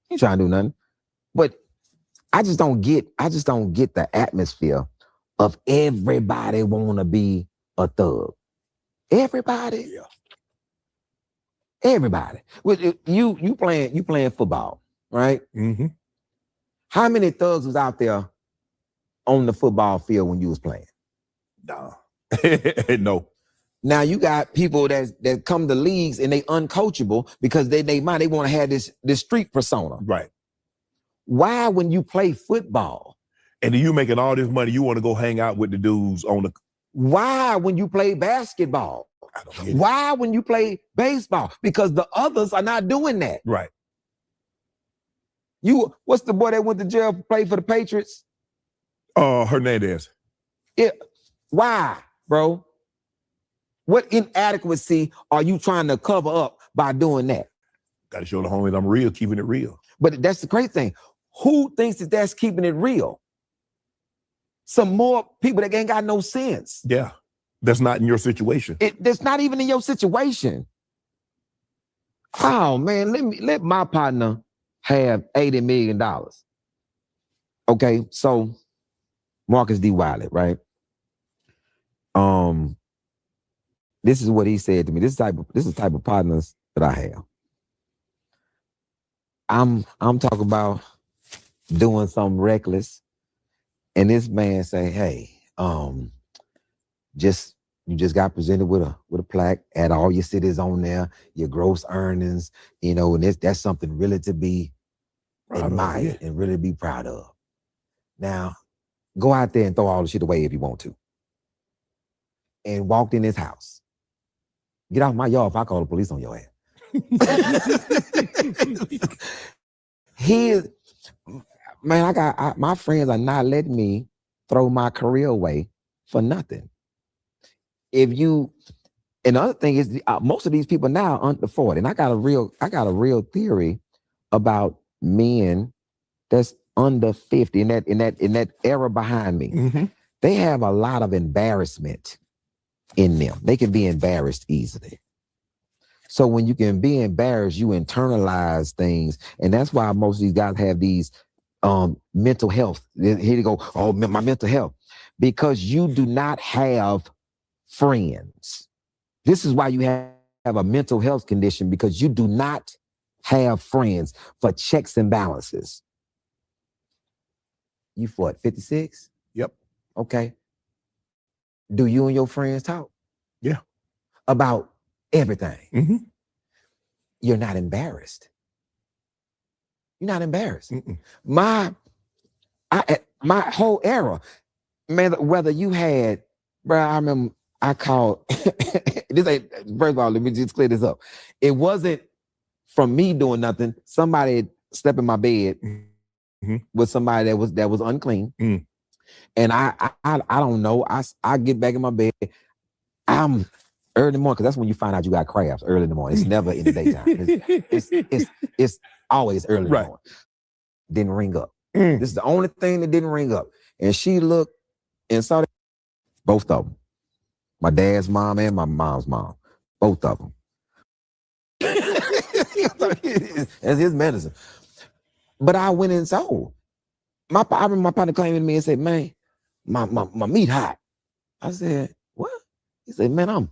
You ain't trying to do nothing. But I just don't get the atmosphere of everybody want to be a thug. Everybody. Yeah. Everybody. You playing football, right? Mm-hmm. How many thugs was out there on the football field when you was playing? No. No. Now you got people that come to leagues and they uncoachable because they want to have this street persona. Right. Why when you play football? And you making all this money, you want to go hang out with the dudes on the... Why when you play basketball? Why when you play baseball? Because the others are not doing that. Right. What's the boy that went to jail play for the Patriots? Hernandez. Yeah. Why, bro? What inadequacy are you trying to cover up by doing that? Got to show the homies I'm real, keeping it real. But that's the great thing. Who thinks that's keeping it real? Some more people that ain't got no sense. Yeah. That's not in your situation. That's not even in your situation. Oh man, let my partner have $80 million. Okay, so Marcus D. Wiley, right? This is what he said to me. This is the type of partners that I have. I'm talking about doing something reckless, and this man say, "Hey, you just got presented with a plaque, add all your cities on there, your gross earnings, and that's something really to be admired and really be proud of. Now, go out there and throw all the shit away if you want to." And walked in his house. Get off my yard if I call the police on your ass. My friends are not letting me throw my career away for nothing. And the other thing is, most of these people now are under 40, and I got a real theory about men that's under 50 in that era behind me. Mm-hmm. They have a lot of embarrassment in them. They can be embarrassed easily. So when you can be embarrassed, you internalize things, and that's why most of these guys have these mental health. Here you go. Oh, my mental health, because you do not have friends. This is why you have a mental health condition, because you do not have friends for checks and balances. You what, 56? Yep. Okay. Do you and your friends talk? Yeah. about everything. Mm-hmm. You're not embarrassed. You're not embarrassed. Mm-mm. My whole era, man, whether you had, bro, I remember I called, this ain't, first of all, let me just clear this up. It wasn't from me doing nothing. Somebody slept in my bed with somebody that was unclean. Mm. And I don't know. I get back in my bed. I'm early in the morning, because that's when you find out you got crabs early in the morning. It's never in the daytime. It's always early in the morning. Didn't ring up. This is the only thing that didn't ring up. And she looked and saw that, both of them. My dad's mom and my mom's mom. Both of them. That's his medicine. But I went and told. I remember my partner came to me and said, man, my meat hot. I said, what? He said, man, I'm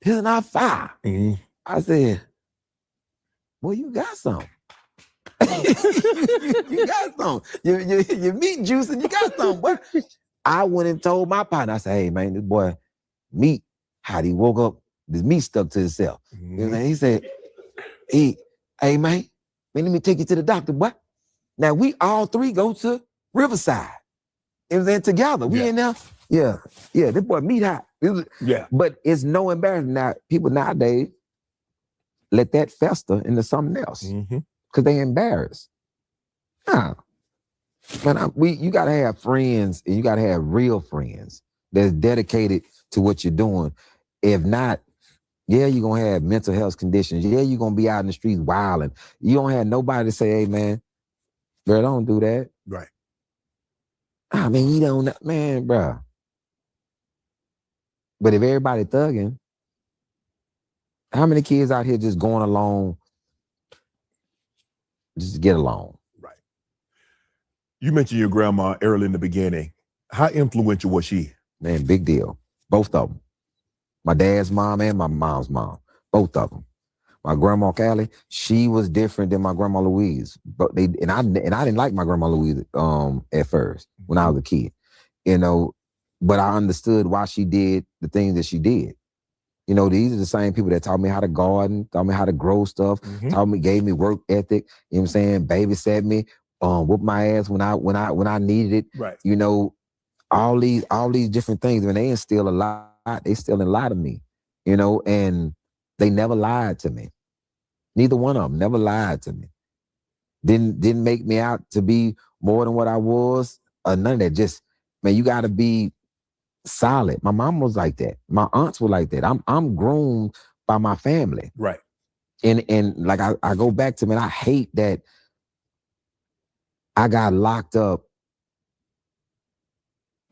pissing out fire. I said, well, you got some. You got some. Your meat juice and you got some. But I went and told my partner, I said, hey, man, this boy, meat, how he woke up, this meat stuck to himself. You know, he said, hey, man, let me take you to the doctor, boy. Now, we all three go to Riverside. And then together, we in there. Yeah, this boy meat hot. Yeah. But it's no embarrassment. Now, people nowadays let that fester into something else because they embarrassed. Nah. Man, you got to have friends, and you got to have real friends that's dedicated to what you're doing. If not, yeah, you're going to have mental health conditions. Yeah, you're going to be out in the streets wilding. You don't have nobody to say, hey, man, bro, don't do that. Right. I mean, you don't know, man, bro. But if everybody thugging, how many kids out here just going along, just to get along? Right. You mentioned your grandma early in the beginning. How influential was she? Man, big deal. Both of them. My dad's mom and my mom's mom. Both of them. My grandma Callie, she was different than my grandma Louise. But I didn't like my grandma Louise at first when I was a kid. You know, but I understood why she did the things that she did. You know, these are the same people that taught me how to garden, taught me how to grow stuff, gave me work ethic, you know what I'm saying, babysat me, whooped my ass when I needed it. Right. You know, all these different things. When they instill a lot, they still in a lot of me, you know, and they never lied to me. Neither one of them never lied to me. Didn't make me out to be more than what I was, or none of that. Just, man, you gotta be solid. My mom was like that. My aunts were like that. I'm groomed by my family. Right. And like I go back to, man, I hate that I got locked up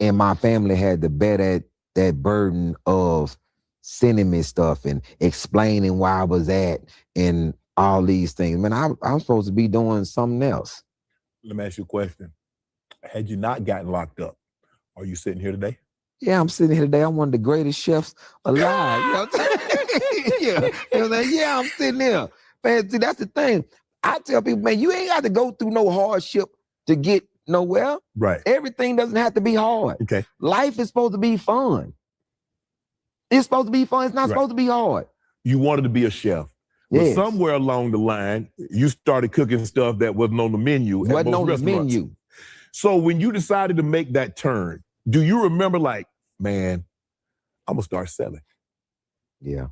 and my family had to bear that burden of sending me stuff and explaining where I was at and all these things. Man, I'm supposed to be doing something else. Let me ask you a question. Had you not gotten locked up, are you sitting here today? Yeah, I'm sitting here today. I'm one of the greatest chefs alive. You know what I'm saying? You know what I'm saying? Yeah, I'm sitting here. Man, see, that's the thing. I tell people, man, you ain't got to go through no hardship to get nowhere. Right. Everything doesn't have to be hard. Okay. Life is supposed to be fun. It's supposed to be fun. It's not supposed to be hard. You wanted to be a chef. But somewhere along the line, you started cooking stuff that wasn't on the menu. Wasn't on the menu. So when you decided to make that turn, do you remember like, man, I'm gonna start selling? Yeah,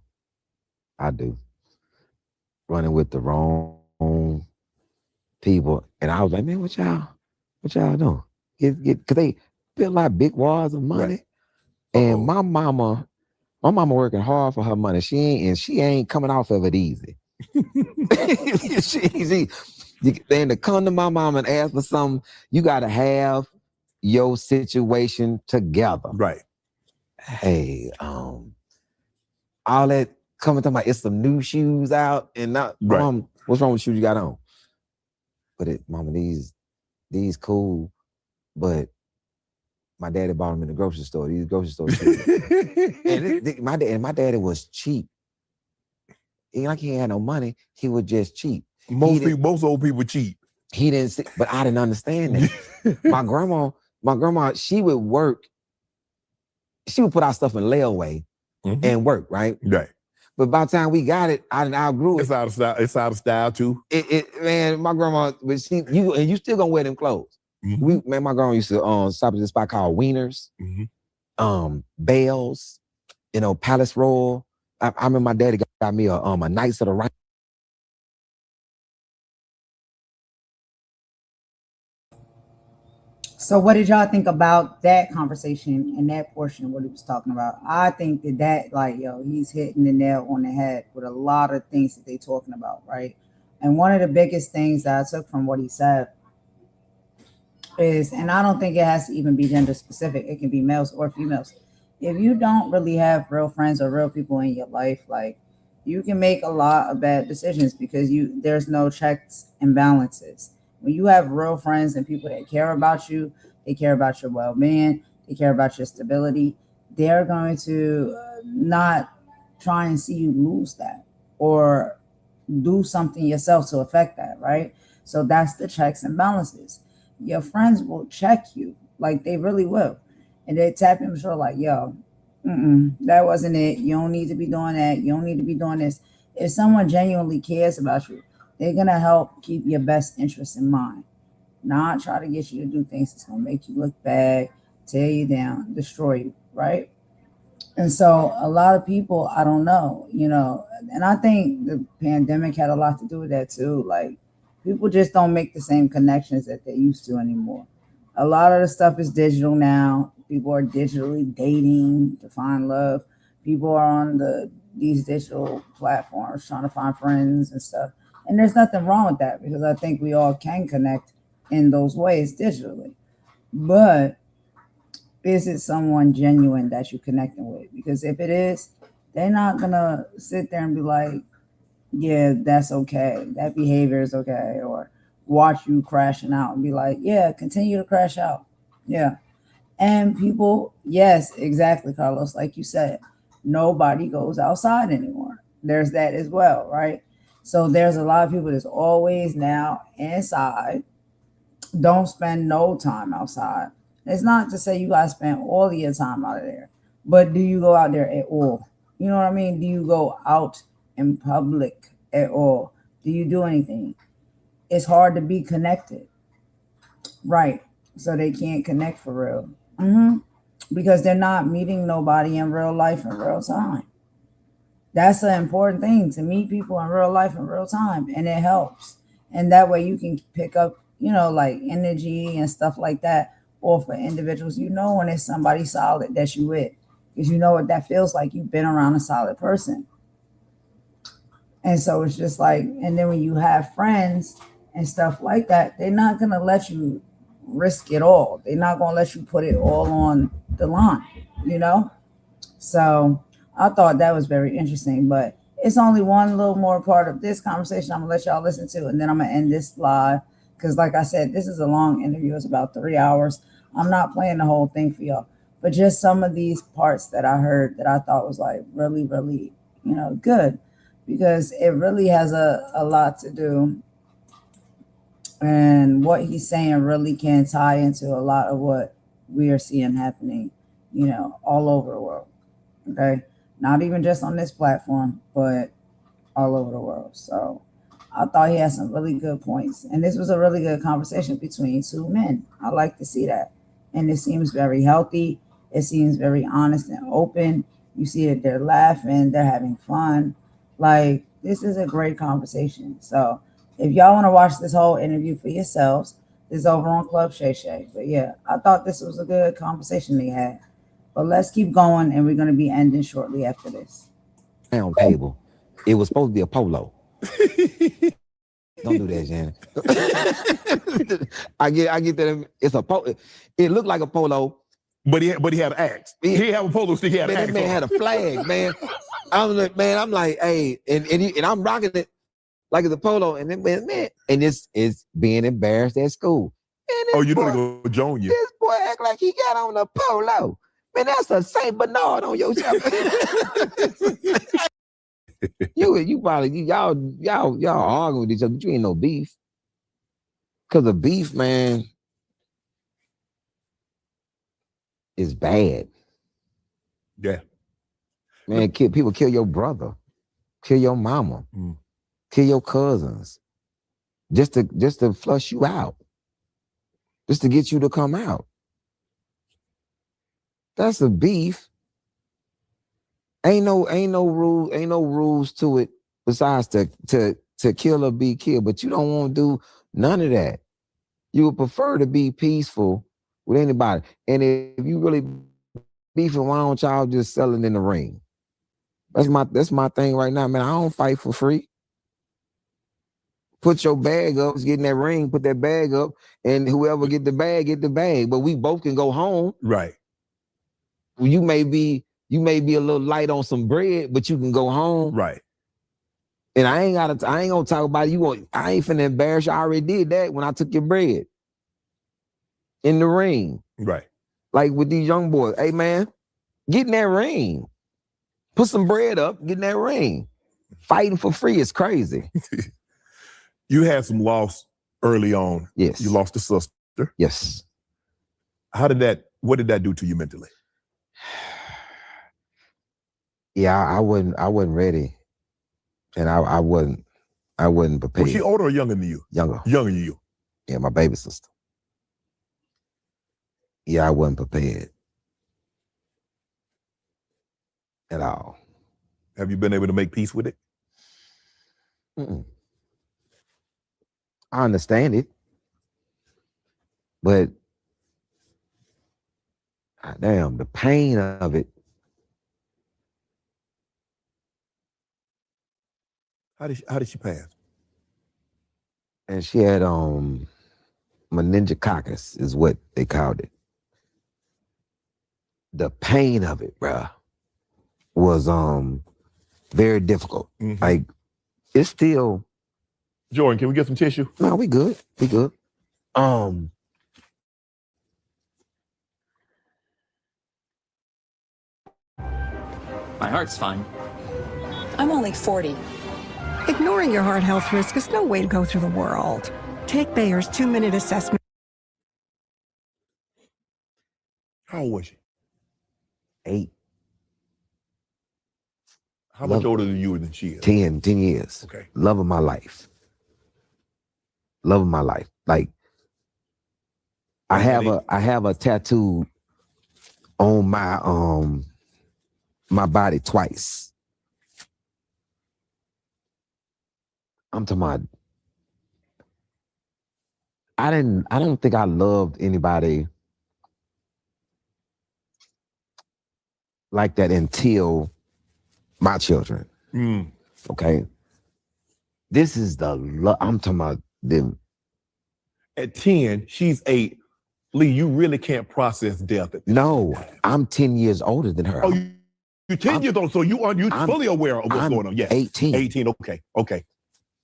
I do. Running with the wrong people. And I was like, man, what y'all doing? Cause they feel like big wads of money. Right. And my mama working hard for her money. She ain't coming off of it easy. Then to come to my mom and ask for something, you gotta have your situation together. Right. Hey, all that coming to my, it's some new shoes out and not, Mom, what's wrong with the shoes you got on? But Mama, these cool, but my daddy bought them in the grocery store. These grocery store shoes. And my daddy was cheap. Like he had no money, he was just cheap. Most old people cheap. He didn't see, but I didn't understand that. My grandma, she would work. She would put our stuff in layaway and work, right? Right. But by the time we got it, I outgrew it. It's out of style. It's out of style too. Man, my grandma, but you still gonna wear them clothes. Mm-hmm. My grandma used to stop at this spot called Wieners, Bells, Palace Royal. I remember my daddy got me a Knights of the Round. So what did y'all think about that conversation and that portion of what he was talking about? I think that like, he's hitting the nail on the head with a lot of things that they're talking about, right? And one of the biggest things that I took from what he said is, and I don't think it has to even be gender specific, it can be males or females. If you don't really have real friends or real people in your life, like, you can make a lot of bad decisions because there's no checks and balances. When you have real friends and people that care about you, they care about your well-being, they care about your stability, they're going to not try and see you lose that or do something yourself to affect that, right? So that's the checks and balances. Your friends will check you, like they really will. And they tap you on the shoulder like, yo, that wasn't it. You don't need to be doing that. You don't need to be doing this. If someone genuinely cares about you, they're going to help keep your best interests in mind, not try to get you to do things that's going to make you look bad, tear you down, destroy you, right? And so a lot of people, I don't know, and I think the pandemic had a lot to do with that too. Like, people just don't make the same connections that they used to anymore. A lot of the stuff is digital now. People are digitally dating to find love. People are on these digital platforms trying to find friends and stuff. And there's nothing wrong with that because I think we all can connect in those ways digitally. But is it someone genuine that you're connecting with? Because if it is, they're not going to sit there and be like, yeah, that's okay. That behavior is okay. Or watch you crashing out and be like, yeah, continue to crash out. Yeah. And people, yes, exactly, Carlos, like you said, nobody goes outside anymore. There's that as well, right? So there's a lot of people that's always now inside, don't spend no time outside. It's not to say you got to spend all of your time out of there, but do you go out there at all? You know what I mean? Do you go out in public at all? Do you do anything? It's hard to be connected, right? So they can't connect for real. Because they're not meeting nobody in real life in real time. That's an important thing, to meet people in real life in real time, and it helps. And that way you can pick up, like energy and stuff like that, or for individuals, when it's somebody solid that you with, because you know what that feels like. You've been around a solid person. And so it's just like, and then when you have friends and stuff like that, they're not going to let you risk it all. They're not going to let you put it all on the line, So I thought that was very interesting, but it's only one little more part of this conversation I'm going to let y'all listen to, and then I'm going to end this live because, like I said, this is a long interview. It's about 3 hours. I'm not playing the whole thing for y'all, but just some of these parts that I heard that I thought was like really, really, good, because it really has a lot to do. And what he's saying really can tie into a lot of what we are seeing happening, all over the world. Okay. Not even just on this platform, but all over the world. So I thought he had some really good points. And this was a really good conversation between two men. I like to see that. And it seems very healthy. It seems very honest and open. You see that they're laughing, they're having fun. Like, this is a great conversation. So if y'all want to watch this whole interview for yourselves, it's over on Club Shay Shay. But yeah, I thought this was a good conversation they had. But let's keep going, and we're going to be ending shortly after this. Round table. It was supposed to be a polo. Don't do that, Shannon. I get that. It's a polo. It looked like a polo. But he had an axe. He didn't have a polo stick. He had an axe. That man had a flag, man. I'm like, hey, and I'm rocking it like it's a polo, and then man, and it's being embarrassed at school. Oh, you know to go join you. This boy act like he got on a polo. Man, that's a Saint Bernard on your shirt. you probably y'all arguing with each other, but you ain't no beef. Cause the beef, man, is bad. Yeah. Man, people kill your brother. kill your mama, kill your cousins, just to flush you out, just to get you to come out. That's a beef. Ain't no rules to it besides to kill or be killed. But you don't want to do none of that. You would prefer to be peaceful with anybody. And if you really beefing, why don't y'all just sell it in the ring? That's my thing right now, man. I don't fight for free. Put your bag up, get in that ring, put that bag up, and whoever get the bag. But we both can go home. Right. You may be a little light on some bread, but you can go home. Right. And I ain't gonna talk about it. I ain't finna embarrass you. I already did that when I took your bread. In the ring. Right. Like with these young boys. Hey man, get in that ring. Put some bread up, get in that ring. Fighting for free is crazy. You had some loss early on. Yes. You lost a sister. Yes. What did that do to you mentally? Yeah, I wasn't ready. And I wasn't prepared. Was she older or younger than you? Younger. Younger than you. Yeah, my baby sister. Yeah, I wasn't prepared. At all. Have you been able to make peace with it? Mm-mm. I understand it. But damn, the pain of it. How did she pass? And she had meningococcus is what they called it. The pain of it, bruh, was very difficult. Mm-hmm. Like it's still. Jordan, can we get some tissue? No, we good. We good. My heart's fine. I'm only 40. Ignoring your heart health risk is no way to go through the world. Take Bayer's 2-minute assessment. How old was she? 8. How much older than you than she is? 10 years. Okay. Love of my life. Love of my life. Like I have a tattoo on my body twice. I'm talking about, I don't think I loved anybody like that until my children. Okay. This is the love. I'm talking about them. At 10, she's 8. Lee, you really can't process death. No, I'm 10 years older than her. Oh, you're 10 years old, so you're fully aware of what's going on. Yes. 18. 18, okay.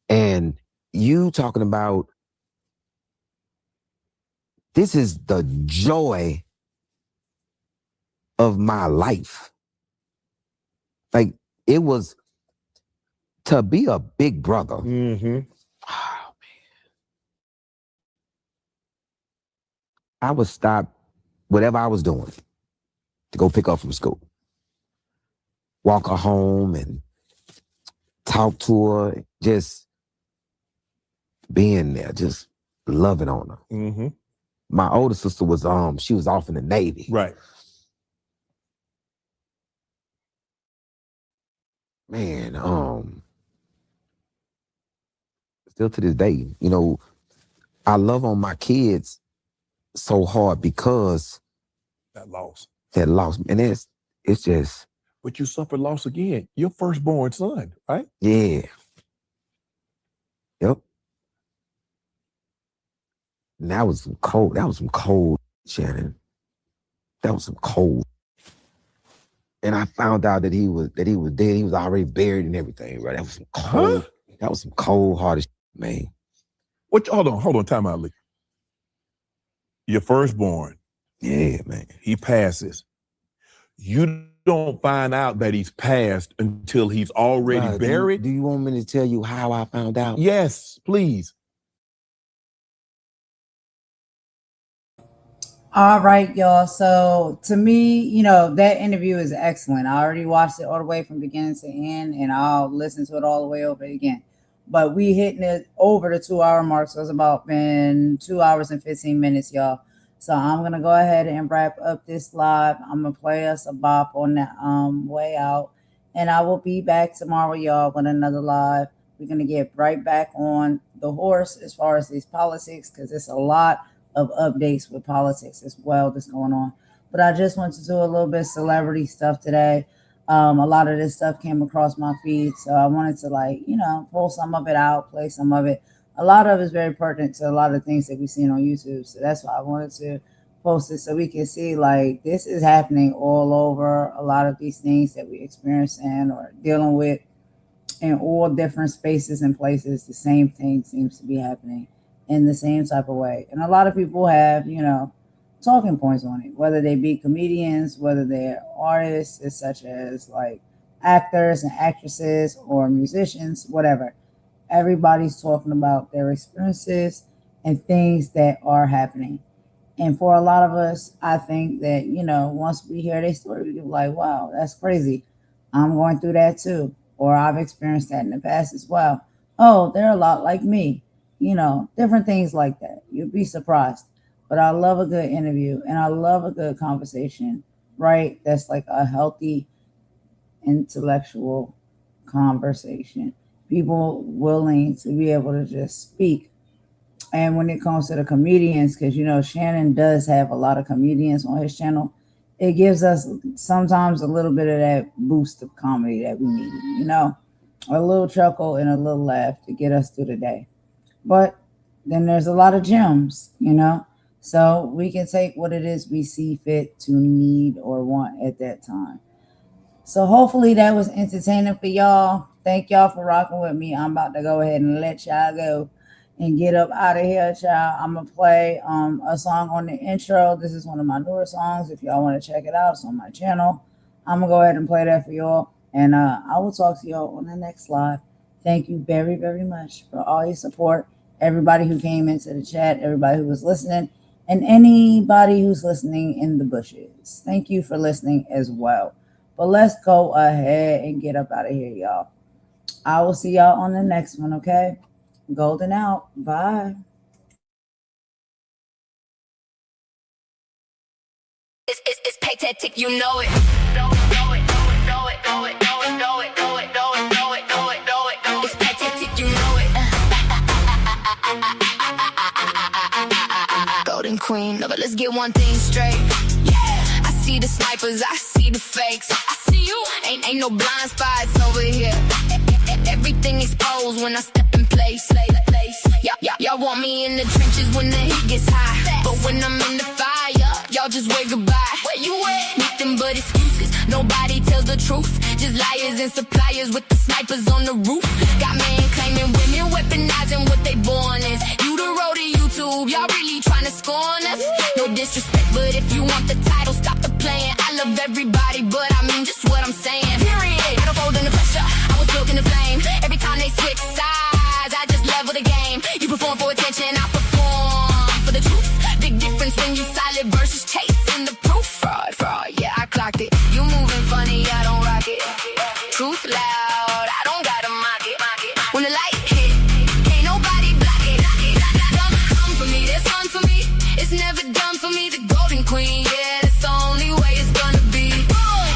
And you talking about, this is the joy of my life. Like, it was to be a big brother. Mm-hmm. Oh, man. I would stop whatever I was doing to go pick her up from school. Walk her home and talk to her, just being there, just loving on her. Mm-hmm. My older sister was she was off in the Navy. Right. Man, still to this day, you know, I love on my kids so hard because that loss. And it's just. But you suffered loss again. Your firstborn son, right? Yeah. Yep. And that was some cold, Shannon. That was some cold. And I found out that he was dead. He was already buried and everything, right? That was some cold. Huh? That was some cold-hearted shit, man. Hold on, time out, Lee. Your firstborn. Yeah, man. He passes. You don't find out that he's passed until he's already buried. Do you want me to tell you how I found out? Yes, please. All right, y'all. So to me, that interview is excellent. I already watched it all the way from beginning to end, and I'll listen to it all the way over again. But we hitting it over the 2 hour mark, so it's about been 2 hours and 15 minutes, y'all. So I'm gonna go ahead and wrap up this live. I'm gonna play us a bop on the way out, and I will be back tomorrow, y'all, with another live. We're gonna get right back on the horse as far as these politics, because it's a lot of updates with politics as well that's going on. But I just want to do a little bit of celebrity stuff today. A lot of this stuff came across my feed, so I wanted to pull some of it out, play some of it. A lot of it is very pertinent to a lot of things that we've seen on YouTube, so that's why I wanted to post it so we can see this is happening all over. A lot of these things that we experiencing or dealing with in all different spaces and places, the same thing seems to be happening in the same type of way. And a lot of people have, talking points on it, whether they be comedians, whether they're artists, such as actors and actresses or musicians, whatever. Everybody's talking about their experiences and things that are happening. And for a lot of us, I think that, once we hear their story, we can be like, wow, that's crazy. I'm going through that too. Or I've experienced that in the past as well. Oh, they're a lot like me. Different things like that. You'd be surprised. But I love a good interview and I love a good conversation, right? That's like a healthy intellectual conversation. People willing to be able to just speak. And when it comes to the comedians, because, Shannon does have a lot of comedians on his channel, it gives us sometimes a little bit of that boost of comedy that we need, a little chuckle and a little laugh to get us through the day. But then there's a lot of gems, so we can take what it is we see fit to need or want at that time. So hopefully that was entertaining for y'all. Thank y'all for rocking with me. I'm about to go ahead and let y'all go and get up out of here, child. I'm going to play a song on the intro. This is one of my newer songs. If y'all want to check it out, it's on my channel. I'm going to go ahead and play that for y'all. And I will talk to y'all on the next live. Thank you very, very much for all your support. Everybody who came into the chat, everybody who was listening, and anybody who's listening in the bushes. Thank you for listening as well. But let's go ahead and get up out of here, y'all. I will see y'all on the next one, okay? Golden out. Bye. It's pathetic, you know it. It's pathetic, you know it. Golden queen, no, but let's get one thing straight. Yeah, I see the snipers, I see the fakes. I see you, ain't no blind spots over here. Everything exposed when I step in place. Y'all want me in the trenches when the heat gets high, but when I'm in the fire, y'all just wave goodbye. Where you at? Nothing but excuses. Nobody tells the truth. Just liars and suppliers with the snipers on the roof. Got men claiming women, weaponizing what they born is. You the road to YouTube, y'all really trying to scorn us. No disrespect, but if you want the title, stop the playing. I love everybody, but I mean just what I'm saying. Period. I don't fold under pressure. I was built in the flame. Every time they switch sides, I just level the game. You perform for attention, I perform for the truth. Big difference when you solid versus chasing the proof. Fraud, yeah, I clocked it. You moving funny, I don't rock it. Truth loud, I don't gotta mock it. When the light hit, ain't nobody block it. Come for me, there's fun for me. It's never done for me, the golden queen. Yeah, that's the only way it's gonna be.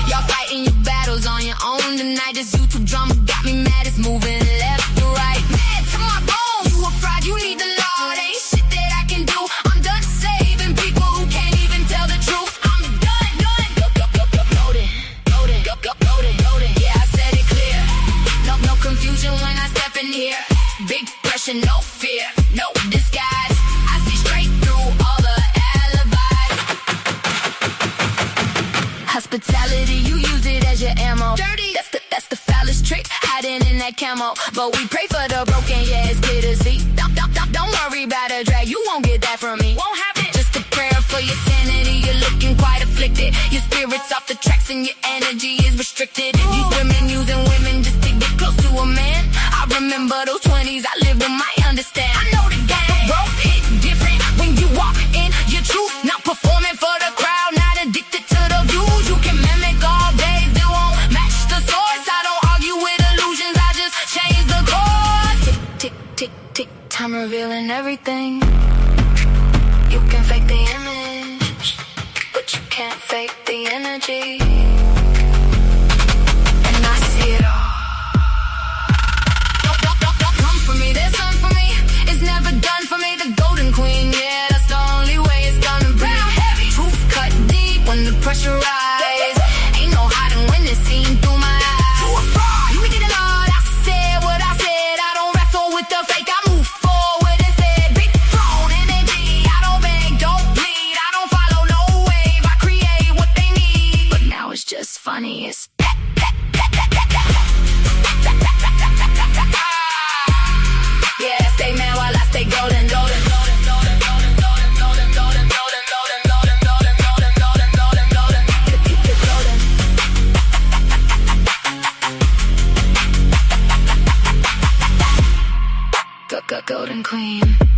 Y'all fighting your battles on your own tonight. This YouTube drama got me mad, it's moving left to right. Mad to my bones, you a fraud, you need the law. There ain't shit that I can do. I'm done saving people who can't even tell the truth. I'm done. Loaded. Yeah, I said it clear. No confusion when I step in here. Big pressure, no fear, no disguise. I see straight through all the alibis. Hospitality, you use it as your ammo. Dirty, that's the foulest trick, hiding in that camo. But we pray for the broken, yeah, it's clear to see. Don't worry about a drag, you won't get that from me. Won't have it. Just a prayer for your sanity, you're looking quite afflicted. Your spirit's off the tracks and your energy is restricted. These women using women just to get close to a man. I remember those 20s, I lived them, I understand. I know the game, bro, hit different when you walk in your truth, not performing revealing everything. You can fake the image, but you can't fake the energy. And I see it all. Don't come for me, there's none for me. It's never done for me, the golden queen. Yeah, that's the only way it's gonna be. Truth cut deep when the pressure rise. Ain't no hiding when it's seen through my eyes. You did a lot, I said what I said. I don't wrestle with the fake, I move forward instead. Big throne energy, I don't beg, don't bleed. I don't follow no wave, I create what they need. But now it's just funny, it's yeah, stay mad while I stay golden, golden, golden, golden, golden, golden, golden, golden, golden, golden, golden, golden, golden, golden, golden, golden, golden, golden, golden queen.